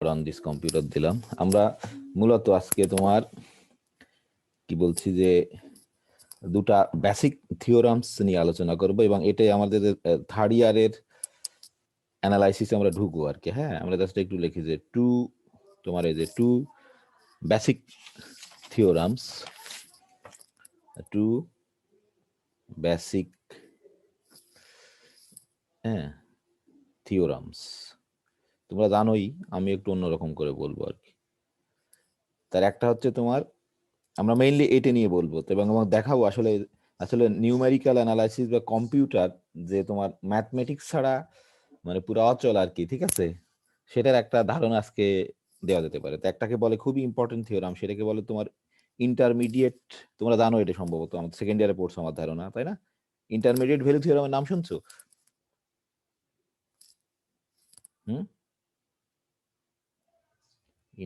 Run this computer দিলাম। আমরা মূলত আজকে তোমার কি বলছি যে দুটা বেসিক থিওরামস নিয়ে আলোচনা করব এবং এটাই আমাদের থার্ড ইয়ারের অ্যানালাইসিসে আমরা ঢুকবো আর কি। হ্যাঁ, আমরা জাস্ট একটু লিখি যে তোমার এই যে টু বেসিক থিওরামস, টু বেসিক থিওরামস। তোমরা জানোই আমি একটু অন্যরকম করে বলবো আর কি। তার একটা হচ্ছে তোমার, আমরা মেইনলি এটা নিয়ে বলবো তো, এবং দেখাবো আসলে আসলে নিউমেরিক্যাল অ্যানালাইসিস বা কম্পিউটার যে তোমার ম্যাথমেটিক্স ছাড়া মানে পুরো অচল আর কি। ঠিক আছে, সেটার একটা ধারণা আজকে দেওয়া যেতে পারে। তো একটাকে বলে খুবই ইম্পর্টেন্ট থিওরাম, সেটাকে বলে তোমার ইন্টারমিডিয়েট। তোমরা জানো এটা সম্ভবত, আমাদের সেকেন্ড ইয়ারে পড়ছো আমার ধারণা, তাই না? ইন্টারমিডিয়েট ভ্যালু থিওরামের নাম শুনছো?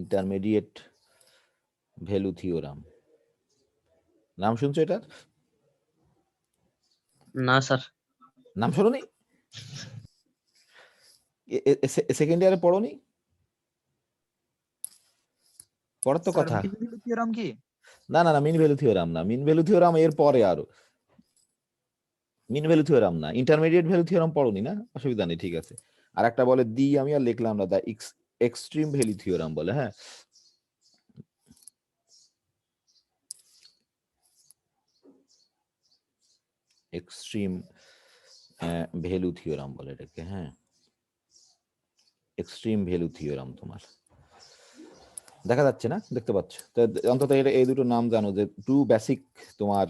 ইন্টারমিডিয়েট ভ্যালু থিওরাম নাম শুনছো এটার? না স্যার, নাম শোনোনি? সেকেন্ড ইয়ারে পড়োনি? পড়ার তো কথা। থিওরাম কি? না না না, মিন ভ্যালু থিওরাম না, মিন ভ্যালু থিওরাম এর পরে আরো। মিন ভ্যালু থিওরাম না, ইন্টারমিডিয়েট ভ্যালু থিওরাম পড়োনি না? অসুবিধা নেই, ঠিক আছে। আর একটা বলে আমি আর লিখলাম না, দা এক্সট্রিম ভ্যালু থিওরাম বলে। হ্যাঁ, এক্সট্রিম ভ্যালু থিওরাম বলে এটাকে। হ্যাঁ, এক্সট্রিম ভ্যালু থিওরাম তোমার দেখা যাচ্ছে না, দেখতে পাচ্ছ তো? অন্তত এই দুটো নাম জানো যে টু বেসিক তোমার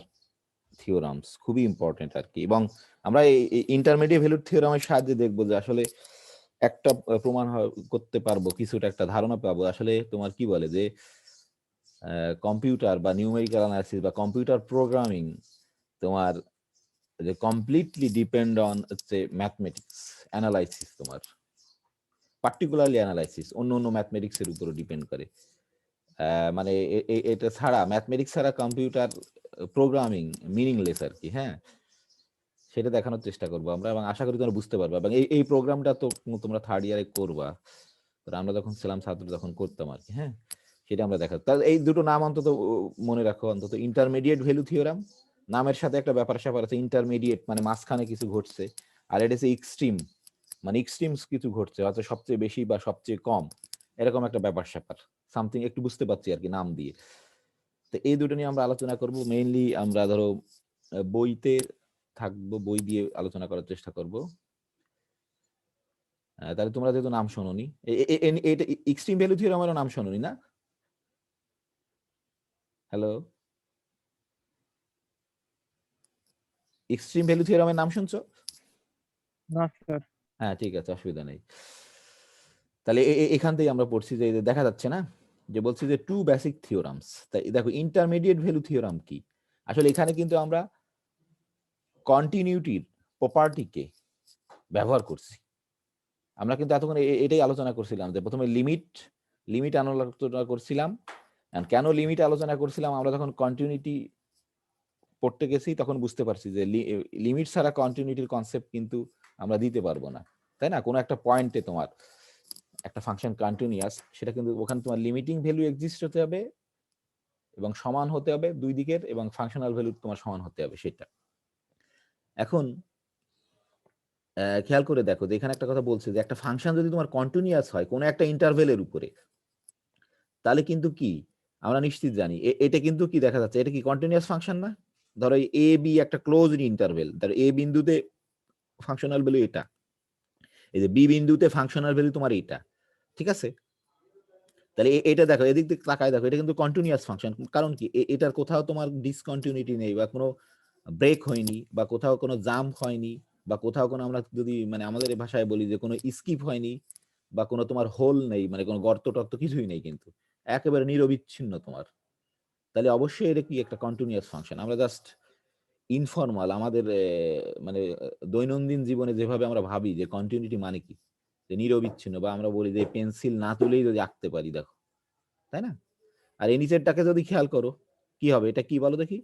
থিওরামস, খুবই ইম্পর্টেন্ট আর কি। এবং আমরা এই ইন্টারমিডিয়েট ভ্যালু থিওরামের সাহায্যে দেখবো যে আসলে একটা প্রমাণ করতে পারবো, কিছুটা একটা ধারণা পাবো আসলে তোমার কি বলে যে কম্পিউটার বা নিউমেরিক্যাল অ্যানালাইসিস বা কম্পিউটার প্রোগ্রামিং তোমার যে কমপ্লিটলি ডিপেন্ড অন হচ্ছে ম্যাথমেটিক্স অ্যানালাইসিস, তোমার পার্টিকুলারলি অ্যানালাইসিস অন্য অন্য ম্যাথমেটিক্স এর উপরে ডিপেন্ড করে। মানে এটা ছাড়া, ম্যাথমেটিক্স ছাড়া কম্পিউটার প্রোগ্রামিং মিনিংলেস আর কি। হ্যাঁ, সেটা দেখানোর চেষ্টা করবো আমরা, এবং আশা করি তোমরা বুঝতে পারবে। এবং এই প্রোগ্রামটা তো তোমরা থার্ড ইয়ারে করবা, আমরা যখন ছিলাম ছাত্র তখন করতাম আর কি। হ্যাঁ, সেটা আমরা দেখা। তাহলে এই দুটো নাম অন্তত মনে রাখো, অন্তত ইন্টারমিডিয়েট ভ্যালু থিওরাম, নামের সাথে একটা ব্যাপার স্যাপার আছে। ইন্টারমিডিয়েট মানে মাঝখানে কিছু ঘটছে, আর এটা হচ্ছে এক্সট্রিম মানে এক্সট্রিমস কিছু ঘটছে, হয়তো সবচেয়ে বেশি বা সবচেয়ে কম, এরকম একটা ব্যাপার স্যাপার সামথিং একটু বুঝতে পারছি আর কি নাম দিয়ে। তো এই দুটো নিয়ে আমরা আলোচনা করব মেইনলি। আমরা ধরো বইতে থাকবো, বই দিয়ে আলোচনা করার চেষ্টা করব। তাহলে তোমরা যেহেতু নাম শোনোনি, এটা এক্সট্রিম ভ্যালু থিওরামের নাম শোনোনি না? হ্যালো, এক্সট্রিম ভ্যালু থিওরামের নাম শুনছো? না স্যার। হ্যাঁ, ঠিক আছে, অসুবিধা নেই। তাহলে এখান থেকে আমরা পড়ছি যে দেখা যাচ্ছে না যে বলছি যে টু বেসিক থিওরামস। তাই দেখো ইন্টারমিডিয়েট ভ্যালু থিওরাম কি। আসলে এখানে কিন্তু আমরা কন্টিনিউটির প্রপার্টিকে ব্যবহার করছি। আমরা কিন্তু এতক্ষণ এটাই আলোচনা করছিলাম যে প্রথমে লিমিট আলোচনা করছিলাম। কেন লিমিট আলোচনা করছিলাম? আমরা যখন কন্টিনিউটি পড়তে গেছি তখন বুঝতে পারছি যে লিমিট ছাড়া কন্টিনিউটির কনসেপ্ট কিন্তু আমরা দিতে পারবো না, তাই না? কোনো একটা পয়েন্টে তোমার একটা ফাংশন কন্টিনিউয়াস, সেটা কিন্তু ওখানে তোমার লিমিটিং ভ্যালু এক্সিস্ট হতে হবে এবং সমান হতে হবে দুই দিকের, এবং ফাংশনাল ভ্যালু তোমার সমান হতে হবে সেটা। এখন খেয়াল করে দেখো যে এখানে একটা কথা বলছে যে একটা ফাংশন যদি তোমার কন্টিনিউয়াস হয় কোনো একটা ইন্টারভেলের উপরে, তাহলে কিন্তু কি আমরা নিশ্চিত জানি এটা কিন্তু কি দেখা যাচ্ছে, এটা কি কন্টিনিউয়াস ফাংশন না? ধরো এ বি একটা ক্লোজড ইন্টারভেল, ধরো এ বিন্দুতে ফাংশনাল ভ্যালু এটা, এই যে বি বিন্দুতে ফাংশনাল ভ্যালু তোমার এটা, ঠিক আছে? তাহলে এটা দেখো, এদিক থেকে তাকায় দেখো, এটা কিন্তু কন্টিনিউয়াস ফাংশন। কারণ কি এটার কোথাও তোমার ডিসকন্টিনিউটি নেই, বা কোনো ব্রেক হয়নি, বা কোথাও কোনো জাম্প হয়নি, বা কোথাও কোনো, আমরা যদি মানে আমাদের ভাষায় বলি যে কোনো স্কিপ হয়নি, বা কোনো তোমার হোল নেই, মানে কোনো গর্ত টর্ত কিছুই নেই, কিন্তু একেবারে নিরবিচ্ছিন্ন তোমার। তাহলে অবশ্যই এটা কি একটা কন্টিনিউয়াস ফাংশন। আমরা জাস্ট ইনফর্মাল আমাদের মানে দৈনন্দিন জীবনে যেভাবে আমরা ভাবি যে কন্টিনিউটি মানে কি, যে নিরবিচ্ছিন্ন, বা আমরা বলি যে পেন্সিল না তুলেই যদি আঁকতে পারি, দেখো, তাই না? আর এই নিচেরটাকে যদি খেয়াল করো কি হবে, এটা কি বলো দেখি?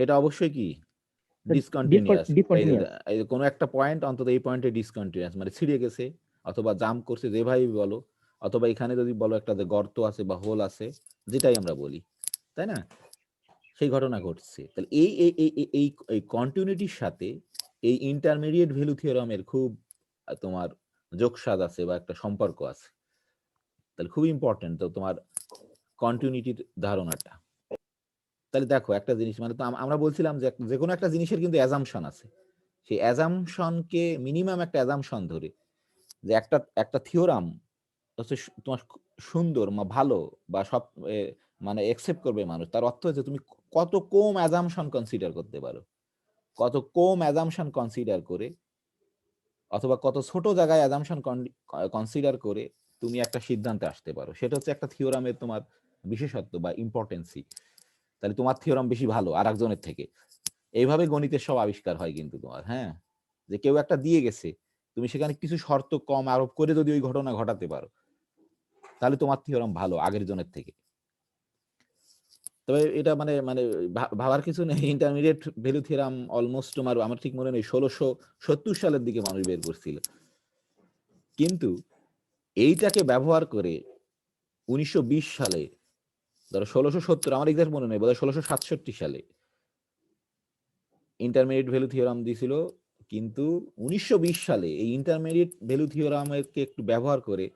এটা অবশ্যই কি ডিসকন্টিনিউয়াস। ডিসকন্টিনিউয়াস। কোনো একটা পয়েন্ট অন্তত এই পয়েন্টে ডিসকন্টিনিউয়াস মানে ছিঁড়ে গেছে, অথবা জাম্প করছে যেভাবে বলো, অথবা এখানে যদি বলো একটা যে গর্ত আছে বা হোল আছে, যেটাই আমরা বলি, তাই না, সেই ঘটনা ঘটছে। তাহলে এই এই এই এই- এই এই কন্টিনিউটির সাথে এই ইন্টারমিডিয়েট ভ্যালু থিওরামের খুব তোমার যোগসাজ আছে বা একটা সম্পর্ক আছে। তাহলে খুব ইম্পর্টেন্ট তো তোমার কন্টিনিউটির ধারণাটা। তাহলে দেখো একটা জিনিস, মানে তো আমরা বলছিলাম যে যে কোনো একটা জিনিসের কিন্তু অ্যাজাম্পশন আছে, সেই অ্যাজাম্পশনকে মিনিমাম একটা অ্যাজাম্পশন ধরে যে একটা একটা থিওরাম হচ্ছে তোমার সুন্দর বা ভালো বা সব মানে একসেপ্ট করবে মানুষ, তার অর্থ হচ্ছে তুমি কত কম অ্যাজাম্পশন কনসিডার করতে পারো, কত কম অ্যাজাম্পশন কনসিডার করে অথবা কত ছোট জায়গায় অ্যাজাম্পশন কনসিডার করে তুমি একটা সিদ্ধান্তে আসতে পারো, সেটা হচ্ছে একটা থিওরামের তোমার বিশেষত্ব বা ইম্পর্টেন্সি। তাহলে তোমার থিওরাম বেশি ভালো আর একজনের থেকে। এইভাবে গণিতের সব আবিষ্কার হয় কিন্তু তোমার, হ্যাঁ, যে কেউ একটা দিয়ে গেছে, তুমি সেখানে কিছু শর্ত কম আরোপ করে যদি ওই ঘটনা ঘটাতে পারো, তাহলে তোমার থিওরাম ভালো আগের জনের থেকে। তবে এটা মানে মানে ভাবার কিছু নেই, ইন্টারমিডিয়েট ভ্যালু থিওরাম অলমোস্ট তোমার আমার ঠিক মনে নেই 1670 সালের দিকে মানুষ বের করছিল, কিন্তু এইটাকে ব্যবহার করে 1920 সালে, ধরো 1670, আমার এক্সাক্ট মনে নেই, বোধহয় 1667 সালে ইন্টারমিডিয়েট ভ্যালু থিওরাম দিছিল। কিন্তু 1920 সালে এই ইন্টারমিডিয়েট ভ্যালু থিওরামকে একটু ব্যবহার করে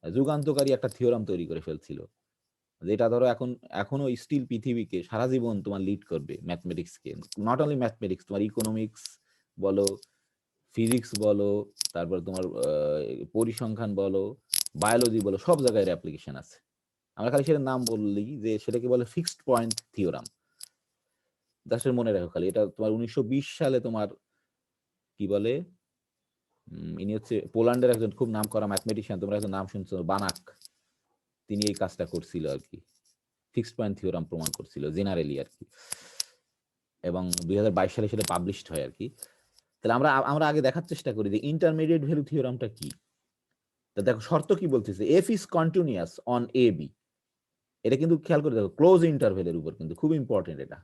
যুগান্তকারী একটা থিওরাম তৈরি করে ফেলছিল, যেটা ধরো এখনো স্টিল পৃথিবীকে সারা জীবন তোমার লিড করবে ম্যাথমেটিক্সকে। নট অনলি ম্যাথমেটিক্স, তোমার ইকোনমিক্স বলো, ফিজিক্স বলো, তারপর তোমার পরিসংখ্যান বলো, বায়োলজি বলো, সব জায়গায় অ্যাপ্লিকেশন আছে। আমরা খালি সেটার নাম বললি যে সেটাকে বলে ফিক্সড পয়েন্ট থিওরাম। জাস্ট মনে রাখো খালি, এটা তোমার 1920 সালে তোমার কি বলে, ইনি হচ্ছে পোল্যান্ডের একজন খুব নাম করা ম্যাথমেটিশিয়ান, তোমরা একজন নাম শুনছো, বানাক, তিনি এই কাজটা করছিল আর কি, ফিক্সড পয়েন্ট থিওরাম প্রমাণ করছিল জেনারেলি আর কি, এবং 2022 সালে সেটা পাবলিশড হয় আর কি। তাহলে আমরা আমরা আগে দেখার চেষ্টা করি যে ইন্টারমিডিয়েট ভ্যালু থিওরামটা কি। তা দেখো শর্ত কি বলতেছে, F is continuous on A B, এটা কিন্তু খেয়াল করে দেখো ক্লোজ ইন্টারভেলের উপর কিন্তু খুব ইম্পর্টেন্ট এটা।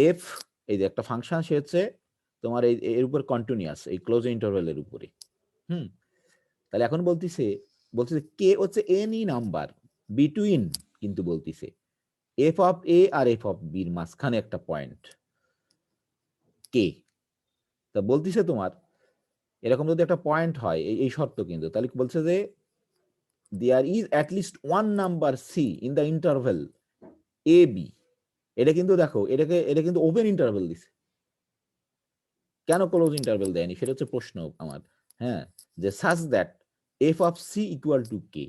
এফ এই যে একটা ফাংশন, সে হচ্ছে তোমার এই এর উপর কন্টিনিউয়াস, এই ক্লোজ ইন্টারভেলের উপরে। হুম, তাহলে এখন বলতেছে বলতেছে কে হচ্ছে এনি নাম্বার বিটুইন, কিন্তু বলতেছে এফ অফ এ আর এফ অফ বির মাঝখানে একটা পয়েন্ট কে। তা বলতেছে তোমার এরকম যদি একটা পয়েন্ট হয়, এই শর্ত কিন্তু, তাহলে বলছে যে there is at least one number C in the interval A B. এটা কিন্তু দেখো, এটা কিন্তু ওপেন ইন্টারভেল দিছে, কেন ক্লোজ ইন্টারভেল দেয়নি সেটা হচ্ছে প্রশ্ন আমার। হ্যাঁ, যে such that F of C equal to K.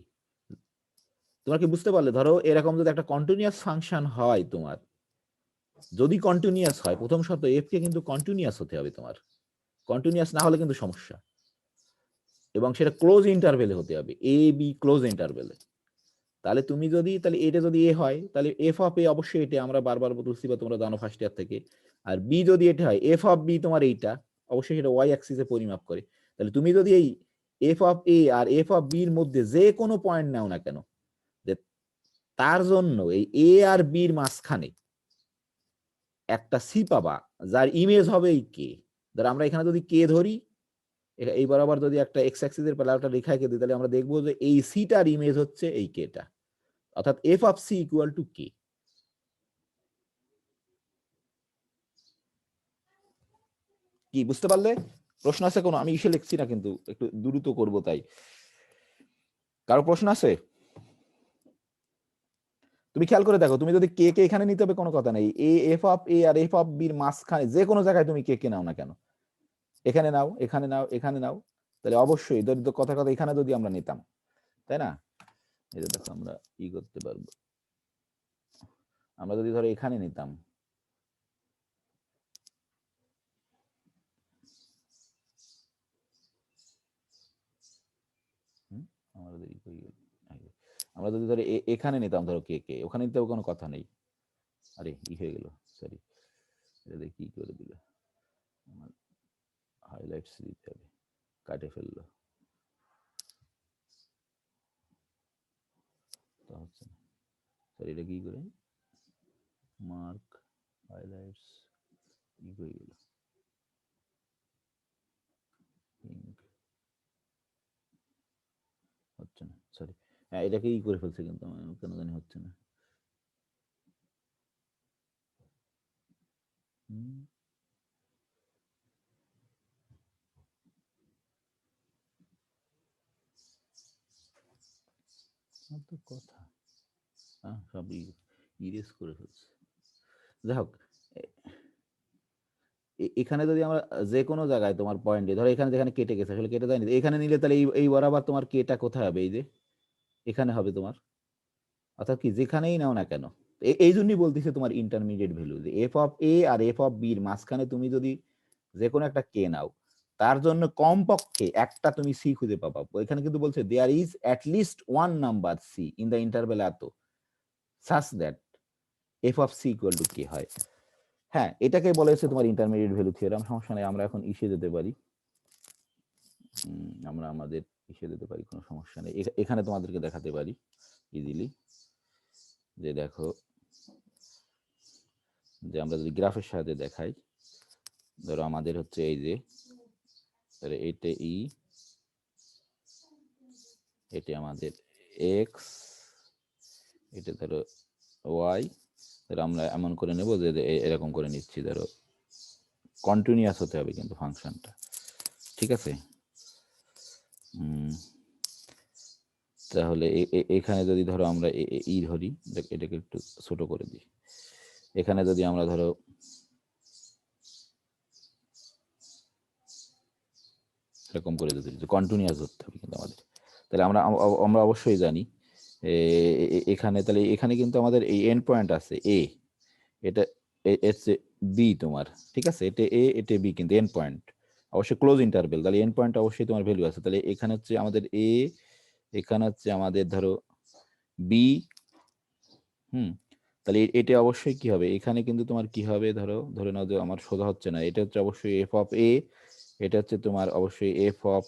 তোমার কি বুঝতে পারলে, ধরো এরকম যদি একটা কন্টিনিউয়াস ফাংশন হয় তোমার, যদি কন্টিনিউয়াস হয়, প্রথম শর্ত এফ কে কিন্তু কন্টিনিউয়াস হতে হবে তোমার, কন্টিনিউয়াস না হলে কিন্তু সমস্যা, এবং সেটা ক্লোজ ইন্টারভেলে হতে হবে, এ বি ক্লোজ ইন্টারভেলে। তাহলে তুমি যদি, তাহলে এটা যদি এ হয়, তাহলে এফ অফ এ অবশ্যই এটা আমরা বারবার বলছি বা তোমরা জানো ফার্স্ট ইয়ার থেকে। আর বি যদি এটা হয়, এফ অফ বি তোমার এইটা অবশ্যই সেটা ওয়াই অ্যাক্সিসে পরিমাপ করে। তাহলে তুমি যদি এই এফ অফ এ আর এফ অফ বির মধ্যে যে কোনো পয়েন্ট নাও না কেন, যে তার জন্য এই এ আর বির মাঝখানে একটা সি পাবা, যার ইমেজ হবে এই কে। ধর আমরা এখানে যদি কে ধরি, এই বরাবর যদি একটা এক্স অ্যাক্সিসের প্যারালালটা রেখা এঁকে দিই, তাহলে আমরা দেখবো যে এই সিটার ইমেজ হচ্ছে এই কেটা, অর্থাৎ F of C equal to K. কি বুঝতে পারলে? প্রশ্ন আছে কোনো? আমি ইসে লিখছি না কিন্তু, একটু দ্রুত করব তাই। কারো প্রশ্ন আছে? তুমি খেয়াল করে দেখো, তুমি যদি কে কে এখানে নিতে হবে কোনো কথা নেই, এ এফ অফ এ আর এফ অফ বির মাঝখানে যে কোনো জায়গায় তুমি কে কে নাও না কেন, এখানে নাও, এখানে নাও, এখানে নাও, তাহলে অবশ্যই কথা কথা এখানে যদি আমরা নিতাম, তাই না, এই যে দেখো আমরা ই করতে পারবো, আমরা যদি ধরো এখানে নিতাম, আমাদের আমরা যদি ধরো এখানে নিতাম, ধরো কে কে, ওখানে নিতে কোনো কথা নেই। আরে ই হয়ে গেল, সরি, এটা কি করে দিল, আমার হাইলাইটস দিতে হবে, কাটে ফেললো, তা হচ্ছে না, সরি, এটা কি করে মার্ক হাইলাইটস ই হয়ে গেল, পিঙ্ক, হচ্ছে না, সরি। হ্যাঁ, এটাকে ই করে ফেলছে কিন্তু কেন জানি হচ্ছে না। কথা সব ইরেজ করে ফেলছে। যাই হোক, এখানে যদি আমরা যে কোনো জায়গায় তোমার পয়েন্টে ধরো এখানে যেখানে কেটে গেছে আসলে কেটে যায়নি, এখানে নিলে তাহলে এই বরাবর তোমার কেটা কোথায় হবে? এই যে এখানে হবে তোমার, অর্থাৎ কি যেখানেই নাও না কেন। এই জন্যই বলতেছে তোমার ইন্টারমিডিয়েট ভ্যালু, যে এফ অফ এ আর এফ অফ বির মাঝখানে তুমি যদি যে কোনো একটা কে নাও, তার জন্য কমপক্ষে একটা তুমি সি খুঁজে পাবা। এখানে কিন্তু বলছে there is at least one number C in the interval এত such that F of C equal to K হয়। হ্যাঁ, এটাকে বলা হচ্ছে তোমার ইন্টারমিডিয়েট ভ্যালু থিওরাম। সমস্যা নেই, আমরা এখন ইসে যেতে পারি, আমরা আমাদের ইসে যেতে পারি, কোনো সমস্যা নেই। এখানে তোমাদেরকে দেখাতে পারি ইজিলি, যে দেখো, যে আমরা যদি গ্রাফের সাহায্যে দেখাই, ধরো আমাদের হচ্ছে এই যে এইটা ই, এটা আমাদের এক্স, এটা ধরো ওয়াই, ধরো আমরা এমন করে নেব যে এরকম করে নিচ্ছি, ধরো কন্টিনিউয়াস হতে হবে কিন্তু ফাংশনটা, ঠিক আছে? তাহলে এখানে যদি ধরো আমরা ই ধরি, এটাকে একটু ছোট করে দিই, এখানে যদি আমরা ধরো এরকম করে যদি কন্টিনিউয়াস ধরতে হবে কিন্তু আমাদের, তাহলে আমরা অবশ্যই জানি এখানে, তাহলে এখানে কিন্তু আমাদের এই এন্ড পয়েন্ট আছে এ, এটা হচ্ছে বি তোমার, ঠিক আছে? এটা এ, এটা বি, কিন্তু এন্ড পয়েন্ট অবশ্যই ক্লোজ ইন্টারভেল, তাহলে এন্ড পয়েন্ট অবশ্যই তোমার ভ্যালু আছে। তাহলে এখানে হচ্ছে আমাদের এ, এখানে হচ্ছে আমাদের ধরো বি, তাহলে এটা অবশ্যই কি হবে, এখানে কিন্তু তোমার কি হবে, ধরো ধরে নাও যে আমার সোজা হচ্ছে না, এটা হচ্ছে অবশ্যই এফ অফ এ, এটা হচ্ছে তোমার অবশ্যই এফ অফ,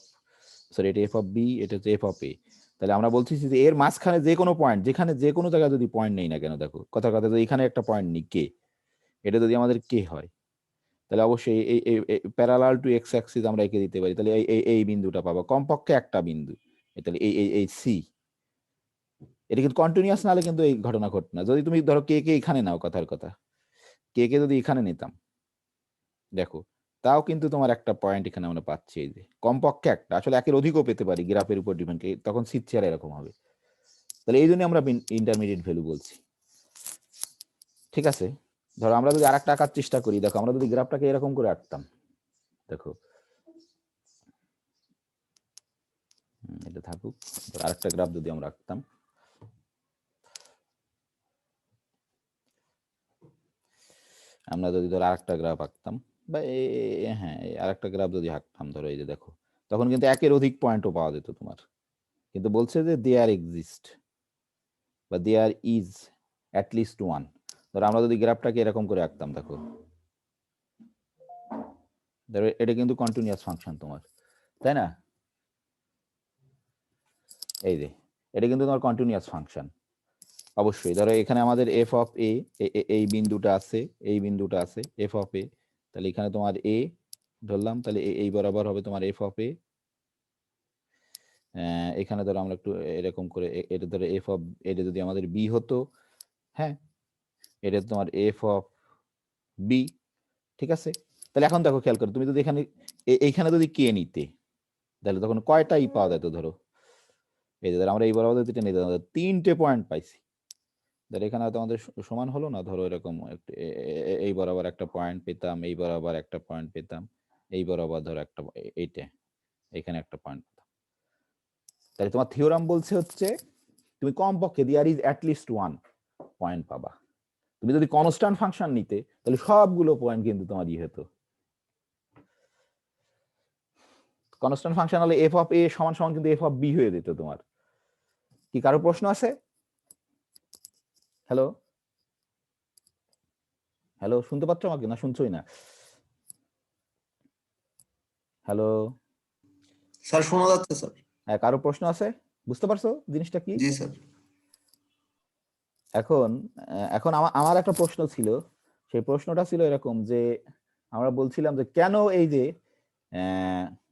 সরি এটা এফ অফ বি, এটা হচ্ছে এফ অফ এ। তাহলে আমরা বলছি যে এর মাঝখানে যে কোনো পয়েন্ট, যেখানে যে কোনো জায়গায় যদি পয়েন্ট নেই না কেন, দেখো কথা কথা, যদি এখানে একটা পয়েন্ট নিই কে, এটা যদি আমাদের কে হয়, তাহলে অবশ্যই এই প্যারালাল টু এক্স অ্যাক্সিস আমরা এঁকে দিতে পারি, তাহলে এই বিন্দুটা পাবো, কমপক্ষে একটা বিন্দু, তাহলে এই সি। এটা কিন্তু কন্টিনিউয়াস না হলে কিন্তু এই ঘটনা ঘটে না। যদি তুমি ধরো কে কে এখানে নাও, কথার কথা, কে কে যদি এখানে নিতাম, দেখো তাও কিন্তু তোমার একটা পয়েন্ট এখানে আমরা পাচ্ছি, এই যে কমপক্ষে একটা, আসলে একের অধিকও পেতে পারি, গ্রাফের উপর ডিপেন্ড, তখন সিট চেয়ার এরকম হবে। তাহলে এই জন্য আমরা ইন্টারমিডিয়েট ভ্যালু বলছি, ঠিক আছে? ধরো আমরা যদি আরেকটা আঁকার চেষ্টা করি, দেখো আমরা যদি গ্রাফটাকে এরকম করে আঁকতাম, দেখো এটা থাকুক, আরেকটা গ্রাফ যদি আমরা আঁকতাম, আমরা যদি ধরো আরেকটা গ্রাফ আঁকতাম, বা হ্যাঁ আরেকটা গ্রাফ যদি আঁকতাম, ধরো এই যে দেখো, তখন কিন্তু একের অধিক পয়েন্টও পাওয়া যেত তোমার, কিন্তু বলছে যে দেয়ার এক্সিস্ট বা there is at least one. ধরো আমরা যদি গ্রাফটাকে এরকম করে আঁকতাম, দেখো ধরো এটা কিন্তু কন্টিনিউয়াস ফাংশন তোমার, তাই না? এই যে এটা কিন্তু তোমার কন্টিনিউয়াস ফাংশন, অবশ্যই। ধরো এখানে আমাদের এফ অফ এ, এই বিন্দুটা আছে, এই বিন্দুটা আছে এফ অফ এ, তাহলে এখানে তোমার এ ধরলাম, তাহলে এই বরাবর হবে তোমার এফ অফ এ। এখানে ধরো আমরা একটু এরকম করে, এটা ধরো এফ অফ, এটা যদি আমাদের বি হতো, হ্যাঁ এটা তোমার এফ অফ বি, ঠিক আছে? তাহলে এখন দেখো খেয়াল করো, তুমি যদি এখানে এইখানে যদি কে নিতে, তাহলে তখন কয়টাই পাওয়া যেত, ধরো এই যে আমরা এই বরাবর যেটা নিতে তিনটে পয়েন্ট পাইছি, তাহলে এখানে হয়তো আমাদের সমান হলো না, ধরো এরকম এই বরাবর একটা পয়েন্ট পেতাম, এই বরাবর একটা পয়েন্ট পেতাম, এই বরাবর ধরো একটা, এইটা এখানে একটা পয়েন্ট পেতাম। তাহলে তোমার থিওরাম বলছে হচ্ছে তুমি কমপক্ষে there is at least one point পাবা। তুমি যদি কনস্ট্যান্ট ফাংশন নিতে, তাহলে সবগুলো পয়েন্ট কিন্তু তোমার হতো। কনস্ট্যান্ট ফাংশন হলে এফ অফ এ সমান সমান কিন্তু এফ অফ বি হয়ে যেত তোমার। কি কারো প্রশ্ন আছে? হ্যালো হ্যালো, শুনতে পাচ্ছ আমাকে না শুনছোই না? হ্যালো স্যার শোনা যাচ্ছে স্যার। হ্যাঁ, কারো প্রশ্ন আছে? বুঝতে পারছো জিনিসটা কি? জি স্যার। এখন এখন আমার একটা প্রশ্ন ছিল, সেই প্রশ্নটা ছিল এরকম যে আমরা বলছিলাম যে কেন এই যে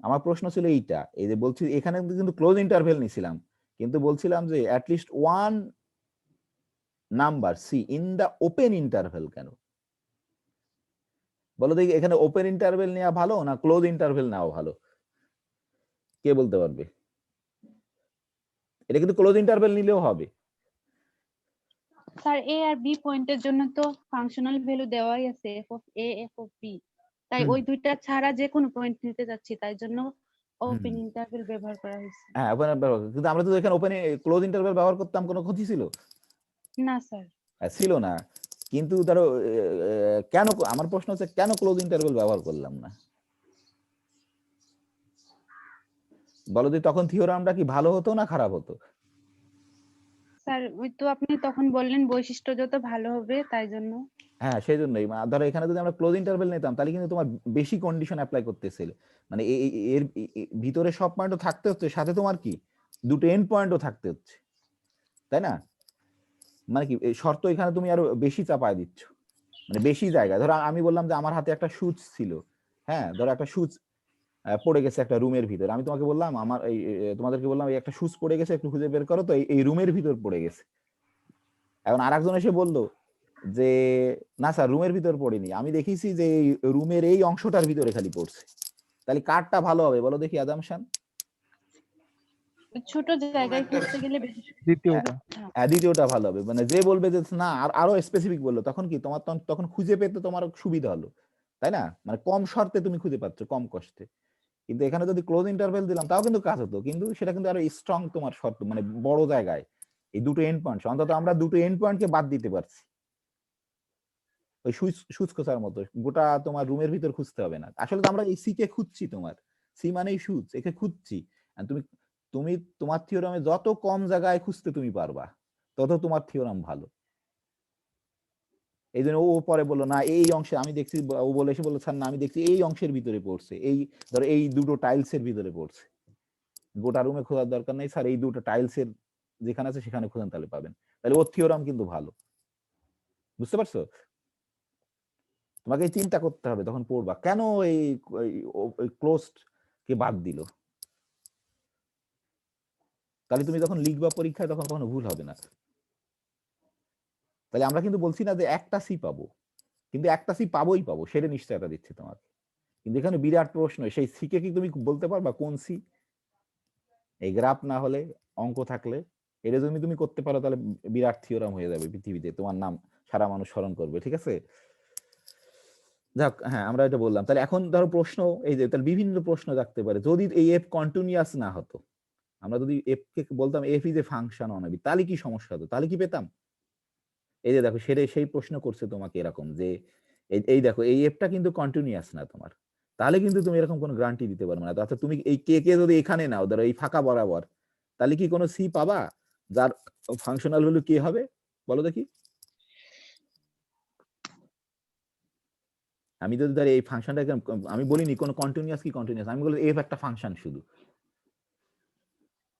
আমার প্রশ্ন ছিল এইটা, এই যে বলছি এখানে কিন্তু ক্লোজ ইন্টারভেল নিছিলাম, কিন্তু বলছিলাম যে at least one number C in the open interval কেন? বলো দেখি এখানে ওপেন ইন্টারভেল নেওয়া ভালো না ক্লোজ ইন্টারভেল নেওয়া ভালো? কে বলতে পারবে? এটা কিন্তু ক্লোজ ইন্টারভেল নিলেও হবে। স্যার এ আর বি পয়েন্টের জন্য তো ফাংশনাল ভ্যালু দেওয়াই আছে F of A F of B, তাই ওই দুইটা ছাড়া যে কোনো পয়েন্ট নিতে যাচ্ছি, তাই জন্য ওপেন ইন্টারভেল ব্যবহার করা হয়েছে। হ্যাঁ ওপেন কিন্তু আমরা তো এখানে ওপেন ক্লোজ ইন্টারভেল ব্যবহার করতাম, কোনো ক্ষতি ছিল? না স্যার। ছিল না। কিন্তু ধরো কেন, আমার প্রশ্ন হচ্ছে কেন ক্লোজ ইন্টারভেল ব্যবহার করলাম না? বলো যে তখন থিওরামটা কি ভালো হতো না খারাপ হতো? স্যার ওই তো আপনি তখন বললেন বৈশিষ্ট্য যত ভালো হবে তাই জন্য। হ্যাঁ সেই জন্যই ধরো এখানে যদি আমরা ক্লোজ ইন্টারভেল নিতাম তাহলে কিন্তু তোমার বেশি কন্ডিশন অ্যাপ্লাই করতেছিল, মানে এর ভিতরে সব পয়েন্টও থাকতে হচ্ছে, সাথে তোমার কি দুটো এন্ড পয়েন্টও থাকতে হচ্ছে, তাই না? মানে কি এই শর্ত এখানে তুমি আরো বেশি চাপায় দিচ্ছ, মানে বেশি জায়গা। ধরো আমি বললাম যে আমার হাতে একটা সুচ ছিল, হ্যাঁ ধরো একটা সুচ পড়ে গেছে একটা রুমের ভিতর, আমি তোমাকে বললাম আমার এই তোমাদেরকে বললাম এই একটা সুচ পড়ে গেছে, একটু খুঁজে বের করো, তো এই রুমের ভিতর পড়ে গেছে। এখন আরেকজন এসে বললো যে না স্যার রুমের ভিতর পড়েনি, আমি দেখেছি যে এই রুমের এই অংশটার ভিতরে খালি পড়ছে। তাহলে কারটা ভালো হবে বলো দেখি আদামশান? ছোট জায়গায় খুঁজতে গেলে বেশি দ্বিতীয়টা। দ্বিতীয়টা ভালো হবে, মানে যে বলবে যে না আরো স্পেসিফিক বললো তখন কি তোমার তখন খুঁজে পেতে তোমার সুবিধা হলো, তাই না? মানে কম শর্তে তুমি খুঁজে পাচ্ছ কম কষ্টে। কিন্তু এখানে যদি ক্লোজ ইন্টারভেল দিলাম তাও কিন্তু কাজ হতো, কিন্তু সেটা কিন্তু আরো স্ট্রং তোমার শর্ত, মানে বড় জায়গায় এই দুটো এন্ড পয়েন্ট, অন্তত আমরা দুটো এন্ড পয়েন্টকে বাদ দিতে পারছি। ওই সুচ খোঁজার মতো গোটা তোমার রুমের ভিতর খুঁজতে হবে না। আসলে তো আমরা এই সি কে খুঁজছি, তোমার সি মানেই সুচ, একে খুঁজছি। তুমি তুমি তোমার থিওরামে যত কম জায়গায় খুঁজতে তুমি পারবা তত তোমার থিওরাম ভালো। এই জন্য ও পরে বললো না এই অংশে আমি দেখছি, ও বলে এসে বললো স্যার না আমি দেখছি এই অংশের ভিতরে পড়ছে, এই ধরো এই দুটো টাইলস এর ভিতরে পড়ছে, গোটা রুমে খোঁজার দরকার নেই স্যার, এই দুটো টাইলস এর যেখানে আছে সেখানে খোঁজেন তাহলে পাবেন। তাহলে ওর থিওরাম কিন্তু ভালো, বুঝতে পারছো? তোমাকে চিন্তা করতে হবে তখন পড়বা কেন এই ক্লোজড কে বাদ দিল। তাহলে তুমি যখন লিখবা পরীক্ষায় তখন কখনো ভুল হবে না। তাহলে আমরা কিন্তু বলছি না যে একটা সি পাবো, কিন্তু একটা সি পাবোই পাবো, সেটা নিশ্চয়তা দিচ্ছি তোমাকে। কিন্তু এখানে বিরাট প্রশ্ন, সেই সি কে কি তুমি বলতে পারবা কোন সি? এই গ্রাফ না হলে অঙ্ক থাকলে এটা যদি তুমি করতে পারো তাহলে বিরাট থিওরাম হয়ে যাবে পৃথিবীতে, তোমার নাম সারা মানুষ স্মরণ করবে, ঠিক আছে? যাক হ্যাঁ আমরা এটা বললাম। তাহলে এখন ধরো প্রশ্ন এই যে তাহলে বিভিন্ন প্রশ্ন থাকতে পারে, যদি এই এফ কন্টিনিউয়াস না হতো, আমরা যদি এফ কে বলতাম F is a function on A B, তাহলে কি সমস্যা হতো, তাহলে কি পেতাম? এই যে দেখো সেটাই সেই প্রশ্ন করছে তোমাকে এরকম যে এই দেখো এই এফটা কিন্তু কন্টিনিউয়াস না তোমার, তাহলে কিন্তু তুমি এরকম কোনো গ্যারান্টি দিতে পারবে না। অর্থাৎ তুমি এই কে কে যদি এখানে নাও ধরো এই ফাঁকা বরাবর, তাহলে কি কোনো সি পাবা যার ফাংশনাল ভ্যালু কে হবে বলো দেখি? আমি যদি ধর এই ফাংশনটা আমি বলিনি কোনো কন্টিনিউয়াস কি কন্টিনিউয়াস, আমি বলি এফ একটা ফাংশন শুধু,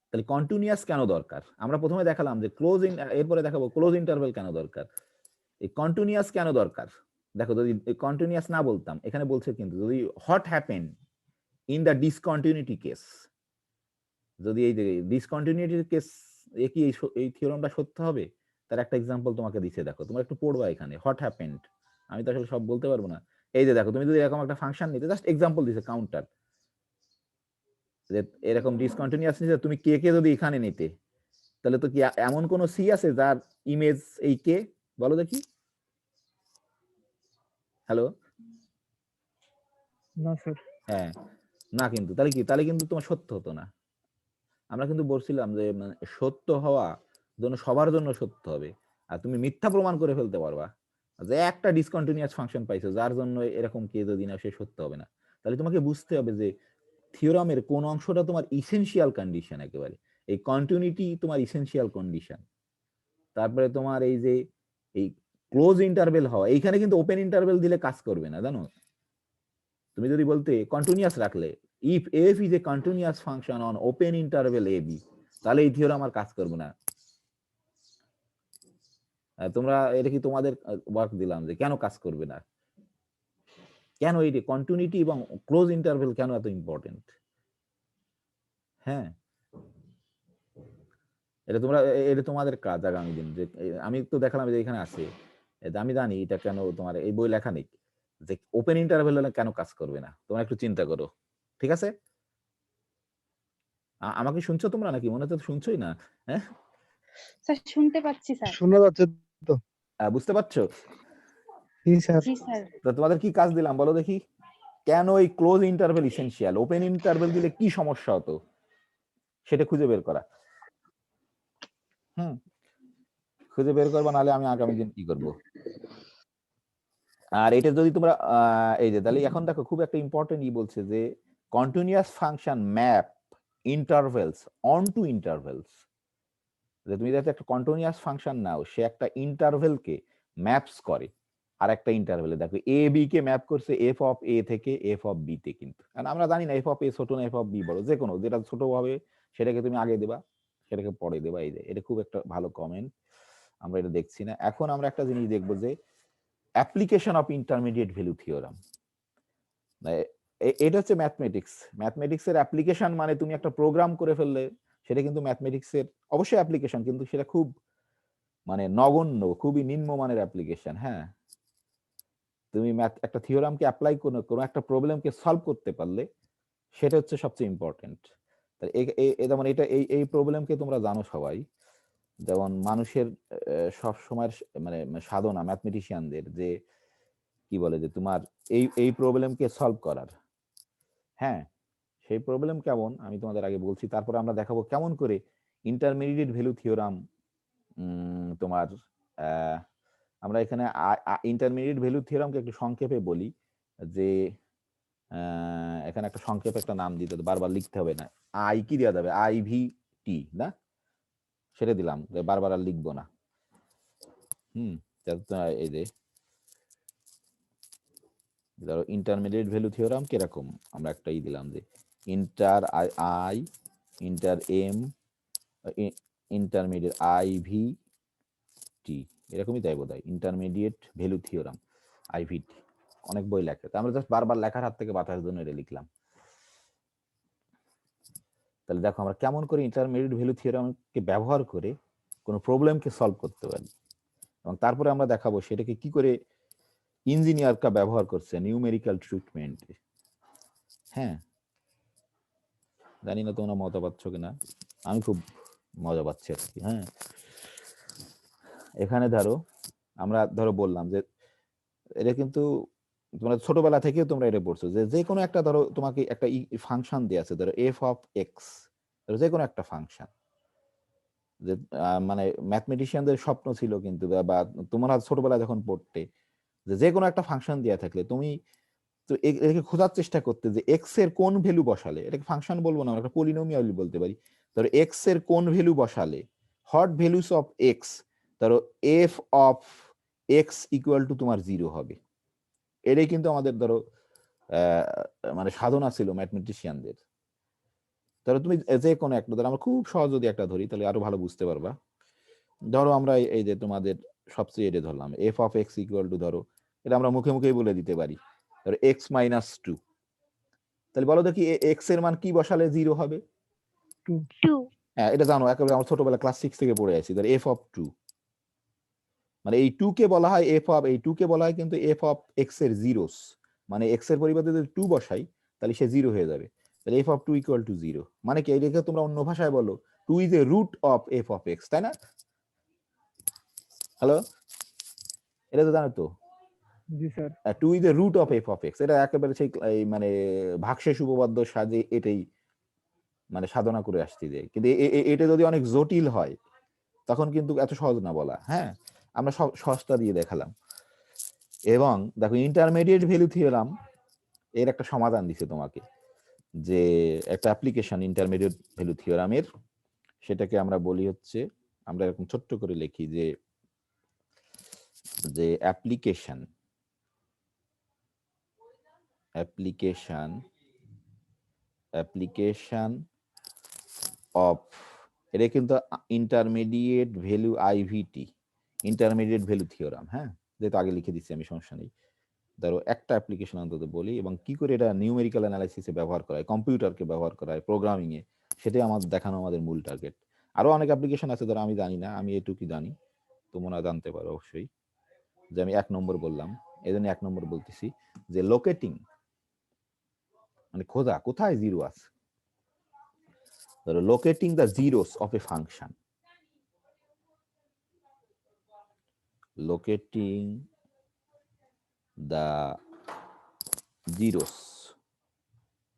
তাহলে কন্টিনিউয়াস কেন দরকার? আমরা প্রথমে দেখালাম যে ক্লোজ এরপরে দেখাবো ক্লোজ ইন্টারভেল কেন দরকার। এই কন্টিনিউয়াস কেন দরকার দেখো, যদি কন্টিনিউয়াস না বলতাম, এখানে বলছে কিন্তু যদি what happen in the discontinuity case, যদি এই যে ডিসকন্টিনিউটির কেস এ কি এই থিওরামটা সত্য হবে, তার একটা এক্সাম্পল তোমাকে দিচ্ছে, দেখো তোমরা একটু পড়বা এখানে হোয়াট হ্যাপেন্ড, আমি তো আসলে সব বলতে পারবো না। এই যে দেখো তুমি যদি এরকম একটা ফাংশন নিতে, জাস্ট এক্সাম্পল দিছে কাউন্টার, যে এরকম ডিসকন্টিনিউয়াস নিতে তুমি কে কে যদি এখানে নিতে, তাহলে তো কি এমন কোন সি আছে যার ইমেজ এই কে বলো দেখি? হ্যালো না স্যার। হ্যাঁ না, কিন্তু তাহলে কি, তাহলে কিন্তু তোমার সত্য হতো না। আমরা কিন্তু বলছিলাম যে মানে সত্য হওয়া জন্য সবার জন্য সত্য হবে, আর তুমি মিথ্যা প্রমাণ করে ফেলতে পারবা যে একটা ডিসকন্টিনিউয়াস ফাংশন পাইছো যার জন্য এরকম কে যদি না সে সত্য হবে না। তাহলে তোমাকে বুঝতে হবে যে থিওরামের কোন অংশটা তোমার ইসেনশিয়াল কন্ডিশন, একেবারে এই কন্টিনিউটি তোমার ইসেনশিয়াল কন্ডিশন। তারপরে তোমার এই যে এই ক্লোজ ইন্টারভেল হওয়া, এইখানে কিন্তু ওপেন ইন্টারভেল দিলে কাজ করবে না জানো। তুমি যদি বলতে কন্টিনিউয়াস রাখলে if F is a continuous function on open interval A B, তাহলে এই থিওরাম আর কাজ করবে না। তোমরা এটা কি তোমাদের ওয়ার্ক দিলাম যে কেন কাজ করবে না, কেন এই যে কন্টিনিউটি এবং ক্লোজ ইন্টারভেল কেন এত ইম্পর্টেন্ট। হ্যাঁ এটা তোমরা এটা তোমাদের কাজ আগামী দিন, যে আমি তো দেখালাম যে এখানে আছে, আমি জানি এটা কেন তোমার এই বই লেখা নেই, যে ওপেন ইন্টারভেল হলে কেন কাজ করবে না, তোমরা একটু চিন্তা করো। ঠিক আছে, আমাকে শুনছো তোমরা নাকি? মনে তো শুনছোই না। হ্যাঁ, স্যার শুনতে পাচ্ছি স্যার। শোনা যাচ্ছে তো। বুঝতে পারছো? জি স্যার। জি স্যার। তো তোমাদের কি কাজ দিলাম বলো দেখি, কেন এই close interval essential, open interval দিলে কি সমস্যা হতো সেটা খুঁজে বের করা। খুঁজে বের করবা, নাহলে আমি আগামী দিন কি করব। আর এটা যদি তোমরা এই যে তাহলে এখন দেখো খুব একটা ইম্পর্টেন্ট বলছে যে continuous function map intervals onto intervals. যে তুমি যাতে একটা কন্টিনিউয়াস ফাংশন নাও, সে একটা ইন্টারভেলকে ম্যাপস করে আর একটা ইন্টারভেলে। দেখো এ বি কে ম্যাপ করছে এফ অফ এ থেকে এফ অফ বি তে, কিন্তু কারণ আমরা জানি না এফ অফ এ ছোট না এফ অফ বি বড়, যে কোনো যেটা ছোট হবে সেটাকে তুমি আগে দেবা, সেটাকে পরে দেবা। এই যে এটা খুব একটা ভালো কমেন্ট, আমরা এটা দেখছি না। এখন আমরা একটা জিনিস দেখবো যে application of intermediate value theorem. এটা হচ্ছে ম্যাথমেটিক্স। ম্যাথমেটিক্সের অ্যাপ্লিকেশন মানে তুমি একটা প্রোগ্রাম করে ফেললে, সেটা কিন্তু ম্যাথমেটিক্সের অবশ্যই অ্যাপ্লিকেশন, কিন্তু সেটা খুব মানে নগণ্য, খুবই নিম্নমানের অ্যাপ্লিকেশন। হ্যাঁ, তুমি একটা থিওরামকে অ্যাপ্লাই কোনো একটা প্রবলেমকে সলভ করতে পারলে সেটা হচ্ছে সবচেয়ে ইম্পর্টেন্ট। যেমন এটা এই প্রবলেমকে তোমরা জানো সবাই, যেমন মানুষের সব সময়ের মানে সাধনা ম্যাথমেটিশিয়ানদের, যে কি বলে যে তোমার এই প্রবলেমকে সলভ করার। হ্যাঁ, সেই প্রবলেম কেমন আমি তোমাদের আগে বলছি, তারপরে আমরা দেখাবো কেমন করে ইন্টারমিডিয়েট ভ্যালু থিওরাম তোমার আমরা এখানে ইন্টারমিডিয়েট ভ্যালু থিওরামকে একটু সংক্ষেপে বলি, যে এখানে একটা সংক্ষেপে একটা নাম দিতে হবে, বারবার লিখতে হবে না। আই কি দেওয়া যাবে, আই ভি টি না, সেটা দিলাম, বারবার আর লিখবো না। এই যে ধরো ইন্টারমিডিয়েট ভ্যালু থিওরাম কিরকম, আমরা একটাই দিলাম যে inter I inter M intermediate I V T, এরকমই তাই বোধ হয়, intermediate value theorem I V T. অনেক বই লেখে, তো আমরা জাস্ট বারবার লেখার হাত থেকে বাঁচার জন্য এটা লিখলাম। তাহলে দেখো আমরা কেমন করে ইন্টারমিডিয়েট ভ্যালু থিওরামকে ব্যবহার করে কোনো প্রবলেমকে সলভ করতে পারি, এবং তারপরে আমরা দেখাবো সেটাকে কি করে ইঞ্জিনিয়াররা ব্যবহার করছে নিউমেরিক্যাল ট্রিটমেন্টে। হ্যাঁ, জানি না তোমরা মজা পাচ্ছ কিনা, আমি খুব মজা পাচ্ছি আর কি। হ্যাঁ, এখানে আমরা বললাম যে এটা কিন্তু তোমরা ছোটবেলা থেকেও তোমরা এটা পড়ছো, যে কোনো একটা ধরো তোমাকে একটা ফাংশন দেয়া আছে, ধরো এফ অফ এক্স, যে কোনো একটা ফাংশন, যে মানে ম্যাথমেটিশিয়ানদের স্বপ্ন ছিল কিন্তু, বা তোমরা ছোটবেলায় যখন পড়তে, যে কোনো একটা ফাংশন দেয়া থাকলে তুমি তো এটাকে খোঁজার চেষ্টা করতে যে এক্স এর কোন ভ্যালু বসালে, এটাকে ফাংশন বলবো না, আমরা একটা পলিনোমিয়াল বলতে পারি, ধরো এক্স এর কোন ভ্যালু বসালে হট ভ্যালুস অফ এক্স, ধরো F of X equal to তোমার 0 হবে। এটাই কিন্তু আমাদের ধরো মানে সাধনা ছিল ম্যাথমেটিশিয়ানদের। ধরো তুমি যে কোনো একটা, ধরো আমরা খুব সহজ যদি একটা ধরি তাহলে আরো ভালো বুঝতে পারবা। ধরো আমরা এই যে তোমাদের সবচেয়ে এটা ধরলাম F of X equal two, ধরো এটা আমরা মুখে মুখেই বলে দিতে পারি, ধরো এক্স মাইনাস 2। তাহলে বলো দেখি এক্স এর মান কি বসালে 0 হবে? 2। হ্যাঁ, এটা জানো, একেবারে আমরা ছোটবেলা ক্লাস 6 থেকে পড়ে আছি। ধরো এফ অফ 2 মানে এই 2 কে বলা হয় এফ অফ, এই 2 কে বলা হয় কিন্তু এফ অফ এক্স এর জিরোস, মানে এক্স এর পরিবর্তে যদি 2 বসাই তাহলে সে 0 হয়ে যাবে। তাহলে এফ অফ 2 ইকুয়াল টু 0, মানে কি এটাকে তোমরা অন্য ভাষায় বলো 2 is a root of F of X, তাই না? হ্যালো, এটা তো জানো তো? জি sir. 2 is a root of F of X, এটা একেবারে সেই মানে ভাগশেষ উপপাদ্য সাজে এটাই মানে সাধনা করে আসছি যে, কিন্তু এটা যদি অনেক জটিল হয় তখন কিন্তু এত সহজ না বলা। হ্যাঁ, আমরা সহজটা দিয়ে দেখালাম। এবং দেখো ইন্টারমিডিয়েট ভ্যালু থিওরাম এর একটা সমাধান দিছে তোমাকে, যে একটা অ্যাপ্লিকেশন ইন্টারমিডিয়েট ভ্যালু থিওরামের, সেটাকে আমরা বলি হচ্ছে, আমরা এরকম ছোট্ট করে লিখি যে অ্যাপ্লিকেশন অফ, এটা কিন্তু intermediate value IVT, intermediate value theorem. হ্যাঁ, যেহেতু আগে লিখে দিচ্ছি আমি, সমস্যা নেই। ধরো একটা অ্যাপ্লিকেশন অন্তত বলি, এবং কি করে এটা নিউমেরিক্যাল অ্যানালাইসিসে ব্যবহার করা হয়, কম্পিউটারকে ব্যবহার করা হয় প্রোগ্রামিং এ, সেটাই আমাদের দেখানো আমাদের মূল টার্গেট। আরো অনেক অ্যাপ্লিকেশন আছে ধরো আমি জানি না, আমি এটুকুই জানি, তোমরা জানতে পারো অবশ্যই। যে আমি 1 নম্বর বললাম, এই জন্য 1 নম্বর বলতেছি যে লোকেটিং মানে খোঁজা কোথায় জিরো আছে। ধরো locating the zeros of A function, locating the zeros,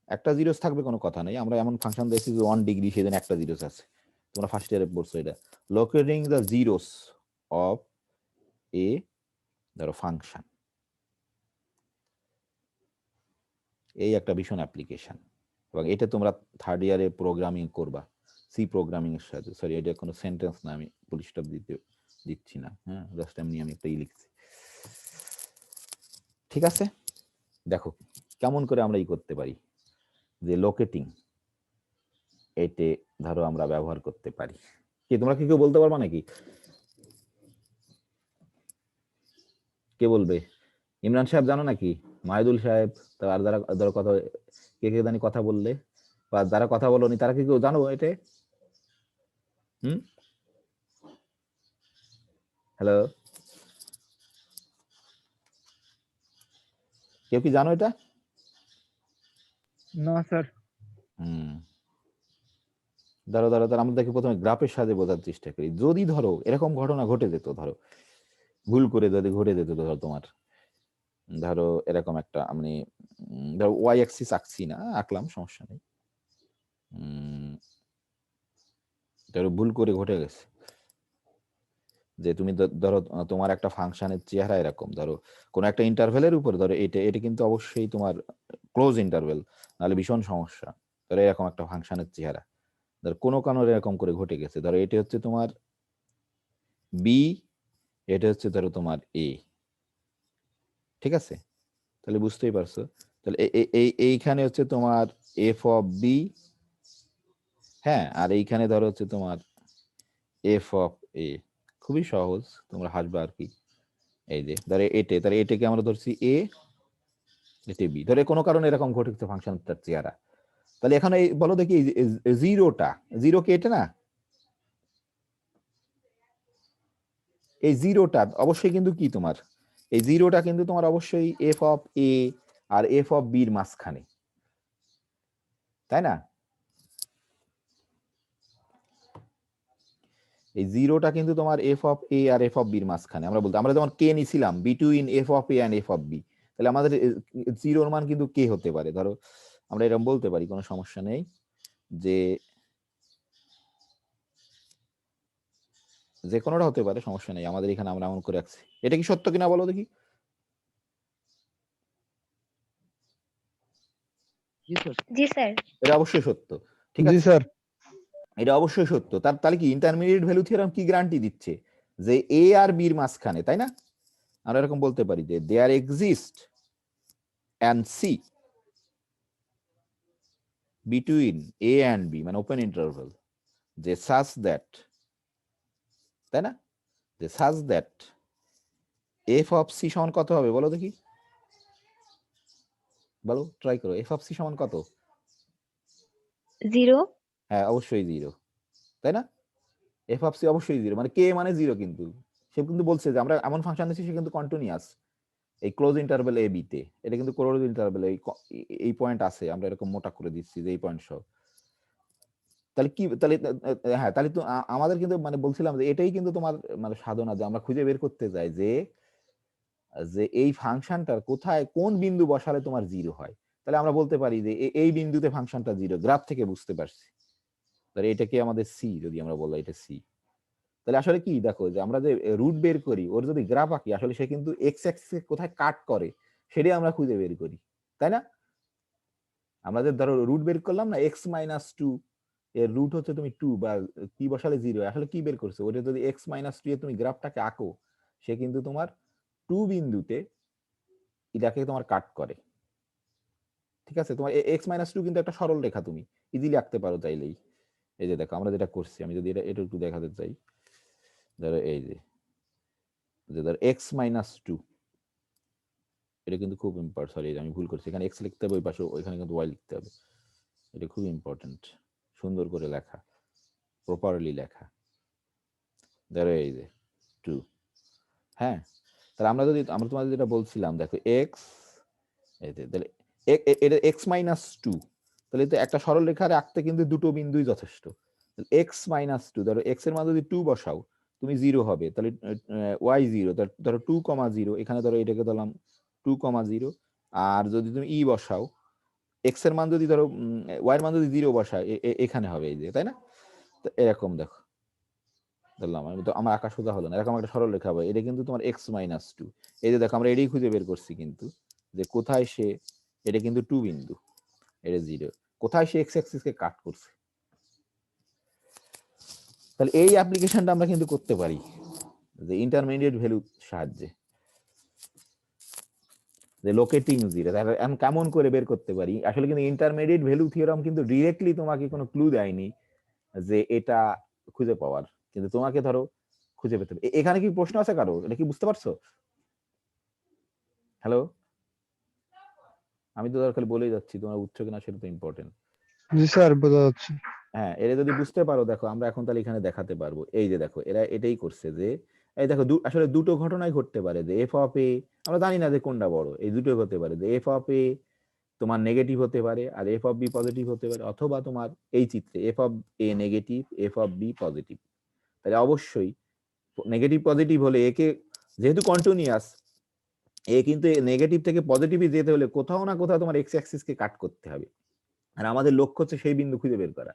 একটা জিরোস থাকবে কোনো কথা নেই, আমরা এমন ফাংশন দিয়েছি যে 1 ডিগ্রি, সেদিন একটা জিরোস আছে, তোমরা ফার্স্ট ইয়ারে পড়ছো এটা। লোকেটিং দ্য জিরোস অফ এ ধরো ফাংশন, এই একটা ভীষণ অ্যাপ্লিকেশন, এবং এটা তোমরা থার্ড ইয়ারে প্রোগ্রামিং করবা সি প্রোগ্রামিং এর সাথে। সরি, এটা কোনো সেন্টেন্স না, আমি ফুল স্টপ দিচ্ছি না, হ্যাঁ, জাস্ট এমনি আমি একটা লিখছি। ঠিক আছে, দেখো কেমন করে আমরা করতে পারি যে লোকেটিং, এতে ধরো আমরা ব্যবহার করতে পারি। কি তোমরা কি কেউ বলতে পারবা নাকি? কে বলবে? ইমরান সাহেব জানো নাকি? মাহিদুল সাহেব, আর যারা ধরো কথা, কে কে জানি কথা বললে বা যারা কথা বলোনি তারা কি কেউ জানো এটা? হ্যালো, কেউ কি জানো এটা? না স্যার। ধরো ধরো ধরো আমরা দেখি প্রথমে গ্রাফের সাথে বোঝার চেষ্টা করি। যদি ধরো এরকম ঘটনা ঘটে যেত, ধরো ভুল করে যদি ঘটে যেত, ধরো তোমার ধরো এরকম একটা আমি ধরো ওয়াই অ্যাক্সিস আঁকছি না, আঁকলাম সমস্যা নেই, ধরো ভুল করে ঘটে গেছে যে তুমি ধরো তোমার একটা ফাংশনের চেহারা এরকম, ধরো কোন একটা ইন্টারভেলের উপর, ধরো এটা এটা কিন্তু অবশ্যই তোমার ক্লোজ ইন্টারভেল, নাহলে ভীষণ সমস্যা। ধরো এরকম একটা ফাংশনের চেহারা, ধরো কোনো কারণে এরকম করে ঘটে গেছে, ধরো এটা হচ্ছে তোমার বি, এটা হচ্ছে ধরো তোমার এ, ঠিক আছে? তাহলে বুঝতেই পারছো, তাহলে এইখানে হচ্ছে তোমার এফ অফ বি, হ্যাঁ, আর এইখানে ধরো হচ্ছে তোমার এফ অফ এ। খুবই সহজ, তোমরা হাসবা আর কি। এই যে ধরো এটে, তাহলে এটাকে আমরা ধরছি এ, এতে বি, ধরে কোনো কারণে এরকম ঘটেছে ফাংশনটার চেহারা। তাহলে এখানে বলো দেখি জিরোটা, জিরো কে এটা না, এই জিরোটা অবশ্যই কিন্তু কি তোমার, এই জিরোটা কিন্তু তোমার অবশ্যই এফ অফ এ আর এফ অফ বির মাঝখানে, তাই না? এই জিরোটা কিন্তু তোমার এফ অফ এ আর এফ অফ বির মাঝখানে। আমরা বলতে, আমরা যেমন কে নিছিলাম between F of A and F of B, তাহলে আমাদের জিরোর মান কিন্তু কে হতে পারে। ধরো আমরা এরকম বলতে পারি, কোনো সমস্যা নেই, যে যে কোনোটা হতে পারে, সমস্যা নেই, আমাদের এখানে আমরা এমন করে রাখছি। এটা কি সত্য কিনা বলো দেখি? জি স্যার। এটা অবশ্যই সত্য, ঠিক জি আছে, স্যার। এটা অবশ্যই সত্য। তাহলে কি ইন্টারমিডিয়েট ভ্যালু থিওরাম কি গ্যারান্টি দিচ্ছে? যে এ আর বির মাঝখানে, তাই না? আমরা এরকম বলতে পারি যে there exist and C between A and B, মানে ওপেন ইন্টারভেল, যে সাজ দ্যাট, তাই না, যে such that F of C সমান কত হবে বলো দেখি, বলো, ট্রাই করো, এফ অফ সি সমান কত? 0। হ্যাঁ, অবশ্যই জিরো, তাই না? এফ অফ সি অবশ্যই জিরো, মানে কে মানে জিরো, কিন্তু সে কিন্তু বলছে যে আমরা এমন ফাংশন দিচ্ছি সে কিন্তু কন্টিনিউয়াস এই ক্লোজ ইন্টারভেল এ বি তে, এটা কিন্তু ক্লোজ ইন্টারভেল এই পয়েন্ট আছে, আমরা এরকম মোটা করে দিচ্ছি যে এই পয়েন্ট সহ। তাহলে কি, তাহলে হ্যাঁ, তাহলে তো আমাদের কিন্তু মানে বলছিলাম যে এটাই কিন্তু তোমার মানে সাধনা, যে আমরা খুঁজে বের করতে যাই যে যে এই ফাংশনটার কোথায় কোন বিন্দু বসালে তোমার জিরো হয়। তাহলে আমরা বলতে পারি যে এই বিন্দুতে ফাংশনটা জিরো, গ্রাফ থেকে বুঝতে পারছি। তাহলে এটা কি আমাদের সি, যদি আমরা বললাম এটা সি, তাহলে আসলে কি দেখো, যে আমরা যে রুট বের করি, ওর যদি গ্রাফ আঁকি, আসলে সে কিন্তু এক্স অ্যাক্সিস কোথায় কাট করে সেটাই আমরা খুঁজে বের করি, তাই না? আমাদের ধরো রুট বের করলাম না, এক্স মাইনাস টু এর রুট হচ্ছে তুমি টু, বা কি বসালে জিরো, আসলে কি বের করছো, ওটা যদি এক্স মাইনাস টু এ তুমি গ্রাফটাকে আঁকো, সে কিন্তু তোমার টু বিন্দুতে এটাকে তোমার কাট করে, ঠিক আছে? তোমার এক্স মাইনাস টু কিন্তু একটা সরল রেখা, তুমি ইজিলি আঁকতে পারো চাইলেই। এই যে দেখো আমরা যেটা করছি, আমি যদি এটা একটু দেখাতে চাই, ধরো এই যে ধরো এক্স মাইনাস টু, এটা কিন্তু খুব ইম্পর্টেন্ট, সরি আমি ভুল করছি, এখানে এক্স লিখতে হবে, ওই পাশে ওইখানে কিন্তু ওয়াই লিখতে হবে, এটা খুব ইম্পর্টেন্ট, সুন্দর করে লেখা। প্রপারলি লেখা, ধরো এই যে 2, হ্যাঁ। তাহলে আমরা তোমাদের যেটা বলছিলাম, দেখো এক্স, এই যে তাহলে এটা এক্স মাইনাস 2, তাহলে তো একটা সরল রেখা রাখতে কিন্তু দুটো বিন্দুই যথেষ্ট। এক্স মাইনাস 2, ধরো এক্স এর মান যদি 2 বসাও তুমি 0 হবে, তাহলে ওয়াই 0, ধরো 2,0, এখানে ধরো এটাকে দিলাম 2,0, আর যদি তুমি ই বসাও, এক্স এর মান যদি ধরো ওয়াই এর মান যদি 0 বসায় এখানে হবে এই যে, তাই না? তো এরকম দেখো ধরলাম, আমি তো আমার আঁকা সোজা হলো না, এরকম একটা সরল রেখা হবে, এটা কিন্তু তোমার এক্স মাইনাস 2। এই যে দেখো আমরা এটাই খুঁজে বের করছি কিন্তু, যে কোথায় সে, এটা কিন্তু 2 বিন্দু, এটা 0, কোথায় সে এক্স অ্যাক্সিস কে কাট করছে। তাহলে এই অ্যাপ্লিকেশনটা আমরা কিন্তু করতে পারি যে ইন্টারমিডিয়েট ভ্যালুর সাহায্যে, যে লোকেটিং 0। আমি কেমন করে বের করতে পারি? আসলে কিন্তু ইন্টারমিডিয়েট ভ্যালু থিওরাম কিন্তু ডিরেক্টলি তোমাকে কোনো ক্লু দেয়নি যে এটা খুঁজে পাওয়ার, কিন্তু তোমাকে ধরো খুঁজে পেতে হবে। এখানে কি প্রশ্ন আছে কারো? এটা কি বুঝতে পারছো? হ্যালো, আমি তো ধর খালি বলেই যাচ্ছি, তোমার উচ্চ কিনা সেটা তো ইম্পর্টেন্ট। জি স্যার, বোঝা যাচ্ছে। হ্যাঁ, এরা যদি বুঝতে পারো, দেখো আমরা এখন তাহলে এখানে দেখাতে পারবো। এই যে দেখো এরা এটাই করছে যে, এই দেখো আসলে দুটো ঘটনাই ঘটতে পারে, যে এফ অফ এ, আমরা জানি না যে কোনটা বড়, এই দুটো হতে পারে, যে এফ অফ এ তোমার নেগেটিভ হতে পারে আর এফ অফ বি পজিটিভ হতে পারে, অথবা তোমার এই চিত্রে F of A negative, F of B positive. তাহলে অবশ্যই নেগেটিভ পজিটিভ হলে একে, যেহেতু কন্টিনিউয়াস, এ কিন্তু নেগেটিভ থেকে পজিটিভে যেতে হলে কোথাও না কোথাও তোমার এক্স অ্যাক্সিস কে কাট করতে হবে, আর আমাদের লক্ষ্য হচ্ছে সেই বিন্দু খুঁজে বের করা।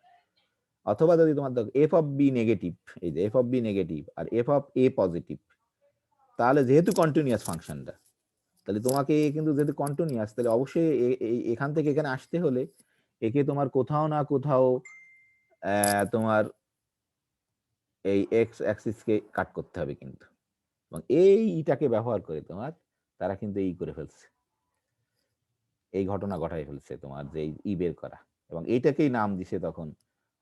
অথবা যদি তোমার দেখো এফ অফ বি নেগেটিভ, এই যে এফ অফ বি নেগেটিভ আর এফ অফ এ পজিটিভ, তাহলে যেহেতু কন্টিনিউয়াস ফাংশনটা, তাহলে তোমাকে কিন্তু যেহেতু কন্টিনিউয়াস, তাহলে অবশ্যই এখান থেকে এখানে আসতে হলে একে তোমার কোথাও না কোথাও তোমার এই এক্স অ্যাক্সিস কে কাট করতে হবে কিন্তু, এবং এইটাকে ব্যবহার করে তোমার তারা কিন্তু এই করে ফেলছে, এই ঘটনা ঘটাই ফেলছে তোমার, যে ই বের করা, এবং এইটাকেই নাম দিছে তখন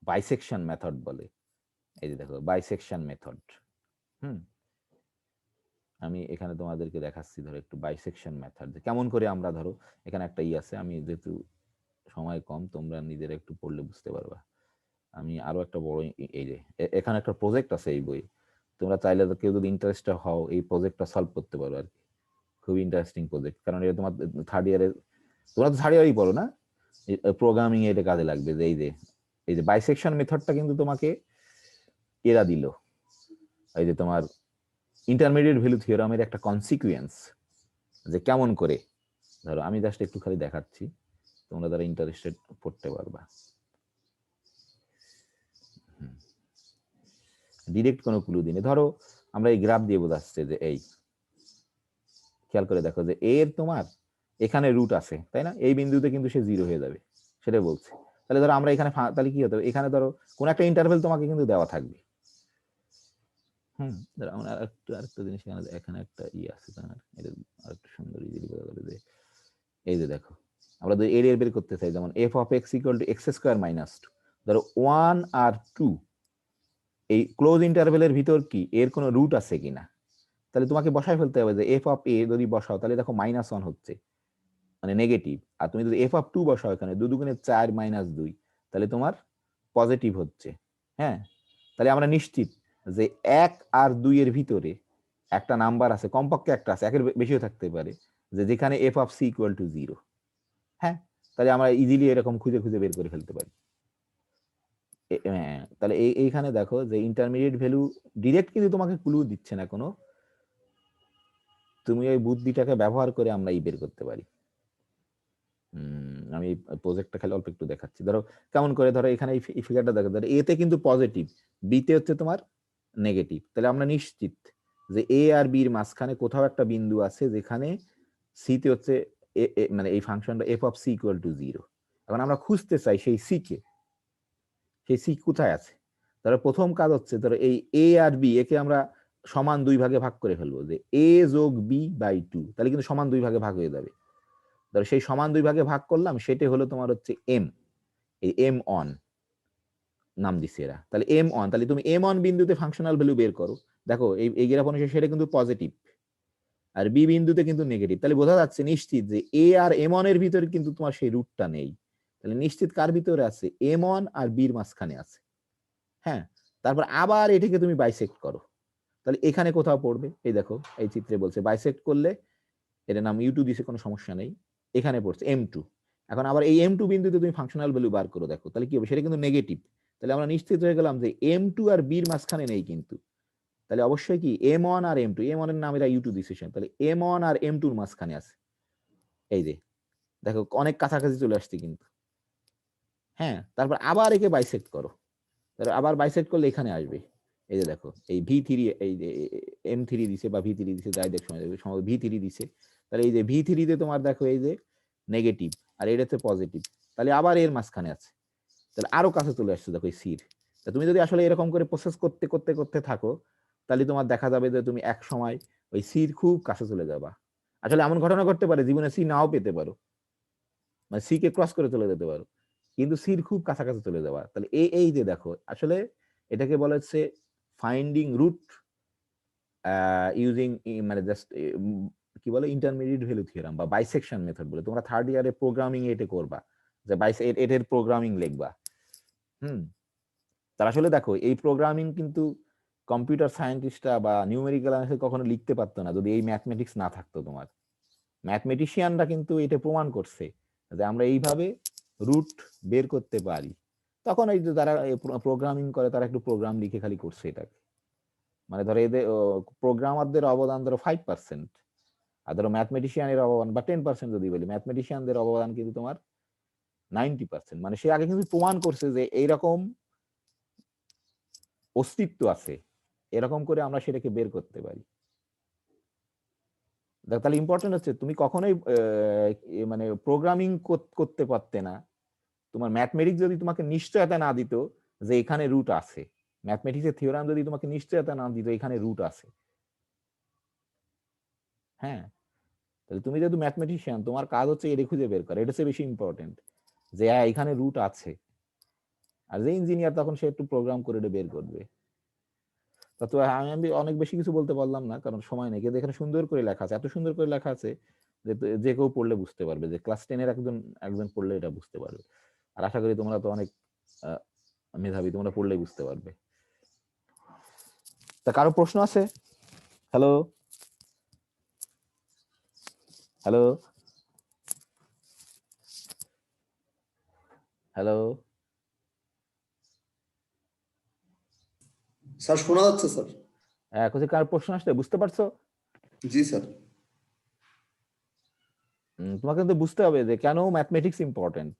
বাইসেকশন মেথড বলে। এই যে দেখো বাইসেকশন মেথড। আমি এখানে তোমাদেরকে দেখাচ্ছি, ধরো একটু বাইসেকশন মেথড কেমন করে আমরা, ধরো এখানে একটা ই আছে, আমি যেহেতু সময় কম তোমরা নিজেরা একটু পড়লে বুঝতে পারবা। আমি আরো একটা বড় এই যে এখানে একটা প্রজেক্ট আছে এই বই, তোমরা চাইলে কেউ যদি ইন্টারেস্টেড হও এই প্রজেক্টটা সলভ করতে পারো আর কি, খুবই ইন্টারেস্টিং প্রজেক্ট, কারণ এটা তোমার থার্ড ইয়ারে, তোমরা তো থার্ড ইয়ারই পড়ো না, প্রোগ্রামিং এটা কাজে লাগবে। যে এই যে বাইসেকশন মেথডটা কিন্তু তোমাকে এরা দিল, এই যে তোমার ইন্টারমিডিয়েট ভ্যালু থিওরামের একটা কনসিকুয়েন্স, যে কেমন করে, ধরো আমি জাস্ট একটু খালি দেখাচ্ছি, তোমরা যারা ইন্টারেস্টেড পড়তে পারবা। ডিরেক্ট কোনো ক্লু দিনে, ধরো আমরা এই গ্রাফ দিয়ে বোঝাচ্ছে যে এই, খেয়াল করে দেখো যে এর তোমার এখানে রুট আছে, তাই না? এই বিন্দুতে কিন্তু সে 0 হয়ে যাবে, সেটাই বলছে। তাহলে ধরো আমরা এখানে, তাহলে কি হতে হবে, এখানে ধরো কোন একটা ইন্টারভেল তোমাকে কিন্তু দেওয়া থাকবে। ধরো আমরা আরেকটা জিনিস এখানে একটা ই আছে, এটা আরেকটু সুন্দর ইজিলি বোঝা যাবে। যে এই যে দেখো আমরা যদি এর বের করতে চাই, যেমন F of X equal two x square minus 2, ধরো 1 আর 2 এই ক্লোজ ইন্টারভেলের ভিতর কি এর কোনো রুট আছে কিনা, তাহলে তোমাকে বসায় ফেলতে হবে যে এফ অফ এ যদি বসাও, তাহলে দেখো -1 হচ্ছে, মানে নেগেটিভ, আর তুমি যদি এফ অফ 2 বসাও, এখানে 2 দুগুণে 4 -2, তাহলে তোমার পজিটিভ হচ্ছে। হ্যাঁ, তাহলে আমরা নিশ্চিত যে 1 আর 2 এর ভিতরে একটা নাম্বার আছে, কমপক্ষে একটা আছে, একের বেশিও থাকতে পারে, যে যেখানে F of C equal to 0। হ্যাঁ, তাহলে আমরা ইজিলি এরকম খুঁজে খুঁজে বের করে ফেলতে পারি। তাহলে এইখানে দেখো যে ইন্টারমিডিয়েট ভ্যালু ডিরেক্ট কিন্তু তোমাকে ক্লু দিচ্ছে না কোনো, তুমি ওই বুদ্ধিটাকে ব্যবহার করে আমরা বের করতে পারি। আমি প্রজেক্টটা খালি অল্প একটু দেখাচ্ছি, ধরো কেমন করে, ধরো এখানে এই ফিগারটা দেখো, ধরো এতে কিন্তু পজিটিভ, বিতে হচ্ছে তোমার নেগেটিভ, তাহলে আমরা নিশ্চিত যে এ আর বির মাঝখানে কোথাও একটা বিন্দু আছে, যেখানে সিতে হচ্ছে মানে এই ফাংশনটা F of C equal to 0। এখন আমরা খুঁজতে চাই সেই সি কে, সেই সি কোথায় আছে। ধরো প্রথম কাজ হচ্ছে, ধরো এই এ আর বি একে আমরা সমান 2 ভাগে ভাগ করে ফেলবো, যে এ যোগ বি বাই 2, তাহলে কিন্তু সমান 2 ভাগে ভাগ হয়ে যাবে। ধরো সেই সমান 2 ভাগে ভাগ করলাম, সেটা হলো তোমার হচ্ছে এম, এই এম অন নাম দিছে এরা। তাহলে এম অন, তাহলে তুমি এম অন বিন্দুতে ফাংশনাল ভ্যালু বের করো, দেখো এই গ্রাফ অনুসারে সেটা কিন্তু পজিটিভ, আর বি বিন্দুতে কিন্তু নেগেটিভ, তাহলে বোঝা যাচ্ছে নিশ্চিত যে এ আর এম অন এর ভিতরে কিন্তু তোমার সেই রুটটা নেই, তাহলে নিশ্চিত কার ভিতরে আছে, এম অন আর বির মাঝখানে আছে। হ্যাঁ, তারপর আবার এটাকে তুমি বাইসেক্ট করো, তাহলে এখানে কোথাও পড়বে। এই দেখো এই চিত্রে বলছে বাইসেক্ট করলে এটার নাম ইউ টু দিছে, কোনো সমস্যা নেই, এখানে পড়ছে M2। এখন আবার এই M2 বিন্দুতে তুমি ফাংশনাল ভ্যালু বার করো, দেখো তাহলে কি হবে, সেটা কিন্তু নেগেটিভ। তাহলে আমরা নিশ্চিত হয়ে গেলাম যে M2 আর B এর মাঝখানে নেই কিন্তু, তাহলে অবশ্যই কি M1 আর M2, M1 এর নাম এরা U2 দিছে, তাহলে M1 আর M2 এর মাঝখানে আছে। এই যে দেখো অনেক কাছাকাছি চলে আসছে কিন্তু। হ্যাঁ, তারপর আবার একে বাইসেক্ট করো, তাহলে আবার বাইসেক্ট করলে এখানে আসবে। এই যে দেখো এই V3, এই যে M3 দিছে বা V3 দিছে, যাই দেখ সময় V3 দিছে, তাহলে এই যে V3 তে তোমার দেখো এই যে নেগেটিভ আর এটাতে পজিটিভ, তাহলে আবার এর মাঝখানে আছে, তাহলে আরো কাছে চলে আসছে দেখো এই সির। তা তুমি যদি আসলে এরকম করে প্রসেস করতে করতে করতে থাকো, তাহলে তোমার দেখা যাবে যে তুমি এক সময় ওই সির খুব কাছে চলে যাবা। আসলে এমন ঘটনা ঘটতে পারে জীবনে সি নাও পেতে পারো, মানে সি কে ক্রস করে চলে যেতে পারো, কিন্তু সির খুব কাছাকাছি চলে যাওয়া। তাহলে এই যে দেখো আসলে এটাকে বলা হচ্ছে ফাইন্ডিং রুট ইউজিং, মানে জাস্ট কি বলে ইন্টারমিডিয়েট ভ্যালু থিওরাম বা বাইসেকশন মেথড বলে। তোমরা থার্ড ইয়ারে প্রোগ্রামিং এটা করবা, যে এটার প্রোগ্রামিং লিখবা। তার আসলে দেখো এই প্রোগ্রামিং কিন্তু কম্পিউটার সায়েন্টিস্টরা বা নিউমেরিক্যাল অ্যানালিসিস কখনো লিখতে পারতো না যদি এই ম্যাথমেটিক্স না থাকতো। তোমার ম্যাথমেটিশিয়ানরা কিন্তু এটা প্রমাণ করছে যে আমরা এইভাবে রুট বের করতে পারি। তখন এই যে যারা প্রোগ্রামিং করে তারা একটু প্রোগ্রাম লিখে খালি করছে এটাকে, মানে ধরো এদের প্রোগ্রামারদের অবদান ধরো 5%, আর ধরো ম্যাথমেটিশিয়ানের অবদান বা 10% যদি বলি, ম্যাথমেটিশিয়ানদের অবদান কিন্তু তোমার 90%। মানে সে আগে কিন্তু প্রমাণ করছে যে এইরকম অস্তিত্ব আছে, এরকম করে আমরা সেটাকে বের করতে পারি। তাহলে ইম্পর্টেন্ট হচ্ছে তুমি কখনোই মানে প্রোগ্রামিং করতে পারতে না তোমার ম্যাথমেটিক্স যদি তোমাকে নিশ্চয়তা না দিত যে এখানে রুট আছে, ম্যাথমেটিক্সের থিওরাম যদি তোমাকে নিশ্চয়তা না দিত এখানে রুট আছে। হ্যাঁ, তাহলে তুমি যেহেতু ম্যাথমেটিশিয়ান তোমার কাজ হচ্ছে এটা খুঁজে বের করা, এটা হচ্ছে বেশি ইম্পর্টেন্ট যে হ্যাঁ এখানে রুট আছে। আর যে ইঞ্জিনিয়ার তখন সে একটু প্রোগ্রাম করে এটা বের করবে। তো আমি অনেক বেশি কিছু বলতে পারলাম না কারণ সময় নেই, কিন্তু এখানে সুন্দর করে লেখা আছে, এত সুন্দর করে লেখা আছে যে যে কেউ পড়লে বুঝতে পারবে, যে ক্লাস 10-এর একজন একজন পড়লে এটা বুঝতে পারবে। আর আশা করি তোমরা তো অনেক মেধাবী, তোমরা পড়লেই বুঝতে পারবে। তা কারো প্রশ্ন আছে? হ্যালো হ্যালো হ্যালো স্যার শোনা যাচ্ছে স্যার? হ্যাঁ, কারো প্রশ্ন আসলে বুঝতে পারছো? জি স্যার। তোমাকে কিন্তু বুঝতে হবে যে কেন ম্যাথমেটিক্স ইম্পর্টেন্ট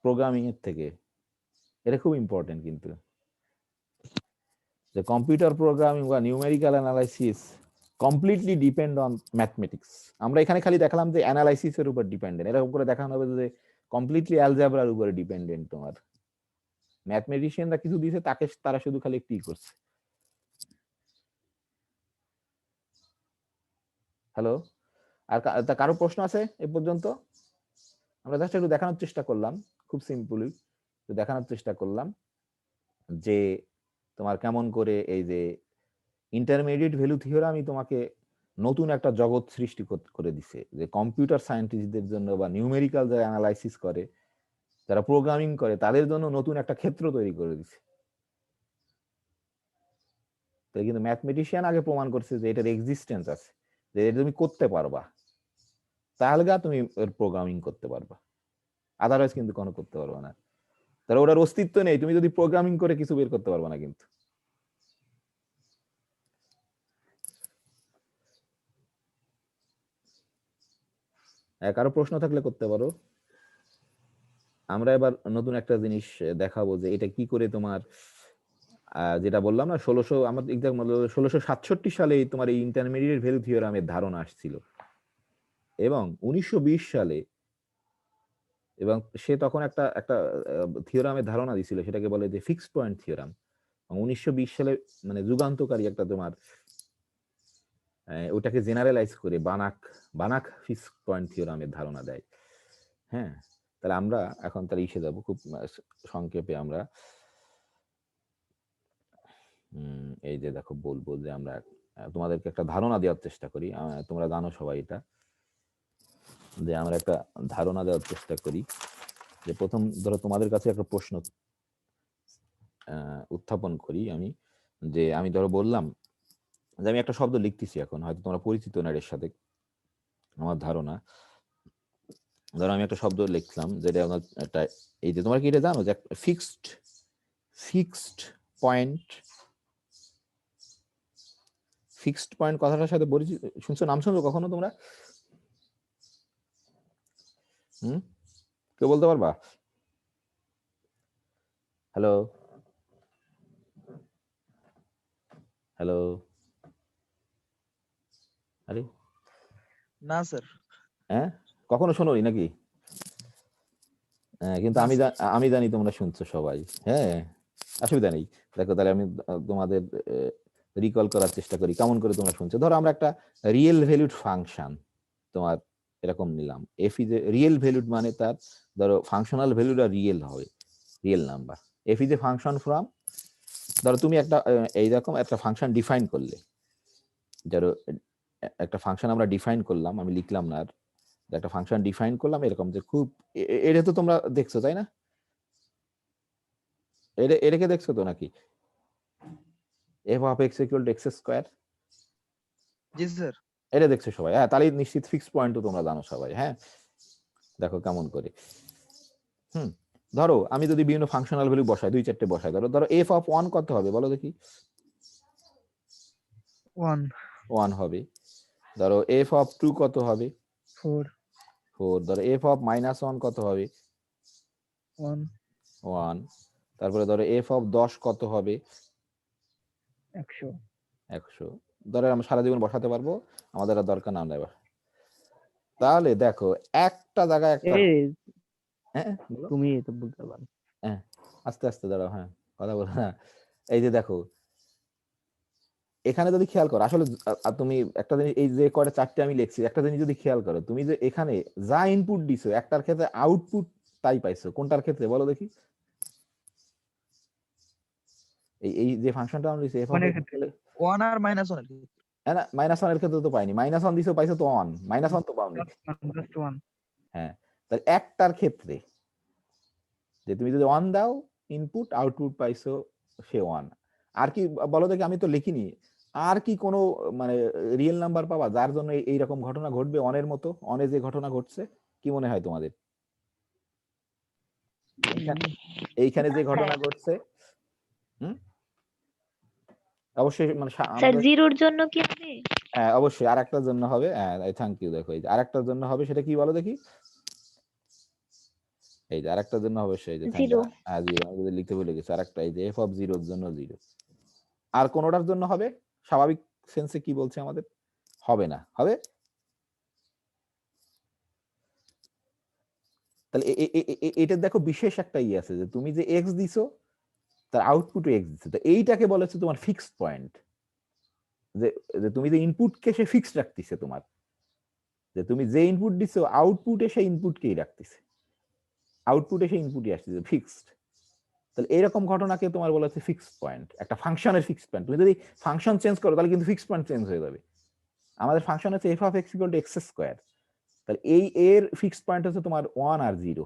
প্রোগ্রামিং এর থেকে। এটা খুব ইম্পর্টেন্ট কিন্তু, যে কম্পিউটার প্রোগ্রামিং বা numerical analysis completely depend on mathematics. আমরা এখানে খালি দেখালাম যে অ্যানালাইসিসের উপর ডিপেন্ডেন্ট, এরকম করে দেখানো হবে যে কমপ্লিটলি অ্যালজেব্রার উপরে ডিপেন্ডেন্ট। তোমার ম্যাথমেটিশিয়ানরা কিছু দিয়েছে তাকে তারা শুধু খালি একটু করছে। হ্যালো, আর কারো প্রশ্ন আছে এ পর্যন্ত? আমরা জাস্ট একটু দেখানোর চেষ্টা করলাম, খুব সিম্পলি দেখানোর চেষ্টা করলাম যে তোমার কেমন করে এই যে ইন্টারমিডিয়েট ভ্যালু থিওরামই তোমাকে নতুন একটা জগৎ সৃষ্টি করে দিছে, যে কম্পিউটার সায়েন্টিস্টদের জন্য বা নিউমেরিক্যাল যারা অ্যানালাইসিস করে, যারা প্রোগ্রামিং করে তাদের জন্য নতুন একটা ক্ষেত্র তৈরি করে দিছে। তাই কিন্তু ম্যাথমেটিশিয়ান আগে প্রমাণ করছে যে এটার এক্সিস্টেন্স আছে, যে এটা তুমি করতে পারবা, তাহলে তুমি প্রোগ্রামিং করতে পারবা, আদারওয়াইজ কিন্তু কোনো করতে পারবা না। তাহলে ওটার অস্তিত্ব নেই তুমি যদি প্রোগ্রামিং করে কিছু বের করতে পারবা না কিন্তু। কারো প্রশ্ন থাকলে করতে পারো। আমরা এবার নতুন একটা জিনিস দেখাবো যে এটা কি করে তোমার যেটা বললাম না 1667 সালে তোমার এই ইন্টারমিডিয়েট ভ্যালু থিওরামের ধারণা আসছিল, এবং 1920 সালে এবং সে তখন একটা একটা থিওরামের ধারণা দিছিল, সেটাকে বলে যে ফিক্সড পয়েন্ট থিওরাম। 1920 সালে মানে যুগান্তকারী একটা তোমার ওটাকে জেনারেলাইজ করে বানাক ফিক্সড পয়েন্ট থিওরামের ধারণা দেয়। হ্যাঁ, তাহলে আমরা এখন তাহলে ইসে যাবো খুব সংক্ষেপে। আমরা এই যে দেখো বলবো যে আমরা তোমাদেরকে একটা ধারণা দেওয়ার চেষ্টা করি, তোমরা জানো সবাই এটা, যে আমরা একটা ধারণা দেওয়ার চেষ্টা করি যে প্রথম ধরো তোমাদের কাছে একটা প্রশ্ন উত্থাপন করি আমি, যে আমি ধরো বললাম যে আমি একটা শব্দ লিখতেছি, এখন হয়তো তোমরা পরিচিত না এর সাথে, আমার ধারণা। ধরো আমি একটা শব্দ লিখলাম যেটা একটা, এই যে তোমরা কি এটা জানো যে ফিক্সড পয়েন্ট, ফিক্সড পয়েন্ট কথাটার সাথে পরিচিত, শুনছো, নাম শুনছো কখনো তোমরা? কেউ বলতে পারবা? হ্যালো হ্যালো, আরে না স্যার। হ্যাঁ, কখনো শোনোনি নাকি? কিন্তু না আমি স্যার। আমি জানি তোমরা শুনছো সবাই। হ্যাঁ, অসুবিধা নেই। দেখো তাহলে আমি তোমাদের রিকল করার চেষ্টা করি কেমন করে তোমরা শুনছো। ধরো আমরা একটা রিয়েল ভ্যালুড ফাংশন তোমার এরকম নিলাম, F is A real valued, মানে তার ধরো ফাংশনাল ভ্যালুটা রিয়েল হবে, real number. F is a function from, ধরো তুমি একটা এইরকম একটা ফাংশন ডিফাইন করলে, ধরো একটা ফাংশন আমরা ডিফাইন করলাম, আমি লিখলাম না আর, একটা ফাংশন ডিফাইন করলাম এরকম যে খুব, এটা তো তোমরা দেখছো তাই না? এটাকে দেখছো তো নাকি? F of X equal two x square, G sir. এটা দেখছো সবাই? হ্যাঁ, তাহলে নিশ্চিত ফিক্স পয়েন্ট তো তোমরা জানো সবাই। হ্যাঁ, দেখো কেমন করে। ধরো আমি যদি বিভিন্ন ফাংশনাল ভ্যালু বসাই, 2-4টে বসাই, ধরো ধরো এফ অফ 1 কত হবে বলো দেখি? 1 হবে। ধরো এফ অফ 2 কত হবে? 4 ধরো এফ অফ -1 কত হবে? 1। তারপরে ধরো এফ অফ 10 কত হবে? 100। ধরো আমরা সারা জীবন বসাতে পারবো, আমাদের আর দরকার না নেবা। তাহলে দেখো একটা জায়গায় একটা, হ্যাঁ তুমি তো বলতে পারো। হ্যাঁ, আস্তে আস্তে দাঁড়াও, হ্যাঁ কথা বলো না। এই যে দেখো এখানে যদি খেয়াল করো, আসলে তুমি একটা জিনিস, এই যে কয়টা 4টে আমি লিখছি, একটা জিনিস যদি খেয়াল করো, তুমি যে এখানে যা ইনপুট দিছো একটার ক্ষেত্রে আউটপুট তাই পাইছো, কোনটার ক্ষেত্রে বলো দেখি? এই যে ফাংশনটা আমরা লিখছি এফ অফ এক্স, 1 আর -1 এর ক্ষেত্রে। না -1 এর ক্ষেত্রে তো পাইনি, -1 দিছো পাইছো তো 1, -1 তো পাওনি। হ্যাঁ, তাহলে একটার ক্ষেত্রে যে তুমি যদি 1 দাও ইনপুট, আউটপুট পাইছো সে 1। আর কি বলো দেখি, আমি তো লিখিনি, আর কি কোনো মানে রিয়েল নাম্বার পাবা যার জন্য এইরকম ঘটনা ঘটবে অনের মতো? অনে যে ঘটনা ঘটছে, কি মনে হয় তোমাদের? এইখানে যে ঘটনা ঘটছে, অবশ্যই মানে স্যার আমাদের, জিরোর জন্য কি হবে? হ্যাঁ অবশ্যই আরেকটার জন্য হবে। হ্যাঁ, থ্যাংক ইউ। দেখো এই যে আরেকটার জন্য হবে, সেটা কি বলো দেখি? এই যে আরেকটার জন্য অবশ্যই, এই যে থ্যাংক ইউ, জিরো। হ্যাঁ 0, আমি যদি লিখতে ভুলে গেছি, আরেকটা এই যে এফ অফ 0 এর জন্য 0। আর কোনোটার জন্য হবে? স্বাভাবিক সেন্সে কি বলছে আমাদের? হবে না, হবে। তাহলে এটা দেখো বিশেষ একটা ই আছে যে তুমি যে এক্স দিছো তার আউটপুটে এক্স দিছো, তো এইটাকে বলা হচ্ছে তোমার ফিক্সড পয়েন্ট। যে তুমি যে ইনপুটকে সে ফিক্সড রাখতেছে তোমার, যে তুমি যে ইনপুট দিছো আউটপুটে সেই ইনপুটকেই রাখতেছে, আউটপুটে সেই ইনপুটই আসতেছে ফিক্সড। তাহলে এরকম ঘটনাকে তোমার বলা হচ্ছে ফিক্সড পয়েন্ট, একটা ফাংশনের ফিক্সড পয়েন্ট। তুমি যদি ফাংশন চেঞ্জ করো তাহলে কিন্তু ফিক্সড পয়েন্ট চেঞ্জ হয়ে যাবে। আমাদের ফাংশন হচ্ছে F of X equal two x square, তাহলে এই এর ফিক্সড পয়েন্ট হচ্ছে তোমার 1 আর 0।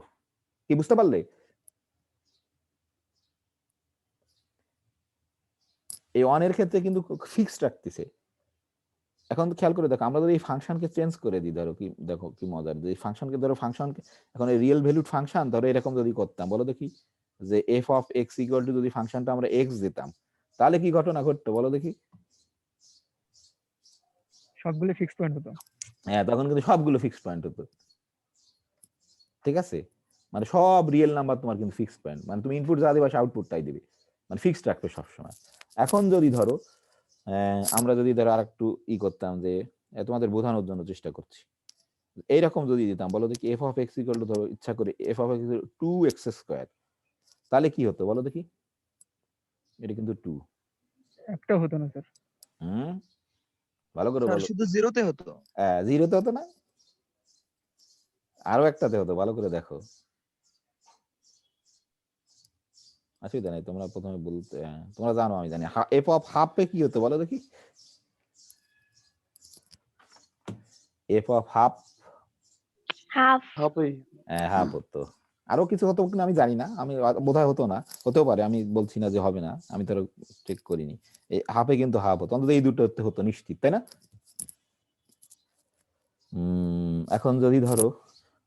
কি বুঝতে পারলে? এই 1 এর ক্ষেত্রে কিন্তু ফিক্সড রাখতেছে। এখন খেয়াল করে দেখো, আমরা যদি এই ফাংশনকে চেঞ্জ করে দিই, ধরো কি দেখো কি মজার, যে ফাংশনকে ধরো, ফাংশনকে এখন এই রিয়েল ভ্যালুড ফাংশন ধরো এরকম যদি করতাম, বলো দেখি যে F of X equal two যদি ফাংশনটা আমরা এক্স দিতাম, তাহলে কি ঘটনা ঘটতো বলো দেখি? সবগুলো ফিক্সড পয়েন্ট হতো। হ্যাঁ, তখন কিন্তু সবগুলো ফিক্সড পয়েন্ট হতো। ঠিক আছে, মানে সব রিয়েল নাম্বার তোমার কিন্তু ফিক্সড পয়েন্ট, মানে তুমি ইনপুট যা দিবা আউটপুট তাই দিবে, মানে ফিক্সড রাখবে সবসময়। এখন যদি ধরো আমরা যদি ধরো আর একটু ই করতাম, যে তোমাদের বোঝানোর জন্য চেষ্টা করছি, এইরকম যদি দিতাম, বলো দেখি F of X equal two, ধরো ইচ্ছা করে F of x 2x square, তাহলে কি হতো বলো দেখি? এটা কিন্তু 2। একটা হতো না স্যার। ভালো করে স্যার বলো। শুধু জিরোতে হতো। হ্যাঁ, 0তে হতো না, আরো একটাতে হতো, ভালো করে দেখো। অসুবিধা নাই, তোমরা প্রথমে বলতে, তোমরা জানো আমি জানি। এফ অফ হাফে কি হতো বলো দেখি? F of half, half. Half হতো। আরো কিছু হতো কিনা আমি জানি না, আমি বোধহয় হতো না, হতেও পারে, আমি বলছি না যে হবে না, আমি তো চেক করিনি। এই হাফে কিন্তু হাফ হতো, অন্তত এই দুটো হতো নিশ্চিত, তাই না? এখন যদি ধরো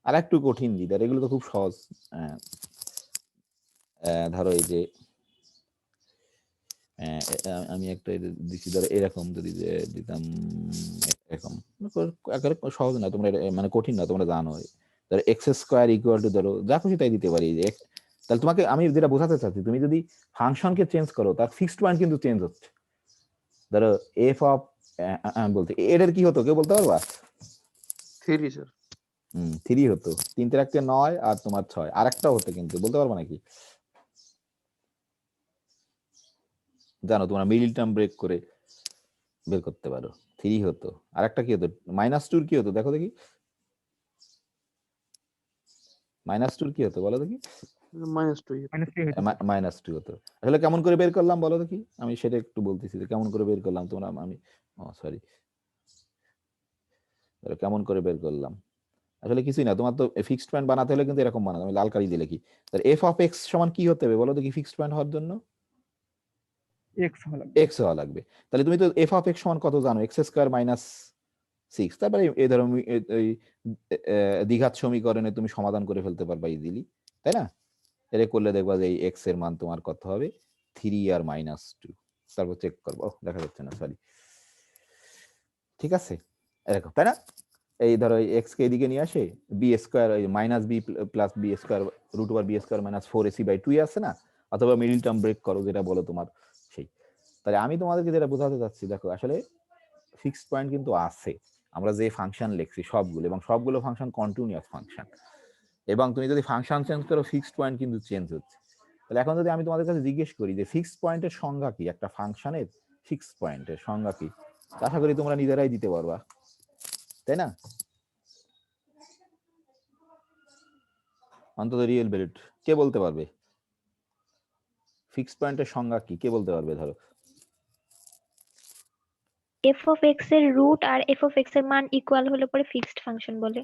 আর একটু কঠিন দিদার, এগুলো তো খুব সহজ। ধরো এই যে আমি একটা দিচ্ছি, ধরো এরকম যদি দিতাম এরকম, একেবারে সহজ না, তোমরা মানে কঠিন না, তোমরা জানো। ধরো এক্স স্কোয়ার ইকুয়াল টু, ধরো যা খুশি তাই দিতে পারি। তাহলে তোমাকে আমি যেটা বোঝাতে চাচ্ছি, তুমি যদি ফাংশনকে চেঞ্জ করো তার ফিক্সড পয়েন্ট কিন্তু চেঞ্জ হচ্ছে। ধরো এফ অফ, বলতে এর কি হতো কেউ বলতে পারবা? 3 স্যার। 3 হতো, 3 × 9 আর তোমার 6, আর একটা হতো কিন্তু বলতে পারবো নাকি? জানো তোমরা মিডল টার্ম ব্রেক করে বের করতে পারো। 3 হতো, আর একটা কি হতো? -2 কি হতো দেখো দেখি, -2 কি হতো বলো দেখি? -2 -3 -2 হতো। হতো। আসলে কেমন করে বের করলাম বলো দেখি, আমি সেটা একটু বলতেছি যে কেমন করে বের করলাম। তোমরা আমি সরি, কেমন করে বের করলাম, আসলে কিছুই না, তোমার তো ফিক্সড পয়েন্ট বানাতে হলে কিন্তু এরকম বানাতে, আমি লাল কালি দিয়ে লিখি। তাহলে এফ অফ এক্স সমান কি হতে হবে বলো দেখি ফিক্সড পয়েন্ট হওয়ার জন্য? এক্স হলো। এক্স হওয়া লাগবে। তাহলে তুমি তো এফ অফ এক্স সমান কত জানো? x² - 6। তারপরে এই ধরো এই দ্বিঘাত সমীকরণে তুমি সমাধান করে ফেলতে পারবা ইজিলি, তাই না? এটা করলে দেখবা যে এই এক্স এর মান তোমার কত হবে, 3 আর -2। তারপর চেক করবো, দেখা যাচ্ছে না, সরি। ঠিক আছে, এরকম, তাই না? এই ধরো এক্স কে এদিকে নিয়ে আসে, B square -b + b² √b² - 4ac/2 আছে না, অথবা মিডল টার্ম ব্রেক করো, যেটা বলো তোমার সেই। তাহলে আমি তোমাদেরকে যেটা বোঝাতে চাচ্ছি, দেখো আসলে ফিক্সড পয়েন্ট কিন্তু আছে। আমরা যে ফাংশন লিখছি সবগুলো, এবং সবগুলো ফাংশন কন্টিনিউয়াস ফাংশন, এবং তুমি যদি ফাংশন চেঞ্জ করো ফিক্সড পয়েন্ট কিন্তু চেঞ্জ হচ্ছে। তাহলে এখন যদি আমি তোমাদের কাছে জিজ্ঞেস করি যে ফিক্সড পয়েন্টের সংজ্ঞা কি, একটা ফাংশনের ফিক্সড পয়েন্টের সংজ্ঞা কি, আশা করি তোমরা নিজেরাই দিতে পারবা, তাই না? অন্তত রিয়েল ভ্যালু কে বলতে পারবে? ফিক্সড পয়েন্টের সংজ্ঞা কি কে বলতে পারবে? ধরো এফ অফ এক্স এর রুট আর এফ অফ এক্স এর মান ইকুয়াল হলে পরে ফিক্সড ফাংশন বলে।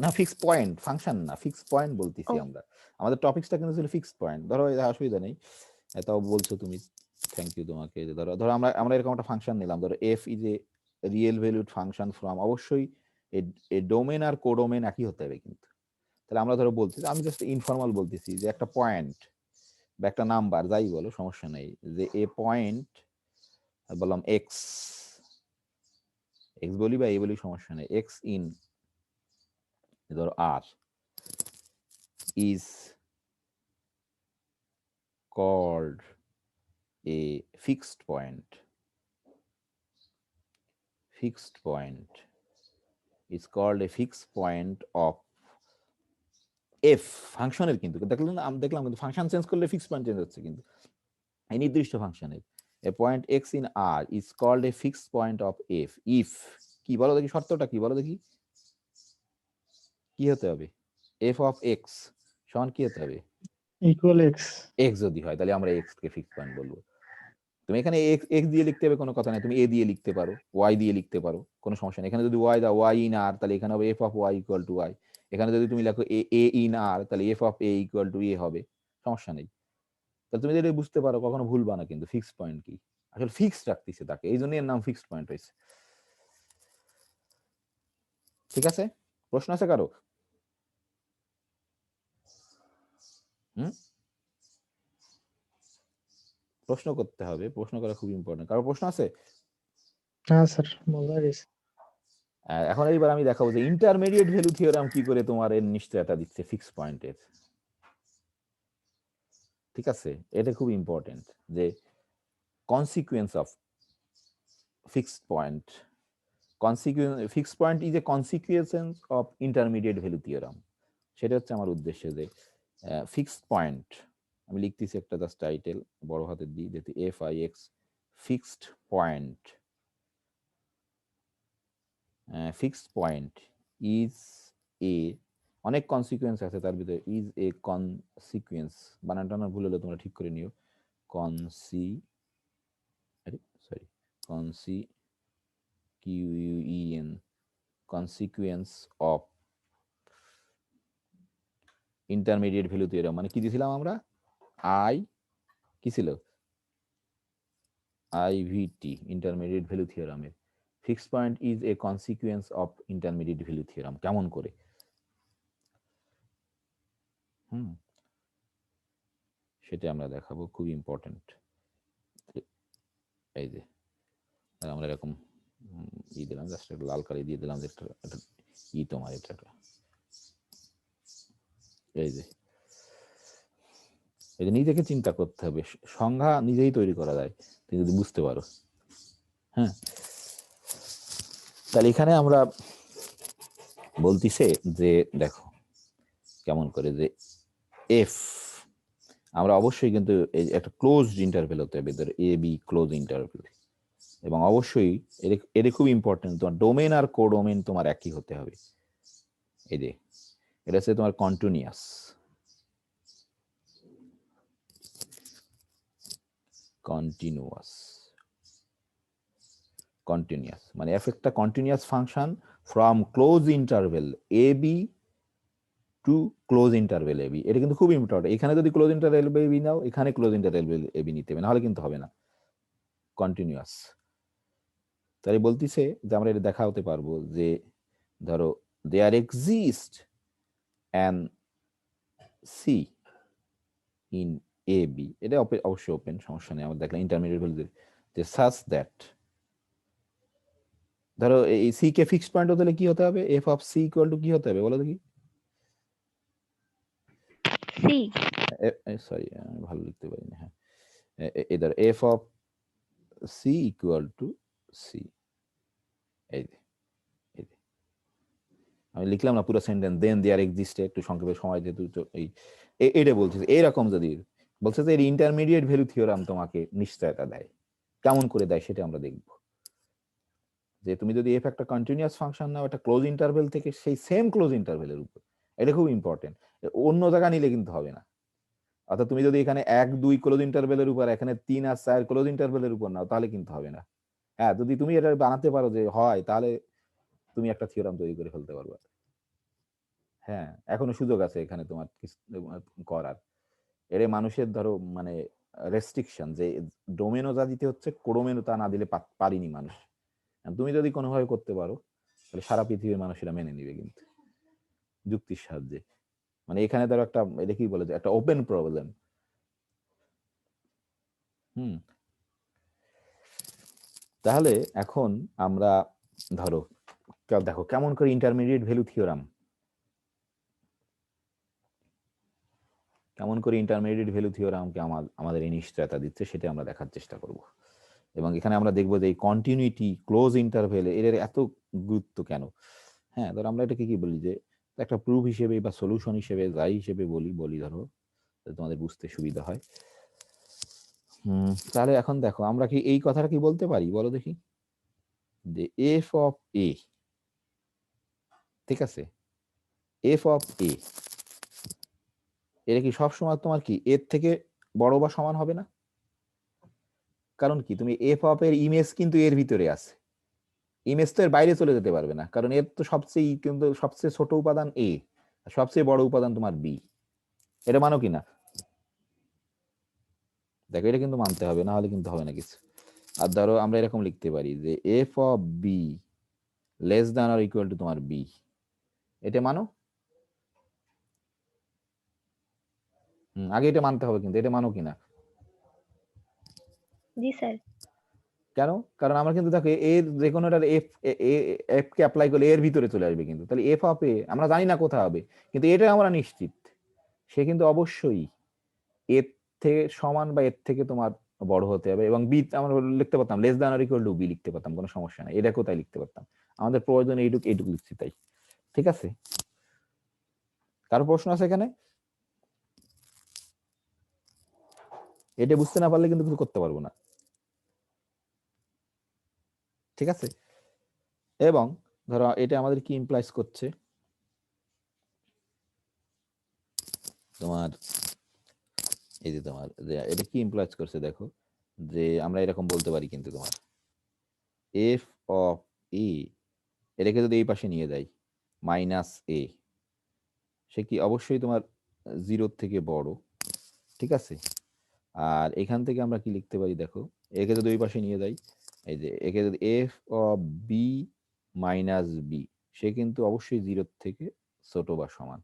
না, ফিক্সড পয়েন্ট, ফাংশন না, ফিক্সড পয়েন্ট বলতেছি ও আমরা। আমাদের টপিকসটা কিন্তু ছিল ফিক্সড পয়েন্ট। ধরো অসুবিধা নেই, তাও বলছো তুমি, থ্যাংক ইউ তোমাকে। ধরো ধরো আমরা এরকম একটা ফাংশন নিলাম, ধরো F is A real valued function from, অবশ্যই এ ডোমেন আর কোডোমেন একই হতে হবে কিন্তু। তাহলে আমরা ধরো বলছি, আমি জাস্ট ইনফর্মাল বলতেছি যে একটা পয়েন্ট বা একটা নাম্বার যাই বলো সমস্যা নেই, যে এ পয়েন্ট বললাম এক্স, এক্স বলি বা এ বলি সমস্যা নেই, এক্স ইন ধরো আর is called a fixed point. Fixed point is called a fixed point of f ফাংশনের, কিন্তু দেখলাম না, আমি দেখলাম কিন্তু ফাংশন চেঞ্জ করলে ফিক্সড পয়েন্ট চেঞ্জ হচ্ছে, কিন্তু এই নির্দিষ্ট ফাংশনের a point x in r is called a fixed point of f if কি বলো দেখি, শর্তটা কি বলো দেখি, কি হতে হবে? f of x সমান কি হতে হবে? Equal x. x যদি হয় তাহলে আমরা x কে ফিক্সড পয়েন্ট বলবো। তুমি এখানে এক্স দিয়ে লিখতে হবে কোনো কথা নাই, তুমি এ দিয়ে লিখতে পারো, ওয়াই দিয়ে লিখতে পারো, কোনো সমস্যা নেই। এখানে যদি ওয়াই দাও, ওয়াই ইন আর, তাহলে এখানে হবে F of Y equal to Y. এখানে যদি তুমি লেখো এ ইন আর, তাহলে F of A equal to A হবে, সমস্যা নেই। তাহলে তুমি যদি বুঝতে পারো, কখনো ভুলবা না কিন্তু ফিক্সড পয়েন্ট কি, আসলে ফিক্সড রাখতেছে তাকে, এই জন্য এর নাম ফিক্সড পয়েন্ট হয়েছে। ঠিক আছে, প্রশ্ন আছে কারো? হুম, প্রশ্ন করতে হবে, প্রশ্ন করা খুব ইম্পর্টেন্ট। কারো প্রশ্ন আছে? না স্যার, বলা গেছে। এখন এইবার আমি দেখাবো যে ইন্টারমিডিয়েট ভ্যালু থিওরাম কি করে তোমার এর নিশ্চয়তা দিচ্ছে ফিক্সড পয়েন্টের। ঠিক আছে, এটা খুব ইম্পর্টেন্ট, যে consequence of fixed point, fixed point is a consequence of intermediate value theorem। সেটা হচ্ছে আমার উদ্দেশ্য, যে ফিক্সড পয়েন্ট, আমি লিখতেছি একটা জাস্ট টাইটেল বড় হাতের দিই, যেহেতু F I x fixed point, fixed point is এ, অনেক কনসিকুয়েন্স আছে তার ভিতরে, ইজ এ কনসিকুয়েন্স, বানান টানান ভুল হলে তোমরা ঠিক করে নিও, consequence of intermediate value theorem মানে কি দিয়েছিলাম আমরা? আই কি ছিল? আইভিটি ইন্টারমিডিয়েট ভ্যালু থিওরামের fixed point is a consequence of intermediate value theorem. কেমন করে? সেটা আমরা দেখাবো, খুবই ইম্পর্টেন্ট। এই যে আমরা এরকম দিলাম, জাস্ট একটা লাল কালি দিয়ে দিলাম, যে একটা তোমার এটা এই যে এটা নিজেকে চিন্তা করতে হবে, সংজ্ঞা নিজেই তৈরি করা যায় তুমি যদি বুঝতে পারো। হ্যাঁ, তাহলে এখানে আমরা বলতিছে যে দেখো কেমন করে যে এফ আমরা অবশ্যই কিন্তু একটা ক্লোজড ইন্টারভেল হতে হবে, এ বি ক্লোজ ইন্টারভেল, এবং অবশ্যই এটা খুব ইম্পর্টেন্ট, তোমার ডোমেন আর কোডোমেন তোমার একই হতে হবে। এই যে এটা হচ্ছে তোমার কন্টিনিউয়াস, কন্টিনিউয়াস মানে এফ একটা continuous function from close interval A B to close interval A B. এটা কিন্তু খুব ইম্পর্টেন্ট। এখানে যদি ক্লোজ ইন্টারভেল এ বি নাও, এখানে ক্লোজ ইন্টারভেল এ বি নিতে হবে, নাহলে কিন্তু হবে না কন্টিনিউয়াস। তাই বলতিছে যে আমরা এটা দেখা হতে পারবো যে ধরো there exist an C in A B, এটা অবশ্যই ওপেন, সমস্যা নেই। আমরা দেখলাম ইন্টারমিডিয়েট ভ্যালু যে সাচ দ্যাট ধরো এই সি কে ফিক্সড পয়েন্ট হতে হলে কি হতে হবে? F of C equal to কি হতে হবে বলো দেখি? সি সরি আমি ভালো লিখতে পারি না। হ্যাঁ, এদের F of C equal to C. এই যে আমি লিখলাম না পুরো সেন্টেন্স, দেন দেয়ার এক্সিস্ট, একটু সংক্ষেপে সময় যেহেতু এইটা বলছে এইরকম যদি বলছে যে ইন্টারমিডিয়েট ভ্যালু থিওরাম তোমাকে নিশ্চয়তা দেয়। কেমন করে দেয় সেটা আমরা দেখব। যে তুমি যদি এফ একটা কন্টিনিউয়াস ফাংশন নাও, একটা ক্লোজ ইন্টারভেল থেকে সেই সেম ক্লোজ ইন্টারভেলের উপর, এটা খুব ইম্পর্টেন্ট, অন্য জায়গা নিলে কিন্তু হবে না। অর্থাৎ তুমি যদি এখানে 1-2 ক্লোজ ইন্টারভেলের উপর, এখানে 3 আর 4 ক্লোজ ইন্টারভেলের উপর নাও, তাহলে কিন্তু হবে না। হ্যাঁ, যদি তুমি এটা বানাতে পারো যে হয়, তাহলে তুমি একটা থিওরাম তৈরি করে ফেলতে পারবে। হ্যাঁ, এখনো সুযোগ আছে এখানে তোমার করার। এর মানুষের ধরো মানে রেস্ট্রিকশন, যে ডোমেনও যা দিতে হচ্ছে, কোডোমেনও তা না দিলে পারিনি মানুষ। তুমি যদি কোনোভাবে করতে পারো, তাহলে সারা পৃথিবীর মানুষেরা মেনে নিবে, কিন্তু যুক্তির সাহায্যে। মানে এখানে ধরো একটা, এটা কি বলে, একটা ওপেন প্রবলেম। তাহলে এখন আমরা ধরো দেখো কেমন করে ইন্টারমিডিয়েট ভ্যালু থিওরাম, কেমন করে ইন্টারমিডিয়েট ভ্যালু থিওরামকে আমাদের এই নিশ্চয়তা দিচ্ছে, সেটা আমরা দেখার চেষ্টা করব। এবং এখানে আমরা দেখবো যে এই কন্টিনিউটি ক্লোজ ইন্টারভেল এর এত গুরুত্ব কেন। হ্যাঁ, ধরো আমরা এটাকে কি বলি, যে একটা প্রুফ হিসেবে বা সলিউশন হিসেবে যাই হিসেবে বলি ধরো, তোমাদের বুঝতে সুবিধা হয়। তাহলে এখন দেখো আমরা কি এই কথাটা কি বলতে পারি বলো দেখি, যে এফ অফ এ, ঠিক আছে, এফ অফ এ এটা কি সবসময় তোমার কি এর থেকে বড় বা সমান হবে না? কারণ কি, তুমি এফ অফ এর ইমেজ কিন্তু এর ভিতরে আছে, ইমেজ তো এর বাইরে চলে যেতে পারবে না, কারণ এর তো সবচেয়ে ছোট উপাদান এ, সবচেয়ে বড় উপাদান তোমার বি। এটা মানো কিনা দেখো, এটা কিন্তু মানতে হবে, না হলে কিন্তু হবে না কিছু। আর ধরো আমরা এরকম লিখতে পারি যে F of B less than or equal to তোমার বি, এটা মানো। আগে এটা মানতে হবে, কিন্তু এটা মানো কিনা? জি স্যার। কেন? কারণ আমরা কিন্তু দেখো এর যে কোনোটার এফ কে অ্যাপ্লাই করলে এর ভিতরে চলে আসবে, কিন্তু তাহলে এফ অফ এ আমরা জানি না কোথায় হবে, কিন্তু এটা আমরা নিশ্চিত সে কিন্তু অবশ্যই এর থেকে সমান বা এর থেকে তোমার বড় হতে হবে। এবং বি আমরা লিখতে পারতাম less than or equal to B লিখতে পারতাম, কোনো সমস্যা নাই, এটা কোথায় লিখতে পারতাম, আমাদের প্রয়োজন এইটুকু লিখছি তাই। ঠিক আছে, কারো প্রশ্ন আছে এখানে? এটা বুঝতে না পারলে কিন্তু কিছু করতে পারবো না। ঠিক আছে, এবং ধরো এটা আমাদের কি ইমপ্লাইজ করছে, তোমার এই যে তোমার এটা কি ইমপ্লাইজ করছে দেখো, যে আমরা এরকম বলতে পারি কিন্তু তোমার এফ অফ এ এটাকে যদি এই পাশে নিয়ে যাই মাইনাস এ, সে কি অবশ্যই তোমার 0 থেকে বড়, ঠিক আছে। আর এখান থেকে আমরা কি লিখতে পারি দেখো, একে যদি ওই পাশে নিয়ে যাই, এই যে একে যদি F of B minus B, সে কিন্তু অবশ্যই 0 থেকে ছোট বা সমান,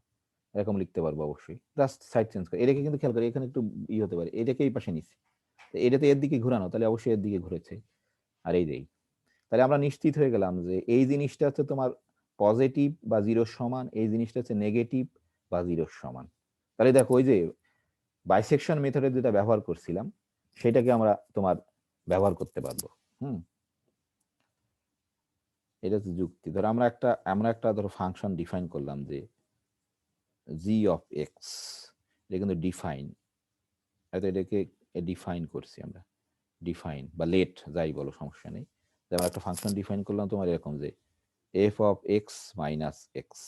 এরকম লিখতে পারবো অবশ্যই। জাস্ট সাইড চেঞ্জ করে এটাকে কিন্তু খেয়াল করে, এখানে একটু ই হতে পারে, এটাকে এই পাশে নিচ্ছি, এটাতে এর দিকে ঘোরানো, তাহলে অবশ্যই এর দিকে ঘুরেছে। আর এই যেই, তাহলে আমরা নিশ্চিত হয়ে গেলাম যে এই জিনিসটা হচ্ছে তোমার পজিটিভ বা 0 সমান, এই জিনিসটা হচ্ছে নেগেটিভ বা 0 সমান। তাহলে দেখো ওই যে বাইসেকশন মেথডে যেটা ব্যবহার করছিলাম সেটাকে আমরা তোমার ব্যবহার করতে পারবো। এটা হচ্ছে যুক্তি। ধরো আমরা একটা ধরো ফাংশন ডিফাইন করলাম যে জি অফ এক্স, এটা কিন্তু ডিফাইন, এটাকে ডিফাইন করছি আমরা, ডিফাইন বা লেট যাই বলো সমস্যা নেই। আমরা একটা ফাংশন ডিফাইন করলাম তোমার এরকম যে F of X minus x,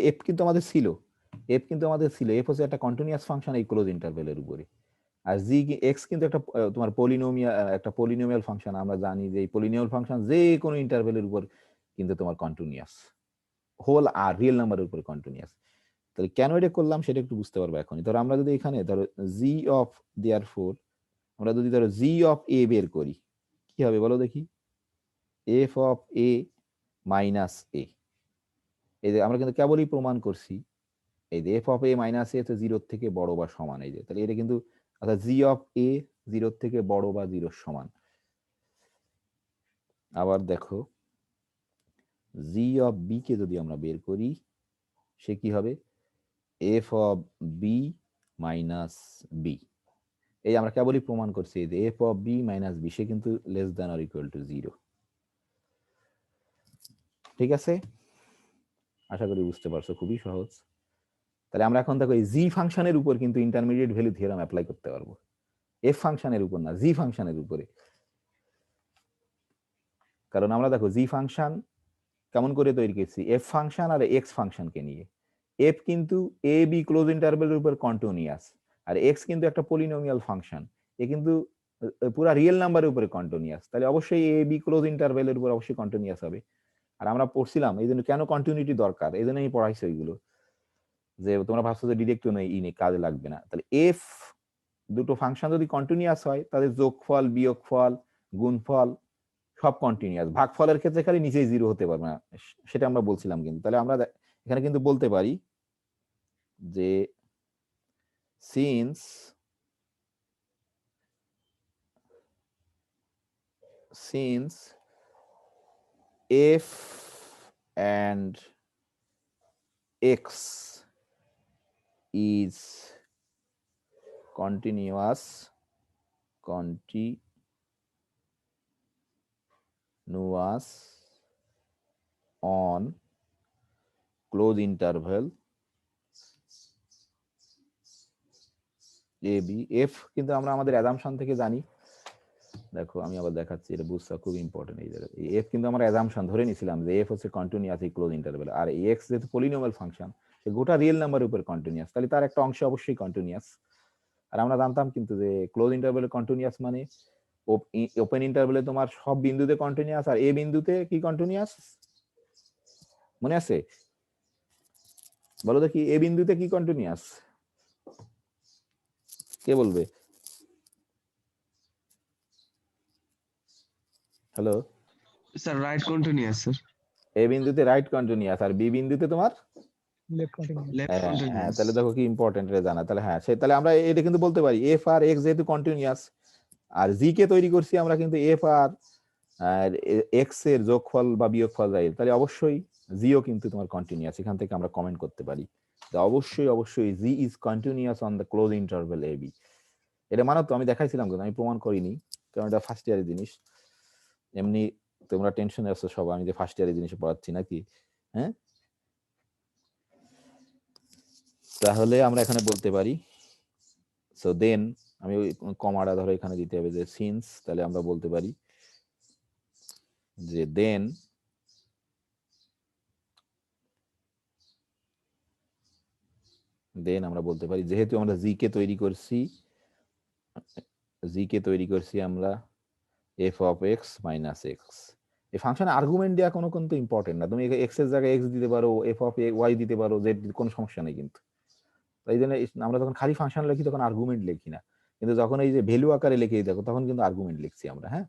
F কিন্তু আমাদের ছিল, এফ হচ্ছে একটা কন্টিনিউয়াস ফাংশন এই ক্লোজ ইন্টারভ্যালের উপরে। আর জি এক্স কিন্তু একটা তোমার পলিনোমিয়াল ফাংশন। আমরা জানি যে এই পলিনোমিয়াল ফাংশন যে কোনো ইন্টারভ্যালের উপর কিন্তু তোমার কন্টিনিউয়াস, হোল আর রিয়েল নাম্বারের উপর কন্টিনিউয়াস। তাহলে কেন এটা করলাম সেটা একটু বুঝতে পারবো এখনই। ধরো আমরা যদি এখানে ধরো জি অফ দেয়ারফোর, আমরা যদি ধরো জি অফ এ বের করি, কি হবে বলো দেখি? এফ অফ এ মাইনাস এ, এই যে আমরা কিন্তু কেবলই প্রমাণ করছি এই যে এফ অফ এ মাইনাস এ হচ্ছে 0 থেকে বড় বা সমান। এই যে তাহলে এটা কিন্তু অর্থাৎ জি অফ এ 0 থেকে বড় বা 0 সমান। আবার দেখো জি অফ বি কে যদি আমরা বের করি, সে কি হবে? F of B minus B. এই আমরা কেবলই প্রমাণ করছি যে F of B minus B সে কিন্তু less than or equal to 0। ঠিক আছে, আশা করি বুঝতে পারছো, খুবই সহজ। তাহলে আমরা এখন দেখো এই জি ফাংশনের উপর কিন্তু ইন্টারমিডিয়েট ভ্যালু থিওরেম অ্যাপ্লাই করতে পারবো, এফ ফাংশনের উপর না, জি ফাংশনের উপরে। কারণ আমরা দেখো জি ফাংশন কেমন করে তৈরি করছি, এফ ফাংশন আর এক্স ফাংশনকে নিয়ে। এফ কিন্তু এ বি ক্লোজ ইন্টারভ্যালের উপর কন্টিনিউয়াস, আর এক্স কিন্তু একটা পলিনোমিয়াল ফাংশন, এ কিন্তু পুরা রিয়েল নাম্বারের উপরে কন্টিনিউয়াস। তাহলে অবশ্যই এ বি ক্লোজ ইন্টারভ্যালের উপর অবশ্যই কন্টিনিউয়াস হবে। আর আমরা পড়ছিলাম এই জন্য কেন কন্টিনিউটি দরকার, এই জন্য আমি পড়াইছি ওইগুলো, যে তোমরা ভাবছো যে ডিরেক্ট নেই ই নেই কাজে লাগবে না। তাহলে এফ দুটো ফাংশন যদি কন্টিনিউয়াস হয় তাদের যোগফল, বিয়োগফল, গুণফল সব কন্টিনিউয়াস। ভাগফলের ক্ষেত্রে খালি নিচেই 0 হতে পারবে না, সেটা আমরা বলছিলাম। কিন্তু তাহলে আমরা এখানে কিন্তু বলতে পারি যে since f and x is continuous on close interval a b, f কিন্তু আমরা আমাদের অ্যাজাম্পশন থেকে জানি। দেখো আমি আবার দেখাচ্ছি, এটা বুঝতে খুব ইম্পর্টেন্ট। এই জায়গায় এফ কিন্তু আমরা অ্যাজাম্পশন ধরে নিছিলাম যে এফ হচ্ছে কন্টিনিউয়াস এই ক্লোজ ইন্টারভ্যাল, আর এক্স যেহেতু পলিনোমিয়াল ফাংশন সে গোটা রিয়েল নাম্বারের উপর কন্টিনিউয়াস, তাহলে তার একটা অংশ অবশ্যই কন্টিনিউয়াস। আর আমরা জানতাম কিন্তু যে ক্লোজ ইন্টারভ্যালে কন্টিনিউয়াস মানে ওপেন ইন্টারভ্যালে তোমার সব বিন্দুতে কন্টিনিউয়াস, আর এ বিন্দুতে কি কন্টিনিউয়াস মনে আছে? বলো দেখি এ বিন্দুতে কি কন্টিনিউয়াস, কে বলবে? Hello sir right continuous sir, A বিন্দুতে রাইট কন্টিনিউয়াস, আর বি বিন্দুতে তোমার লেফট কন্টিনিউয়াস। লেফট হ্যাঁ, কন্টিনিউয়াস। তাহলে দেখো কি ইম্পর্টেন্ট এটা জানা। তাহলে হ্যাঁ তাহলে আমরা এটা কিন্তু বলতে পারি এফ আর এক্স যেহেতু কন্টিনিউয়াস, আর জি কে তৈরি করছি আমরা কিন্তু এফ আর এক্স এর যোগফল বা বিয়োগফল যাই, তাহলে অবশ্যই জিও কিন্তু তোমার কন্টিনিউয়াস। এখান থেকে আমরা কমেন্ট করতে পারি যে অবশ্যই G is continuous on the close interval A B. এটা মানো তো, আমি দেখাইছিলাম কিন্তু আমি প্রমাণ করিনি, কারণ এটা ফার্স্ট ইয়ারের জিনিস। এমনি তোমরা টেনশনে আছো সব, আমি যে ফার্স্ট ইয়ারের জিনিস পড়াচ্ছি নাকি? হ্যাঁ, তাহলে আমরা এখানে বলতে পারি সো দেন, আমি ওই কমাটা ধরো এখানে দিতে হবে যে সিন্স, তাহলে আমরা বলতে পারি যে দেন আমরা বলতে পারি যেহেতু আমরা জি কে তৈরি করছি আমরা F of X minus x, এই ফাংশনে আর্গুমেন্ট দেওয়া কোনো কিন্তু ইম্পর্টেন্ট না, তুমি এক্স এর জায়গায় এক্স দিতে পারো, এফ অফ ওয়াই দিতে পারো, জেড, কোনো সমস্যা নেই কিন্তু। তাই জন্য আমরা যখন খালি ফাংশন লিখি তখন আর্গুমেন্ট লিখি না, কিন্তু যখন এই যে ভ্যালু আকারে লিখে দেখো তখন কিন্তু আর্গুমেন্ট লিখছি আমরা। হ্যাঁ,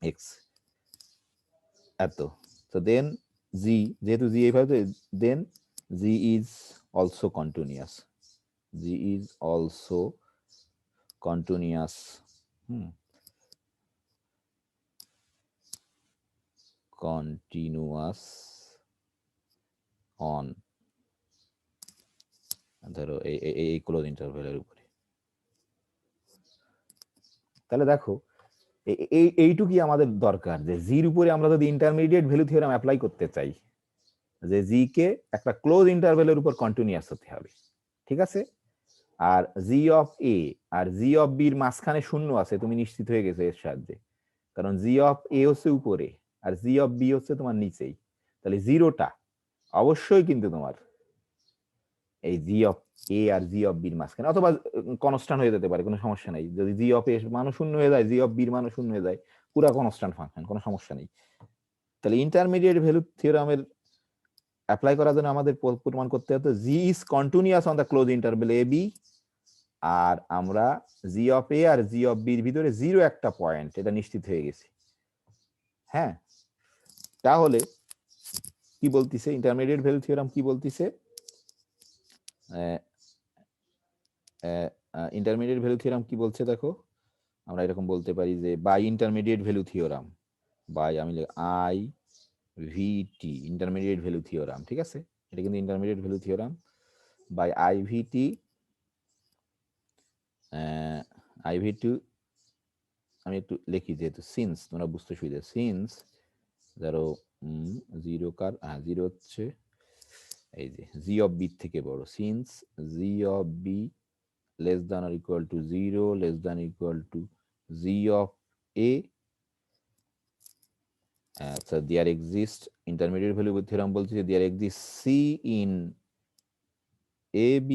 এক্স এত, তো দেন জি, যেহেতু জি এইভাবে, then G is also continuous, G is also continuous. Continuous on, ধরো এই ক্লোজ ইন্টারভ্যালের উপরে। তাহলে দেখো এইটুকুই আমাদের দরকার, যে জির উপরে আমরা যদি ইন্টারমিডিয়েট ভ্যালু থিওরাম অ্যাপ্লাই করতে চাই, যে জি কে একটা ক্লোজ ইন্টারভ্যালের উপর কন্টিনিউয়াস হতে হবে, ঠিক আছে? আর জি of A R G of বির মাঝখানে শূন্য আছে, তুমি নিশ্চিত হয়ে গেছো এর সাহায্যে, কারণ জি অফ এ হচ্ছে উপরে আর জি অফ বি হচ্ছে তোমার নিচেই, তাহলে জিরোটা অবশ্যই কিন্তু তোমার এই জি of A R G of বির মাঝখানে, অথবা কনস্ট্যান্ট হয়ে যেতে পারে, কোনো সমস্যা নেই। যদি জি অফ এ মানও শূন্য হয়ে যায়, জি অফ বির মানও শূন্য হয়ে যায়, পুরা কনস্ট্যান্ট ফাংশন, কোনো সমস্যা নেই। তাহলে ইন্টারমিডিয়েট ভ্যালু থিওরামের অ্যাপ্লাই করার জন্য আমাদের প্রমাণ করতে হতো G is continuous on the close interval A B, আর আমরা G of A R G of বির ভিতরে জিরো একটা পয়েন্ট, এটা নিশ্চিত হয়ে গেছে। হ্যাঁ, তাহলে কি বলতিছে ইন্টারমিডিয়েট ভ্যালু থিওরাম, কি বলতিছে? ইন্টারমিডিয়েট ভ্যালু থিওরাম কি বলছে দেখো, আমরা এরকম বলতে পারি যে by intermediate value theorem, by আমি I V T, intermediate value theorem, ঠিক আছে? এটা কিন্তু intermediate value theorem by I V T, I V two, আমি একটু লিখি যেহেতু সিন্স তোমরা বুঝতে সুবিধা, সিন্স ধরো জিরো কার, জিরো হচ্ছে এই যে জি অফ বি থেকে বড়, since G of B less than or equal to 0, less than or equal to z of a, so there exists, intermediate value theorem বলছে there exists c in a b,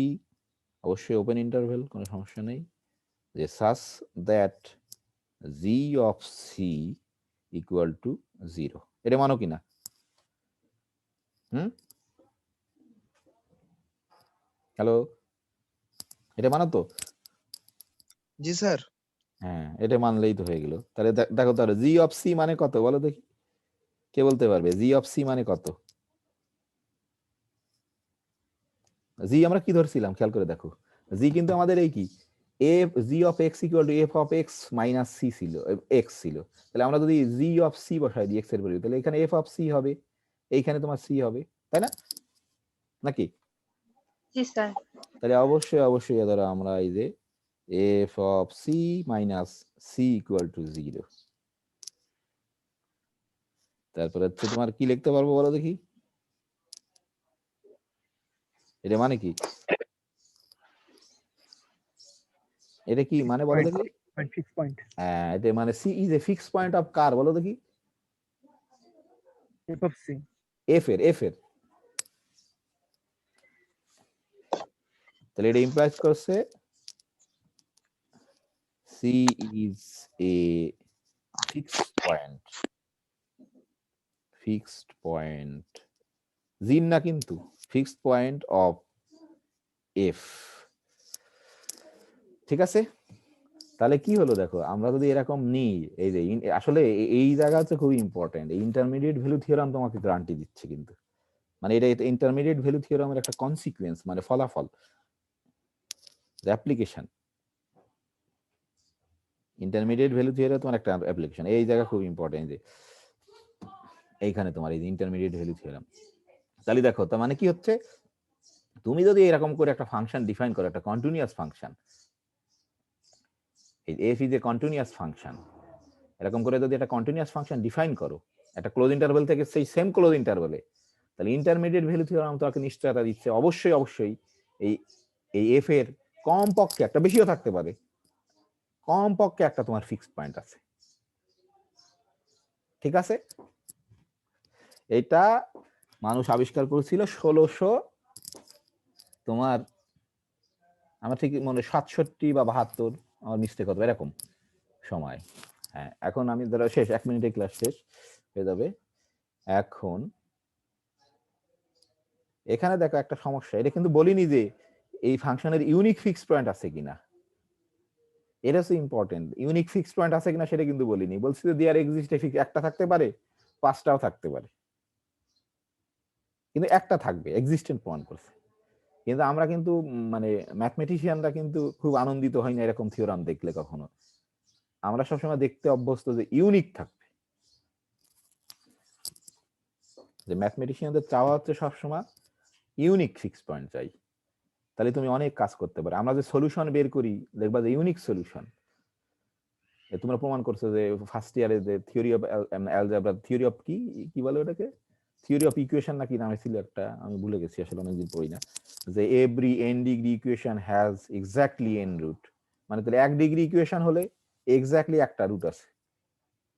অবশ্যই open interval, কোনো সমস্যা নেই, যে such that z of c equal to 0, এটা মানো কিনা? Hello, এটা মানো তো? জি স্যার। হ্যাঁ, এটা মানলেই তো হয়ে গেল। তাহলে দেখো, তাহলে জি অফ সি মানে কত বলো দেখি, কে বলতে পারবে জি অফ সি মানে কত? জি আমরা কি ধরছিলাম খেয়াল করে দেখো, জি কিন্তু আমাদের এই কি F G of X equal to F of X minus C ছিল, এক্স ছিল। তাহলে আমরা যদি জি অফ সি বসাই দিই এক্স এর পরিবর্তে, তাহলে এখানে এফ অফ সি হবে, এইখানে তোমার সি হবে, তাই না? নাকি? জি স্যার। তাহলে অবশ্যই অবশ্যই ধরো আমরা এই যে F of C minus C equal to 0, তারপরে হচ্ছে তোমার কি লিখতে পারবো বলো দেখি, এটা মানে কি, এটা কি মানে বলো দেখি? ফিক্স পয়েন্ট, এটা মানে C is a fix point of কার বলো দেখি? এফ অফ সি, এফ এর তাহলে এটা ইমপ্লাইজ করছে C is a fixed point জিন না, কিন্তু ফিক্সড পয়েন্ট অফ এফ, ঠিক আছে? তাহলে কি হলো দেখো, আমরা যদি এরকম নিই, এই যে আসলে এই জায়গা হচ্ছে খুবই ইম্পর্টেন্ট, ইন্টারমিডিয়েট ভ্যালু থিওরাম তোমাকে গ্যারান্টি দিচ্ছে কিন্তু, মানে এটা ইন্টারমিডিয়েট ভ্যালু থিওরামের একটা কনসিকুয়েন্স, মানে ফলাফল, অ্যাপ্লিকেশন। ইন্টারমিডিয়েট ভ্যালু থিওরাম তোমার একটা অ্যাপ্লিকেশন, এই জায়গা খুব ইম্পর্টেন্ট, যে এইখানে তোমার এই ইন্টারমিডিয়েট ভ্যালু থিওরাম। তাহলে দেখো, তার মানে কি হচ্ছে, তুমি যদি এরকম করে একটা ফাংশন ডিফাইন করো, একটা কন্টিনিউয়াস ফাংশন, এই F is a continuous function, এরকম করে যদি একটা কন্টিনিউয়াস ফাংশন ডিফাইন করো একটা ক্লোজ ইন্টারভ্যাল থেকে সেই সেম ক্লোজ ইন্টারভ্যালে, তাহলে ইন্টারমিডিয়েট ভ্যালু থিওরাম তোমাকে নিশ্চয়তা দিচ্ছে অবশ্যই অবশ্যই এই এই এফ এর কমপক্ষে একটা, বেশিও থাকতে পারে, কমপক্ষে একটা তোমার ফিক্সড পয়েন্ট আছে, ঠিক আছে? এটা মানুষ আবিষ্কার করেছিল 1600 তোমার, আমার ঠিক মনে 67 বা 72, আমার মিস্টেক হতো এরকম সময়, হ্যাঁ, এখন আমি ধরো শেষ 1 মিনিটে ক্লাস শেষ হয়ে যাবে। এখন এখানে দেখো একটা সমস্যা, এটা কিন্তু বলিনি যে এই ফাংশনের ইউনিক ফিক্স পয়েন্ট আছে কিনা, এটা হচ্ছে ইম্পর্টেন্ট। ইউনিক ফিক্স পয়েন্ট আছে কিনা সেটা কিন্তু বলিনি, বলছি যে দেয়ার এক্সিস্ট ফিক্স, একটা থাকতে পারে 5টাও থাকতে পারে, কিন্তু একটা থাকবে, এক্সিস্টেন্ট প্রমাণ করছে। কিন্তু আমরা কিন্তু মানে ম্যাথমেটিশিয়ানরা কিন্তু খুব আনন্দিত হয় না এরকম থিওরাম দেখলে কখনো। আমরা সবসময় দেখতে অভ্যস্ত যে ইউনিক থাকবে, যে ম্যাথমেটিশিয়ানদের চাওয়া হচ্ছে সবসময় ইউনিক ফিক্স পয়েন্ট চাই, তাহলে তুমি অনেক কাজ করতে পারো। আমরা যে সলিউশন বের করি দেখবা যে ইউনিক সলিউশন। তোমরা প্রমাণ করছো যে ফার্স্ট ইয়ারে যে theory of algebra, theory of কি বলে ওটাকে, থিওরি অফ ইকুয়েশন নাকি নামে ছিল একটা, আমি ভুলে গেছি আসলে, অনেকদিন পড়ি না, যে every n degree equation has exactly n root. মানে তাহলে 1 ডিগ্রি ইকুয়েশন হলে এক্স্যাক্টলি একটা রুট আছে,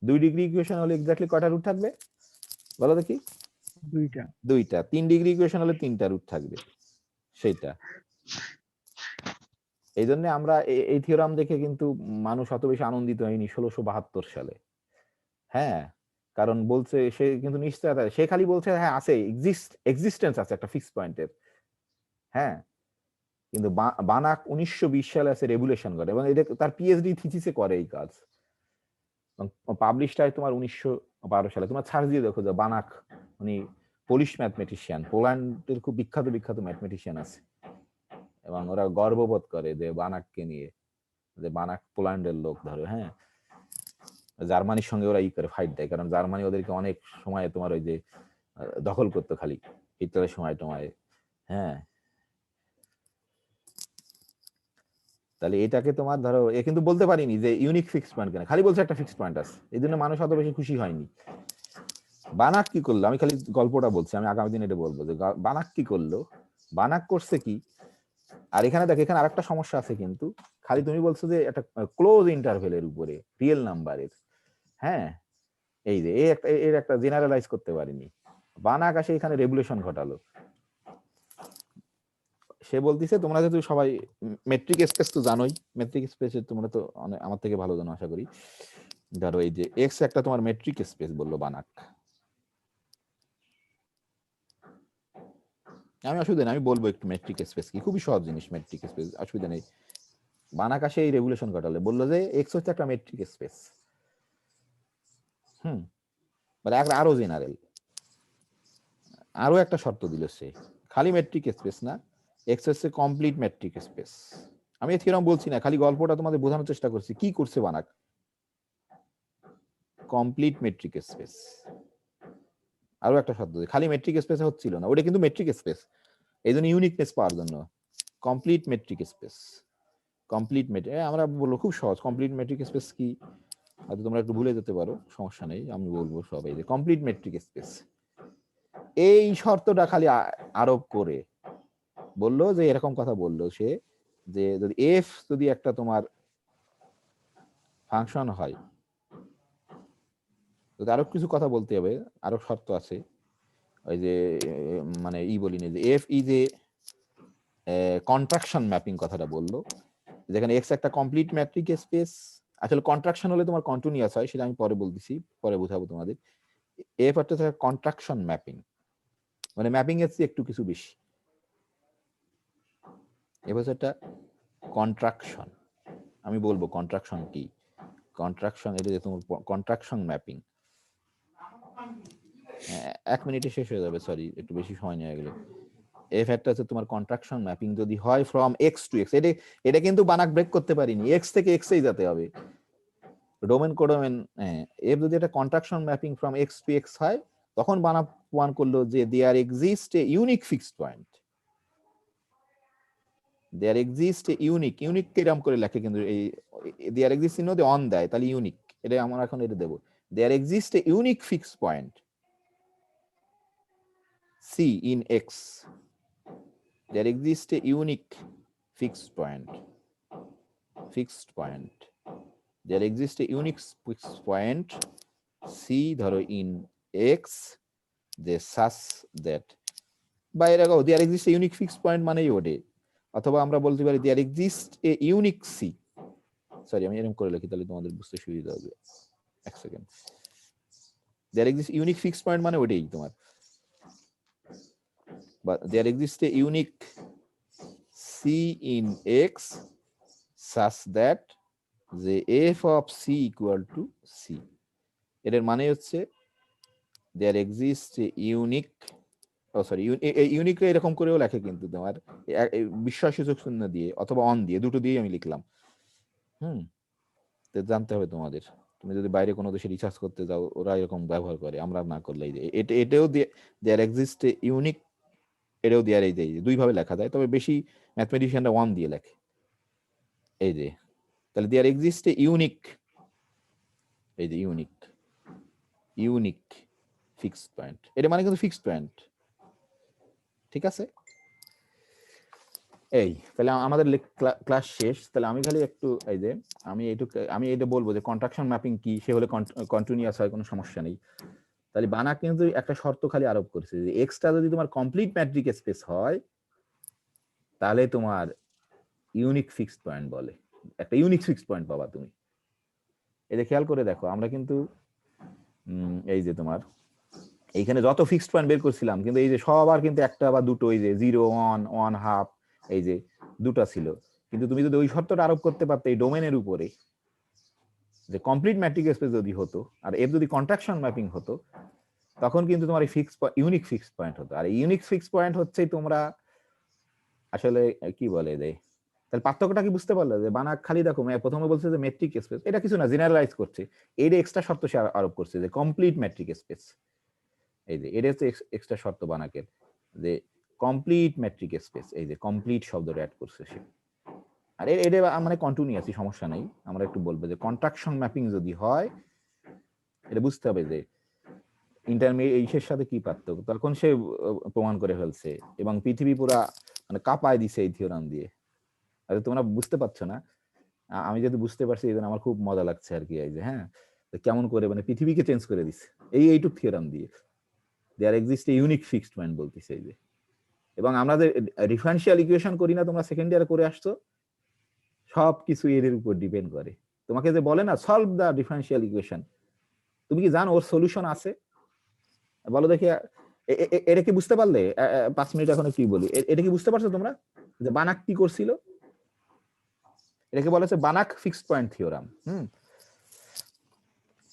2 ডিগ্রি ইকুয়েশন হলে এক্স্যাক্টলি কয়টা রুট থাকবে বলো দেখি? দুইটা। 3 ডিগ্রি ইকুয়েশন হলে 3টা রুট থাকবে, সেইটা। এই জন্য আমরা এই থিওরাম দেখে কিন্তু মানুষ অত বেশি আনন্দিত হয়নি 1672 সালে। হ্যাঁ, কারণ বলছে সে কিন্তু নিশ্চয়তা, সে খালি বলছে হ্যাঁ আছে, এক্সিস্টেন্স আছে একটা ফিক্স পয়েন্টের। হ্যাঁ, কিন্তু বানাক 1920 সালে আছে রেগুলেশন করে, এবং এটা তার পিএইচডি থিসিসে করে এই কাজ। পাবলিশড হয় তোমার 1912 সালে। তোমার সার্চ দিয়ে দেখো যে বানাক, উনি পোলিশ ম্যাথমেটিশিয়ান, পোল্যান্ডের খুব বিখ্যাত ম্যাথমেটিশিয়ান আছে, এবং ওরা গর্ববোধ করে যে বানাককে নিয়ে, যে বানাক পোল্যান্ডের লোক ধরো। হ্যাঁ, জার্মানির সঙ্গে ওরা করে ফাইট দেয়, কারণ জার্মানি ওদেরকে অনেক সময় তোমার ওই যে দখল করতো খালি হিটলারের সময় টময়। হ্যাঁ, তাহলে এটাকে তোমার ধরো এ কিন্তু বলতে পারিনি যে ইউনিক ফিক্স পয়েন্ট কেন, খালি বলছে একটা ফিক্স পয়েন্ট আছে, এই জন্য মানুষ অত বেশি খুশি হয়নি। বানাক কি করলো, আমি খালি গল্পটা বলছি, আমি আগামী দিন এটা বলবো যে বানাক কি করলো। বানাক করছে কি, আর এখানে দেখো এখানে আরেকটা সমস্যা আছে, কিন্তু খালি তুমি বলছো যে একটা ক্লোজ ইন্টারভেলের উপরে রিয়েল নাম্বারের। হ্যাঁ, এই যে এর একটা জেনারেলাইজ করতে পারিনি। বানাক আসে এখানে রেগুলেশন ঘটালো। সে বলতিছে তোমরা যেহেতু সবাই মেট্রিক স্পেস তো জানোই, মেট্রিক স্পেসে তোমরা তো আমার থেকে ভালো জানো আশা করি। ধরো এই যে এক্স একটা তোমার মেট্রিক স্পেস বললো বানাক, আমি অসুবিধা নেই, আমি বলবো একটু মেট্রিক স্পেস কি, খুবই সহজ জিনিস মেট্রিক স্পেস, অসুবিধা নেই। বানাক আসে এই রেগুলেশন ঘটালে, বললো যে এক্স হচ্ছে একটা মেট্রিক স্পেস। মানে আরো জেনারেল আরো একটা শর্ত দিল সে, খালি মেট্রিক স্পেস না, এক্স হচ্ছে কমপ্লিট মেট্রিক স্পেস। আমি থিওরাম বলছি না, খালি গল্পটা তোমাদের বোঝানোর চেষ্টা করছি কি করছে বানাক। কমপ্লিট মেট্রিক স্পেস, আরো একটা শর্ত, খালি মেট্রিক স্পেস হচ্ছিল না, ওটা কিন্তু মেট্রিক স্পেস, এই জন্য ইউনিকনেস পাওয়ার জন্য complete metric space. Complete metric আমরা বলবো খুব সহজ, কমপ্লিট মেট্রিক স্পেস কি হয়তো তোমরা একটু ভুলে যেতে পারো, সমস্যা নেই, আমি বলবো সব। এই যে কমপ্লিট মেট্রিক স্পেস, এই শর্তটা খালি আরোপ করে বললো যে এরকম কথা বললো সে, যে যদি এফ যদি একটা তোমার ফাংশন হয়, আরো কিছু কথা বলতে হবে, আরো শর্ত আছে, ওই যে মানে বলিনি যে F is A contraction mapping কথাটা বললো, যেখানে এক্স একটা কমপ্লিট ম্যাট্রিক স্পেস। আসলে কন্ট্রাকশন হলে তোমার কন্টিনিউয়াস হয়, সেটা আমি পরে বলতেছি, পরে বোঝাবো তোমাদের। এফ একটা কন্ট্রাকশন ম্যাপিং, মানে ম্যাপিং এর চেয়ে একটু কিছু বেশি। এবার একটা কন্ট্রাকশন, আমি বলবো কন্ট্রাকশন কি, কন্ট্রাকশন এটা যে তোমার কন্ট্রাকশন ম্যাপিং। 1 মিনিটে শেষ হয়ে যাবে, সরি একটু বেশি সময় নিয়ে গেল। এফ একটা হচ্ছে তোমার কন্ট্রাকশন ম্যাপিং যদি হয় ফ্রম এক্স টু এক্স, এটা কিন্তু বানাক ব্রেক করতে পারিনি, এক্স থেকে এক্সেই যেতে হবে, ডোমেন কোডোমেন। এফ যদি একটা contraction mapping from X to X হয়, তখন বানাক প্রমাণ করলো যে there exist a unique fixed point. There exist a unique, unique কিরকম করে লেখে কিন্তু এই দেয়ার এক্সিস্ট চিহ্ন দিয়ে অন দেয়, তাহলে ইউনিক, এটা আমরা এখন এটা দেব। There exist a unique fixed point C in X. There exists a unique fixed point. There exists a unique fixed point C ধরো in X, যে such that বাইরে গো there exists a unique fixed point মানেই ওঠে, অথবা আমরা বলতে পারি there exists a unique C। Sorry আমি এরকম করে লিখি তাহলে তোমাদের বুঝতে সুবিধা হবে। এক second, there exist unique fix point মানে ওইটাই তোমার, but there exists a unique c in x such that the f of c equal to c. এর মানে হচ্ছে there exists a unique, unique এরকম করেও লেখে কিন্তু তোমার বিস্ময়সূচক চিহ্ন দিয়ে অথবা অন দিয়ে, দুটো দিয়ে আমি লিখলাম। তো জানতে হবে তোমাদের, তুমি যদি বাইরে কোনো দেশে রিসার্চ করতে যাও ওরা এরকম ব্যবহার করে, আমরা না করলে এটাও দিয়ে দেয়ার এক্সিস্ট এ ইউনিক, এটাও দেয়ার এই যে দুই ভাবে লেখা যায়, তবে বেশি ম্যাথমেটিশিয়ানরা ওয়ান দিয়ে লেখে। এই যে তাহলে দেয়ার এক্সিস্ট এ ইউনিক, এই যে ইউনিক ফিক্সড পয়েন্ট, এটা মানে কিন্তু ফিক্সড পয়েন্ট, ঠিক আছে? এই তাহলে আমাদের ক্লাস শেষ। তাহলে আমি খালি একটু এই যে আমি এটা বলবো যে কন্ট্রাকশন ম্যাপিং কি, সে হলে কন্টিনিউয়াস হয় কোনো সমস্যা নেই। তাহলে বানাক কিন্তু একটা শর্ত খালি আরোপ করেছে যে এক্সটা যদি তোমার কমপ্লিট ম্যাট্রিক স্পেস হয় তাহলে তোমার ইউনিক ফিক্সড পয়েন্ট বলে, একটা ইউনিক ফিক্সড পয়েন্ট পাবা তুমি। এটা খেয়াল করে দেখো, আমরা কিন্তু এই যে তোমার এইখানে যত ফিক্সড পয়েন্ট বের করছিলাম কিন্তু এই যে সবার কিন্তু একটা বা দুটো, এই যে 0, 1, 1/2 এই যে দুটো ছিল, কিন্তু তুমি যদি ওই শর্তটা আরোপ করতে পারতে এই ডোমেনের উপরে যে কমপ্লিট ম্যাট্রিক স্পেস যদি হতো আর এর যদি কন্ট্রাকশন ম্যাপিং হতো তখন কিন্তু তোমার এই ইউনিক ফিক্সড পয়েন্ট হতো। আর ইউনিক ফিক্সড পয়েন্ট হচ্ছে তোমরা আসলে কি বলে দেয়, তাহলে পার্থক্যটা কি বুঝতে পারলে? যে বানাক খালি দেখো প্রথমে বলছে যে মেট্রিক স্পেস, এটা কিছু না, জেনারেলাইজ করছে, এইটা এক্সট্রা শর্ত সে আরোপ করছে যে কমপ্লিট ম্যাট্রিক স্পেস। এই যে এটা হচ্ছে এক্সট্রা শর্ত বানাকের, যে কমপ্লিট ম্যাট্রিক স্পেস, এই যে কমপ্লিট শব্দটা অ্যাড করছে সে। আর এটা মানে কন্টিনিউয়াসই, সমস্যা নেই। আমরা একটু বলবো যে কন্ট্রাকশন ম্যাপিং যদি হয় এটা বুঝতে হবে যে ইন্টারমিডিয়েটের সাথে কি পার্থক্য, তখন সে প্রমাণ করে ফেলছে এবং পৃথিবী পুরা মানে কাঁপায় দিছে এই থিওরাম দিয়ে। আর তোমরা বুঝতে পারছো না, আমি যদি বুঝতে পারছি এই জন্য আমার খুব মজা লাগছে আর কি। এই যে হ্যাঁ কেমন করে মানে পৃথিবীকে চেঞ্জ করে দিছে এইটুক থিওরাম দিয়ে। There exist a unique fixed point বলতেছে এই যে। এবং আমরা যে ডিফারেনশিয়াল ইকুয়েশন করি না, তোমরা সেকেন্ড ইয়ারে করে আসছো, সব কিছু এর উপর ডিপেন্ড করে। তোমাকে যে বলে না সলভ দা ডিফারেনশিয়াল ইকুয়েশন, তুমি কি জানো ওর সলিউশন আছে? বলো দেখি, এটা কি বুঝতে পারলে? 5 মিনিট এখন কি বলি, এটা কি বুঝতে পারছো তোমরা যে বানাক কি করছিল? এটাকে বলা হচ্ছে বানাক ফিক্সড পয়েন্ট থিওরাম।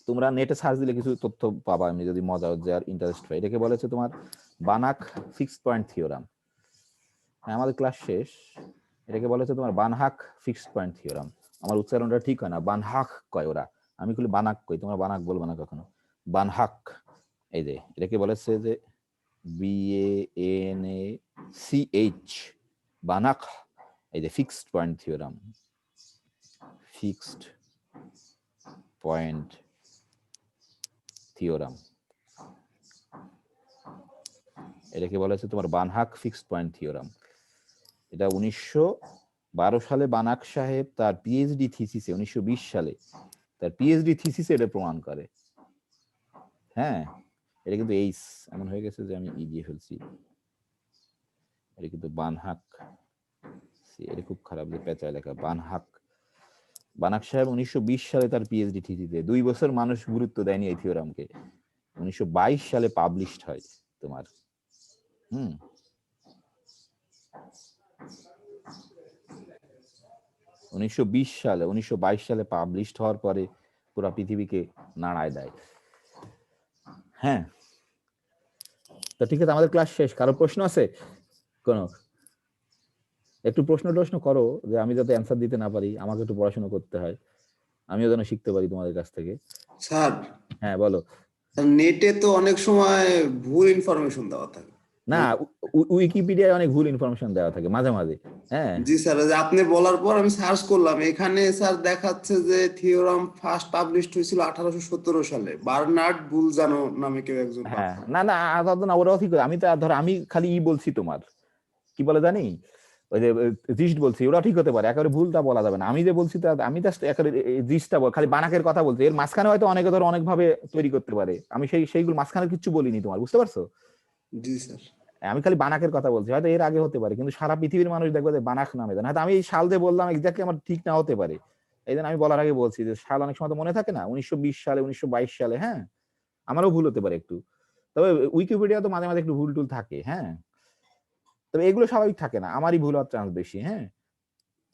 তোমরা নেটে সার্চ দিলে কিছু তথ্য পাবা, আমি যদি মজা হচ্ছে আর ইন্টারেস্ট হয়। এটাকে বলা হচ্ছে তোমার বানাক ফিক্সড পয়েন্ট থিওরাম। হ্যাঁ, আমাদের ক্লাস শেষ। এটাকে বলা হচ্ছে তোমার বানহাক ফিক্সড পয়েন্ট থিওরাম। আমার উচ্চারণটা ঠিক হয় না, বানহাক কয় ওরা, আমি খুলে বানাক কই, তোমরা বানাক বলবো না কখনো, বানহাক। এই যে এটাকে বলেছে যে BANACH, বানাক, এই যে fixed point theorem, fixed point theorem. এটাকে বলা হচ্ছে তোমার বানহাক ফিক্সড পয়েন্ট থিওরাম। এটা 1912 সালে বানাক সাহেব তার পিএইচডি থিসিসে, 1920 সালে তার পিএইচডি থিসিসে এটা প্রমাণ করে। হ্যাঁ, এটা কিন্তু এইস এমন হয়ে গেছে যে আমি ই দিয়ে ফেলছি, এটা কিন্তু বানহাক, এটা খুব খারাপ যে পেঁচায় লেখা, বানহাক। বানাক সাহেব 1920 সালে তার পিএইচডি থিসিসে, 2 বছর মানুষ গুরুত্ব দেয়নি এই থিওরামকে, 1922 সালে পাবলিশড হয় তোমার। 1922 সালে পাবলিশড হওয়ার পরে পুরো পৃথিবীকে নাড়ায় দেয়। হ্যাঁ, তো ঠিক আছে, আমাদের ক্লাস শেষ। কারো প্রশ্ন আছে? কোনো একটু প্রশ্ন করো, যে আমি যাতে অ্যান্সার দিতে না পারি, আমাকে একটু পড়াশোনা করতে হয়, আমিও যেন শিখতে পারি তোমাদের কাছ থেকে। স্যার, হ্যাঁ বলো। নেটে তো অনেক সময় ভুল ইনফরমেশন দেওয়া থাকে। না, উইকিপিডিয়ায় অনেক ভুল ইনফরমেশন দেওয়া থাকে মাঝে মাঝে। হ্যাঁ জি স্যার, যে আপনি বলার পর আমি সার্চ করলাম, এখানে স্যার দেখাচ্ছে যে থিওরাম ফার্স্ট পাবলিশড হয়েছিল 1817 সালে, বার্নার্ড বুলজানো নামে কেউ একজন। হ্যাঁ, না না ওরাও ঠিক। আমি তো ধর আমি খালি বলছি, তোমার কি বলে জানি, ওই যে জিস্ট বলছি, ওরা ঠিক হতে পারে, একেবারে ভুলটা বলা যাবে না। আমি যে বলছি আমি জাস্ট একেবারে জিস্টটা খালি বানাকের কথা বলছি, এর মাঝখানে হয়তো অনেকে ধর অনেক ভাবে তৈরি করতে পারে, আমি সেইগুলো মাঝখানে কিছু বলিনি, তোমার বুঝতে পারছো? জি স্যার, আমি খালি বানাকের কথা বলছি, হয়তো এর আগে হতে পারে, কিন্তু সারা পৃথিবীর মানুষ দেখবে যে বানাক নামে জানে। হয়তো আমি এই সাল দিয়ে বললাম এক্স্যাক্টলি আমার ঠিক না হতে পারে, এই জন্য আমি বলার আগে বলছি যে সাল অনেক সময় তো মনে থাকে না, 1920 সালে, 1922 সালে, হ্যাঁ, আমারও ভুল হতে পারে একটু, তবে উইকিপিডিয়া তো মাঝে মাঝে একটু ভুল টুল থাকে, হ্যাঁ, তবে এগুলো স্বাভাবিক থাকে না, আমারই ভুল হওয়ার চান্স বেশি, হ্যাঁ,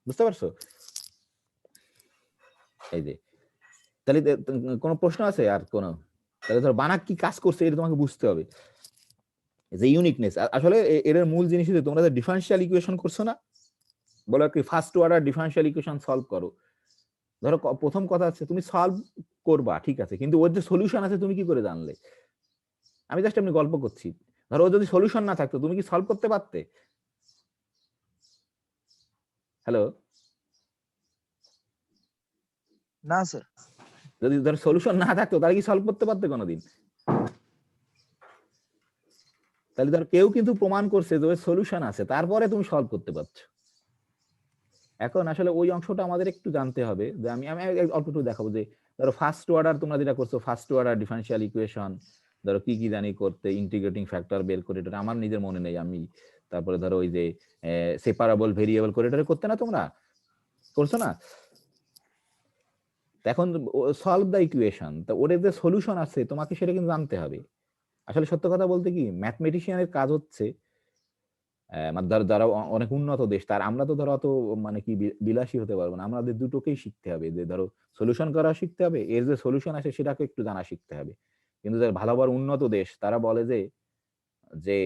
বুঝতে পারছো? এই যে তাহলে কোনো প্রশ্ন আছে আর কোনো? তাহলে ধর বানাক কি কাজ করছে এটা তোমাকে বুঝতে হবে, যে ইউনিকনেস। আসলে এর মূল জিনিস হচ্ছে তোমরা যে ডিফারেনশিয়াল ইকুয়েশন করছো না, বলো কি first order differential equation solve করো, ধরো প্রথম কথা আছে তুমি সলভ করবা, ঠিক আছে, কিন্তু ওর যে সলিউশন আছে তুমি কি করে জানলে? আমি জাস্ট এমনি গল্প করছি, ধরো ও যদি সলিউশন না থাকতো তুমি কি সলভ করতে পারতে? হ্যালো, না স্যার। যদি ধর সলিউশন না থাকতো তাহলে কি সলভ করতে পারতে কোনোদিন? তাহলে ধর কেউ কিন্তু প্রমাণ করছে যে ওর সলিউশন আছে, তারপরে তুমি সলভ করতে পারছো। এখন আসলে ওই অংশটা আমাদের একটু জানতে হবে, যে আমি আমি অল্প একটু দেখাবো যে ধরো ফার্স্ট অর্ডার তোমরা যেটা করছো, ফার্স্ট অর্ডার ডিফারেনশিয়াল ইকুয়েশন, ধরো কি কি জানি করতে, ইন্টিগ্রেটিং ফ্যাক্টর বের করে, এটা আমার নিজের মনে নেই আমি, তারপরে ধরো ওই যে সেপারেবল ভেরিয়েবল করে এটা করতে না, তোমরা করছো না? এখন সলভ দ্য ইকুয়েশন, তো ওদের যে সলিউশন আছে তোমাকে সেটা কিন্তু জানতে হবে। আসলে সত্য কথা বলতে কি, ম্যাথমেটিশিয়ানের কাজ হচ্ছে মানে যারা অনেক উন্নত দেশ, তার আমরা তো ধরো অত মানে কি বিলাসী হতে পারবো না, আমাদের দুটোকেই শিখতে হবে, যে ধরো সলিউশন করা শিখতে হবে, এর যে সলিউশন আছে সেটাকে একটু জানা শিখতে হবে। কিন্তু যারা ভালো ভালো উন্নত দেশ তারা বলে যে যে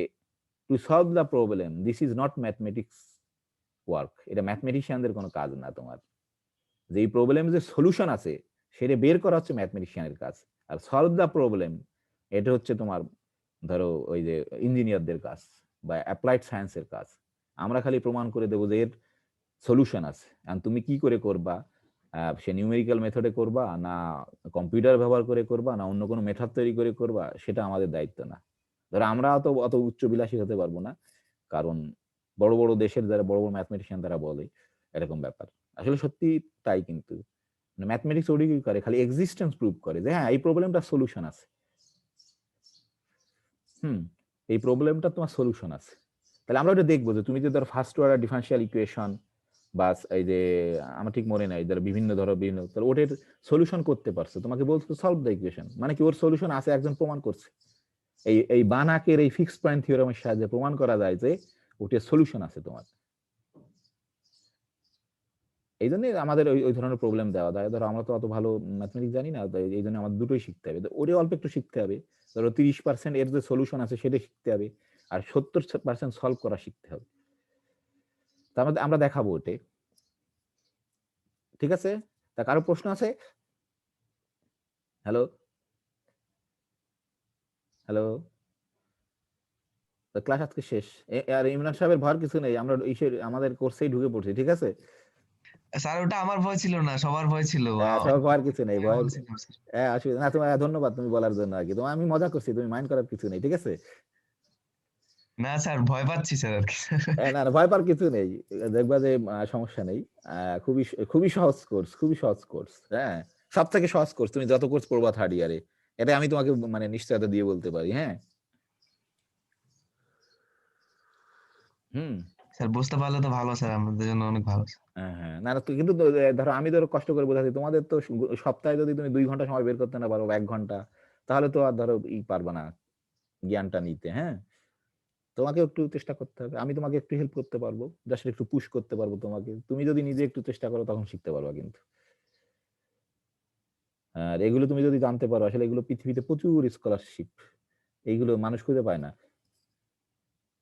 to solve the problem this is not mathematics work, এটা ম্যাথমেটিশিয়ানদের কোনো কাজ না। তোমার যে এই প্রবলেম যে সলিউশন আছে সেটা বের করা হচ্ছে ম্যাথমেটিশিয়ানের কাজ, আর সলভ দ্য প্রবলেম এটা হচ্ছে তোমার ধরো ওই যে ইঞ্জিনিয়ারদের কাজ বা অ্যাপ্লাইড সায়েন্সের কাজ। আমরা খালি প্রমাণ করে দেবো যে এর সলিউশন আছে, and তুমি কি করে করবা, সে নিউমেরিক্যাল মেথডে করবা না কম্পিউটার ব্যবহার করে করবা না অন্য কোনো মেথড তৈরি করে করবা, সেটা আমাদের দায়িত্ব না। ধরো আমরা অত উচ্চবিলাসী হতে পারবো না, কারণ বড় বড় দেশের যারা বড় বড় ম্যাথমেটিশিয়ান তারা বলে এরকম ব্যাপার। আসলে সত্যি তাই, কিন্তু ম্যাথমেটিক্স ওডি কি করে, খালি এক্সিস্টেন্স প্রুভ করে যে হ্যাঁ এই প্রবলেমটার সলিউশন আছে, এই প্রবলেমটা তোমার সলিউশন আছে। তাহলে আমরা ওটা দেখবো যে তুমি যে ধরো ফার্স্ট অর্ডার ডিফারেনশিয়াল ইকুয়েশন বা এই যে আমার ঠিক মনে নাই ধরো বিভিন্ন তাহলে ওটার সলিউশন করতে পারছো, তোমাকে বলছো সলভ দ্য ইকুয়েশন, মানে কি ওর সলিউশন আছে, একজন প্রমাণ করছে। এই বানাকের এই ফিক্স পয়েন্ট থিওরামের সাহায্যে প্রমাণ করা যায় যে ওটার সলিউশন আছে তোমার। এই জন্য আমাদের ওই ধরনের প্রবলেম দেওয়া যায়। ধরো আমরা তো অত ভালো ম্যাথমেটিক্স জানি না, এই জন্য আমাদের দুটোই শিখতে হবে, ওরে অল্প একটু শিখতে হবে, ধরো 30% এর যে সলিউশন আছে সেটা শিখতে হবে, আর 70% সলভ করা শিখতে হবে। তার মধ্যে আমরা দেখাবো ওটা, ঠিক আছে? তা কারো প্রশ্ন আছে? হ্যালো হ্যালো, ক্লাস আজকে শেষ। আর ইমরান সাহেবের ভয়ের কিছু নেই, আমরা আমাদের কোর্সেই ঢুকে পড়ছি, ঠিক আছে? স্যার ওটা আমার ভয় ছিল না, সবার ভয় ছিল। সবার ভয়ের কিছু নেই, ভয় বলছিলাম স্যার। অসুবিধা না। তোমার ধন্যবাদ তুমি বলার জন্য আর কি, তোমার আমি মজা করছি, তুমি মাইন্ড করার কিছু নেই, ঠিক আছে? না স্যার ভয় পাচ্ছি স্যার আর কি। না না, ভয় পাওয়ার কিছু নেই, দেখবা যে সমস্যা নেই। খুবই খুবই সহজ কোর্স, খুবই সহজ কোর্স, হ্যাঁ, সব থেকে সহজ কোর্স। তুমি যত কোর্স পড়বা থার্ড ইয়ারে, এটা আমি তোমাকে মানে নিশ্চয়তা দিয়ে বলতে পারি, হ্যাঁ। স্যার বুঝতে পারলে তো ভালো স্যার, আমাদের জন্য অনেক ভালো। হ্যাঁ হ্যাঁ, না না, কিন্তু ধরো আমি ধরো কষ্ট করে বোঝাচ্ছি, তোমাদের তো সপ্তাহে যদি তুমি 2 ঘন্টা সময় বের করতে না পারো, 1 ঘন্টা, তাহলে তো আর ধরো পারবা না জ্ঞানটা নিতে, হ্যাঁ। তোমাকে একটু চেষ্টা করতে হবে, আমি তোমাকে একটু হেল্প করতে পারবো, জাস্ট একটু পুশ করতে পারবো তোমাকে, তুমি যদি নিজে একটু চেষ্টা করো তখন শিখতে পারবা কিন্তু। আর এগুলো তুমি যদি জানতে পারো, আসলে এগুলো পৃথিবীতে প্রচুর স্কলারশিপ, এইগুলো মানুষ খুঁজে পায় না,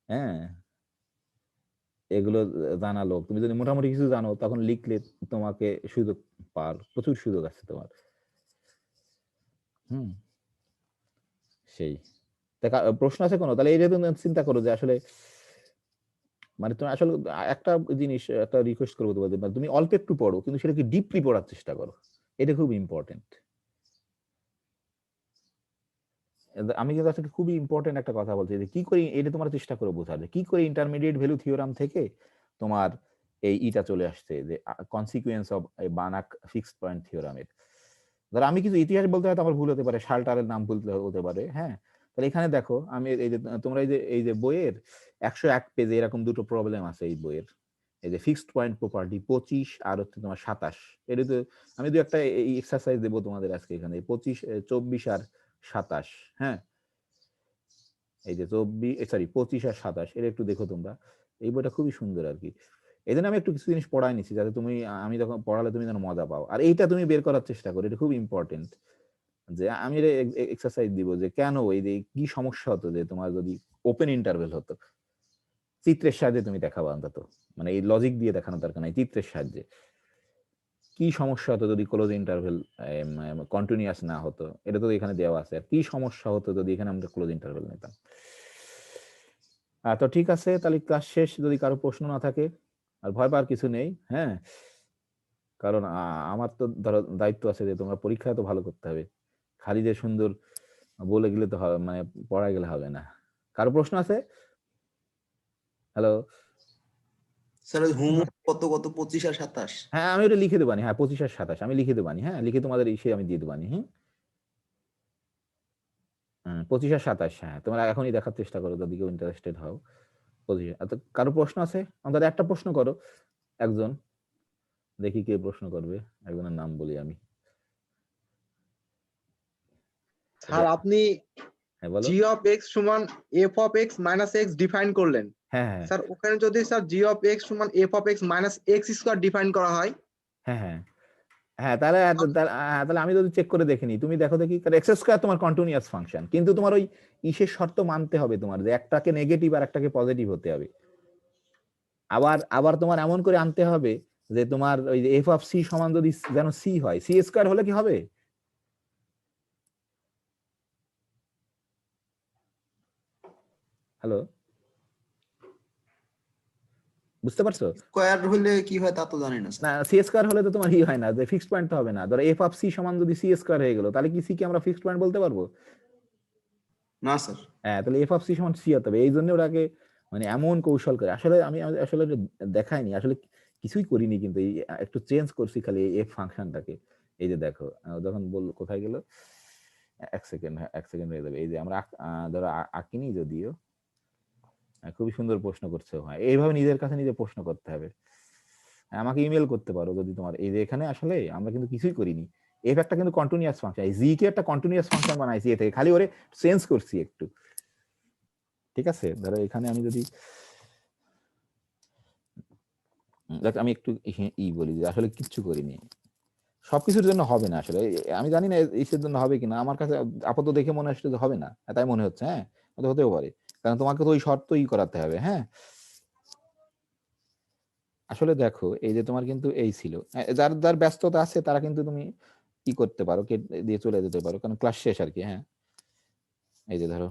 হ্যাঁ। এগুলো জানা লোক, তুমি যদি মোটামুটি কিছু জানো তখন লিখলে তোমাকে সুযোগ পাওয়ার প্রচুর সুযোগ আছে তোমার। সেই প্রশ্ন আছে কোনো? তাহলে এই যে তুমি চিন্তা করো যে আসলে মানে তুমি আসলে একটা জিনিস, একটা রিকোয়েস্ট করবো তোমাদের, তুমি অল্প একটু পড়ো কিন্তু সেটাকে ডিপলি পড়ার চেষ্টা করো, এটা খুব ইম্পর্টেন্ট। আমি কিন্তু আজকে খুবই ইম্পর্টেন্ট একটা কথা বলছি, যে কি করে এটা তোমার চেষ্টা করে বোঝাবে, কি করে ইন্টারমিডিয়েট ভ্যালু থিওরাম থেকে তোমার এই ইটা চলে আসছে, যে কনসিকুয়েন্স অফ বানাক ফিক্সড পয়েন্ট থিওরামের। ধরো আমি কিছু ইতিহাস বলতে হয়তো আমার ভুল হতে পারে, শাল্টারের নাম ভুল হতে পারে, হ্যাঁ। তাহলে এখানে দেখো আমি এই যে তোমরা এই যে বইয়ের 101 পেজে এরকম দুটো প্রবলেম আছে এই বইয়ের, এই যে ফিক্সড পয়েন্ট প্রপার্টি 25 আর হচ্ছে তোমার 27, এটা তো আমি দু একটা এই এক্সারসাইজ দেবো তোমাদের আজকে এখানে 25 24 আর 27, হ্যাঁ এই যে 25 আর 27 এটা একটু দেখো তোমরা, এই বইটা খুবই সুন্দর আর কি। এই জন্য আমি একটু কিছু জিনিস পড়াই নিচ্ছি যাতে তুমি আমি যখন পড়ালে তুমি যেন মজা পাও, আর এইটা তুমি বের করার চেষ্টা করো, এটা খুব ইম্পর্টেন্ট। যে আমি এক্সারসাইজ দিব যে কেন এই যে কি সমস্যা হতো যে তোমার যদি ওপেন ইন্টারভেল হতো, চিত্রের সাহায্যে তুমি দেখাবো অন্তত, মানে এই লজিক দিয়ে দেখানোর দরকার নাই, চিত্রের সাহায্যে কি সমস্যা হতো যদি ক্লোজ ইন্টারভেল কন্টিনিউয়াস না হতো, এটা তো এখানে দেওয়া আছে। আর কি সমস্যা হতো যদি এখানে আমরা ক্লোজ ইন্টারভেল নিতাম। তো ঠিক আছে, তাহলে ক্লাস শেষ, যদি কারো প্রশ্ন না থাকে। আর ভয় পাওয়ার কিছু নেই, হ্যাঁ, কারণ আমার তো ধরো দায়িত্ব আছে যে তোমরা পরীক্ষা তো ভালো করতে হবে, খালি যে সুন্দর বলে গেলে তো মানে পড়া গেলে হবে না। কারো প্রশ্ন আছে? হ্যালো স্যার হোমওয়ার্ক কত কত 25 আর 27? হ্যাঁ আমি ওটা লিখে দেবানি, হ্যাঁ 25 আর 27 আমি লিখে দেবানি, হ্যাঁ লিখে তোমাদের ইসে আমি দিয়ে দেবানি। হ্যাঁ 25 আর 27, হ্যাঁ তোমরা এখনই দেখার চেষ্টা করো যদি কেউ ইন্টারেস্টেড হও। 25 কারো প্রশ্ন আছে? আমাদের একটা প্রশ্ন করো একজন, দেখি কে প্রশ্ন করবে, একজনের নাম বলি আমি। স্যার আপনি হ্যাঁ বলো। g of x সমান f of x minus x define করলেন, হ্যাঁ হ্যাঁ স্যার ওখানে যদি স্যার g of x সমান f of x minus x square define করা হয়, হ্যাঁ হ্যাঁ হ্যাঁ তাহলে তাহলে আমি যদি চেক করে দেখিনি, তুমি দেখো দেখি, এক্স স্কয়ার তোমার কন্টিনিউয়াস ফাংশন, কিন্তু তোমার ওই ইসের শর্ত মানতে হবে তোমার, যে একটাকে নেগেটিভ আর একটাকে পজিটিভ হতে হবে। আবার আবার তোমার এমন করে আনতে হবে যে তোমার ওই এফ অফ সি সমান যদি যেন সি হয়, সি স্কয়ার হলে কি হবে? হ্যালো বুঝতে পারছো? স্কয়ার হলে কি হয় তা তো জানি না না স্যার। সি স্কয়ার হলে তো তোমার ই হয় না, যে ফিক্সড পয়েন্ট তো হবে না। ধরো এফ অফ সি সমান যদি সি স্কয়ার হয়ে গেল, তাহলে কি সি কে আমরা ফিক্সড পয়েন্ট বলতে পারবো? না স্যার। হ্যাঁ তাহলে এফ অফ সি সমান সি হতে হবে। এই জন্য ওরাকে মানে এমন কৌশল করে, আসলে আমি আসলে দেখাইনি, আসলে কিছুই করিনি, কিন্তু এই একটু চেঞ্জ করছি খালি এই এফ ফাংশনটাকে। এই যে দেখো যখন বল কোথায় গেল, এক সেকেন্ড, হ্যাঁ এক সেকেন্ড হয়ে যাবে। এই যে আমরা ধরো আঁকিনি যদিও, খুবই সুন্দর প্রশ্ন করছো। হ্যাঁ এইভাবে নিজের কাছে নিজে প্রশ্ন করতে হবে। আমাকে ইমেল করতে পারো যদি তোমার, এই যে এখানে আসলে আমরা কিন্তু কিছুই করিনি, এফ একটা কিন্তু কন্টিনিউয়াস ফাংশন, এই জি কে একটা কন্টিনিউয়াস ফাংশন বানাইছি এ থেকে, খালি ওরে চেঞ্জ করছি একটু। ঠিক আছে, ধরো এখানে আমি যদি আমি একটু বলি যে আসলে কিচ্ছু করিনি, সবকিছুর জন্য হবে না আসলে, আমি জানি না ইসের জন্য হবে কিনা, আমার কাছে আপাতত দেখে মনে হচ্ছে যে হবে না, তাই মনে হচ্ছে। হ্যাঁ হতেও পারে, কারণ তোমাকে তো ওই শর্তই করাতে হবে। হ্যাঁ আসলে দেখো এই যে তোমার কিন্তু এই ছিল, যার যার ব্যস্ততা আছে তারা কিন্তু তুমি কি করতে পারো, কে দিয়ে চলে যেতে পারো, কারণ ক্লাস শেষ আর কি। হ্যাঁ এই যে ধরো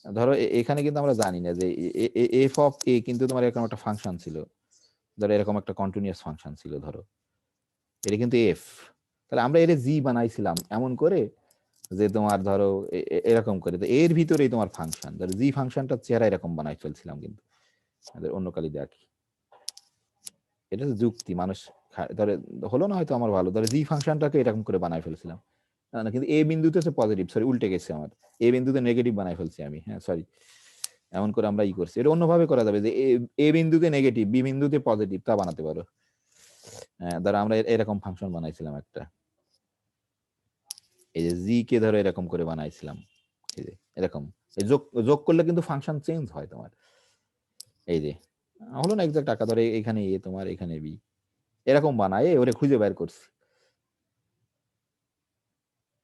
ধরো এখানে কিন্তু আমরা জানি না যে এফ অফ এ কিন্তু তোমার এরকম একটা ফাংশন ছিল, ধরো এরকম একটা কন্টিনিউয়াস ফাংশন ছিল, ধরো এটা কিন্তু এফ, তাহলে আমরা এর জি বানাইছিলাম এমন করে যে তোমার ধরো এরকম করে, তো এর ভিতরেই তোমার ফাংশন, ধরো জি ফাংশনটার চেহারা এরকম বানাই ফেলছিলাম, কিন্তু অন্য কালি দেখি, এটা তো যুক্তি, মানুষ ধরে হলো না হয়তো আমার ভালো, ধরো জি ফাংশনটাকে এরকম করে বানাই ফেলছিলাম, না কিন্তু এ বিন্দুতে হচ্ছে পজিটিভ, সরি উল্টে গেছে আমার, এ বিন্দুতে নেগেটিভ বানাই ফেলছি আমি। হ্যাঁ সরি, এমন করে আমরা করছি। এটা অন্যভাবে করা যাবে যে এ বিন্দুতে নেগেটিভ, বি বিন্দুতে পজিটিভ, তা বানাতে পারো। ধরো আমরা এরকম ফাংশন বানাইছিলাম একটা, এই যে জি কে ধরো এরকম করে বানাইছিলাম, এই যে এরকম যোগ যোগ করলে কিন্তু ফাংশন চেঞ্জ হয় তোমার। এই যে হলো না এক্সাক্ট টাকা, ধরে এখানে এ তোমার এখানে বি, এরকম বানায় ওরে খুঁজে বের করছি।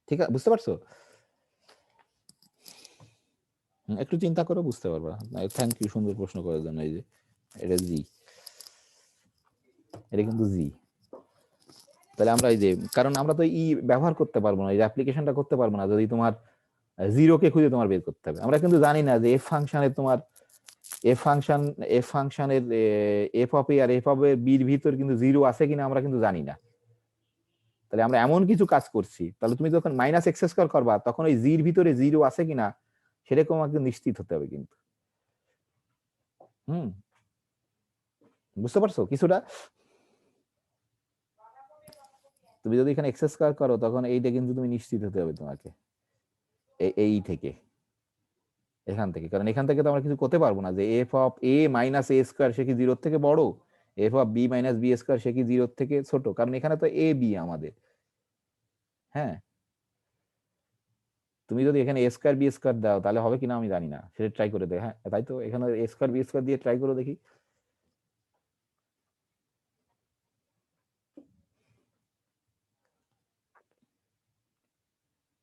ঠিক আছে বুঝতে পারছো? একটু চিন্তা করো বুঝতে পারবা। থ্যাংক ইউ সুন্দর প্রশ্ন করার জন্য। এই যে এটা জি, এটা কিন্তু জি, তাহলে আমরা এই যে, কারণ আমরা তো ই ব্যবহার করতে পারবো না, এই অ্যাপ্লিকেশনটা করতে পারবো না যদি তোমার জিরো কে খুঁজে তোমার বের করতে হবে। আমরা কিন্তু জানি না যে এফ ফাংশনের তোমার এফ ফাংশনের এফ অফ এ আর এফ অফ এর বির ভিতর কিন্তু জিরো আছে কিনা আমরা কিন্তু জানি না। তাহলে আমরা এমন কিছু কাজ করছি, তাহলে তুমি যখন মাইনাস এক্স স্কয়ার করবা তখন ওই জির ভিতরে জিরো আছে কিনা সেরকম আমাকে নিশ্চিত হতে হবে কিন্তু। বুঝতে পারছো কিছুটা? তুমি যদি এখানে এক্স স্কয়ার করো তখন এইটা কিন্তু তুমি নিশ্চিত হতে হবে তোমাকে এই থেকে, এখান থেকে, কারণ এখান থেকে তো আমরা কিছু করতে পারবো না যে F of A minus A square সে কি 0 থেকে বড়, F of B minus B square সে কি 0 থেকে ছোট, কারণ এখানে তো এ বি আমাদের। হ্যাঁ, তুমি যদি এখানে এ স্কোয়ার বি স্কোয়ার দাও তাহলে হবে কিনা আমি জানি না, সেটা ট্রাই করে দেখ। হ্যাঁ তাই তো, এখানে এ স্কোয়ার বি স্কোয়ার দিয়ে ট্রাই করে দেখি।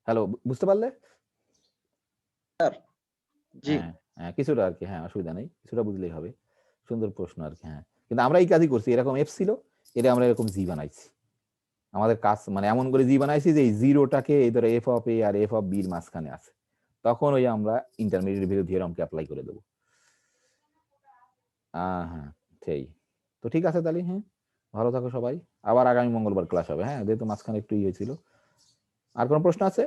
হ্যালো, বুঝতে পারলে? জি হ্যাঁ হ্যাঁ, কিছুটা আর কি, হ্যাঁ অসুবিধা নেই, কিছুটা বুঝলেই হবে। সুন্দর প্রশ্ন আর কি। হ্যাঁ, কিন্তু আমরা এই কাজই করছি, এরকম এফ ছিল, এটা আমরা এরকম জি বানাইছি। আমাদের কাজ মানে এমন করে জি বানাইছি যে এই জিরোটাকে এই ধরো এফ অফ এ আর এফ অফ বির মাঝখানে আছে, তখন ওই আমরা ইন্টারমিডিয়েট ভ্যালু থিওরামকে অ্যাপ্লাই করে দেবো। হ্যাঁ সেই তো, ঠিক আছে তাহলে। হ্যাঁ, ভালো থাকো সবাই, আবার আগামী মঙ্গলবার ক্লাস হবে। হ্যাঁ, যেহেতু মাঝখানে একটু হয়েছিল। আর কোনো প্রশ্ন আছে?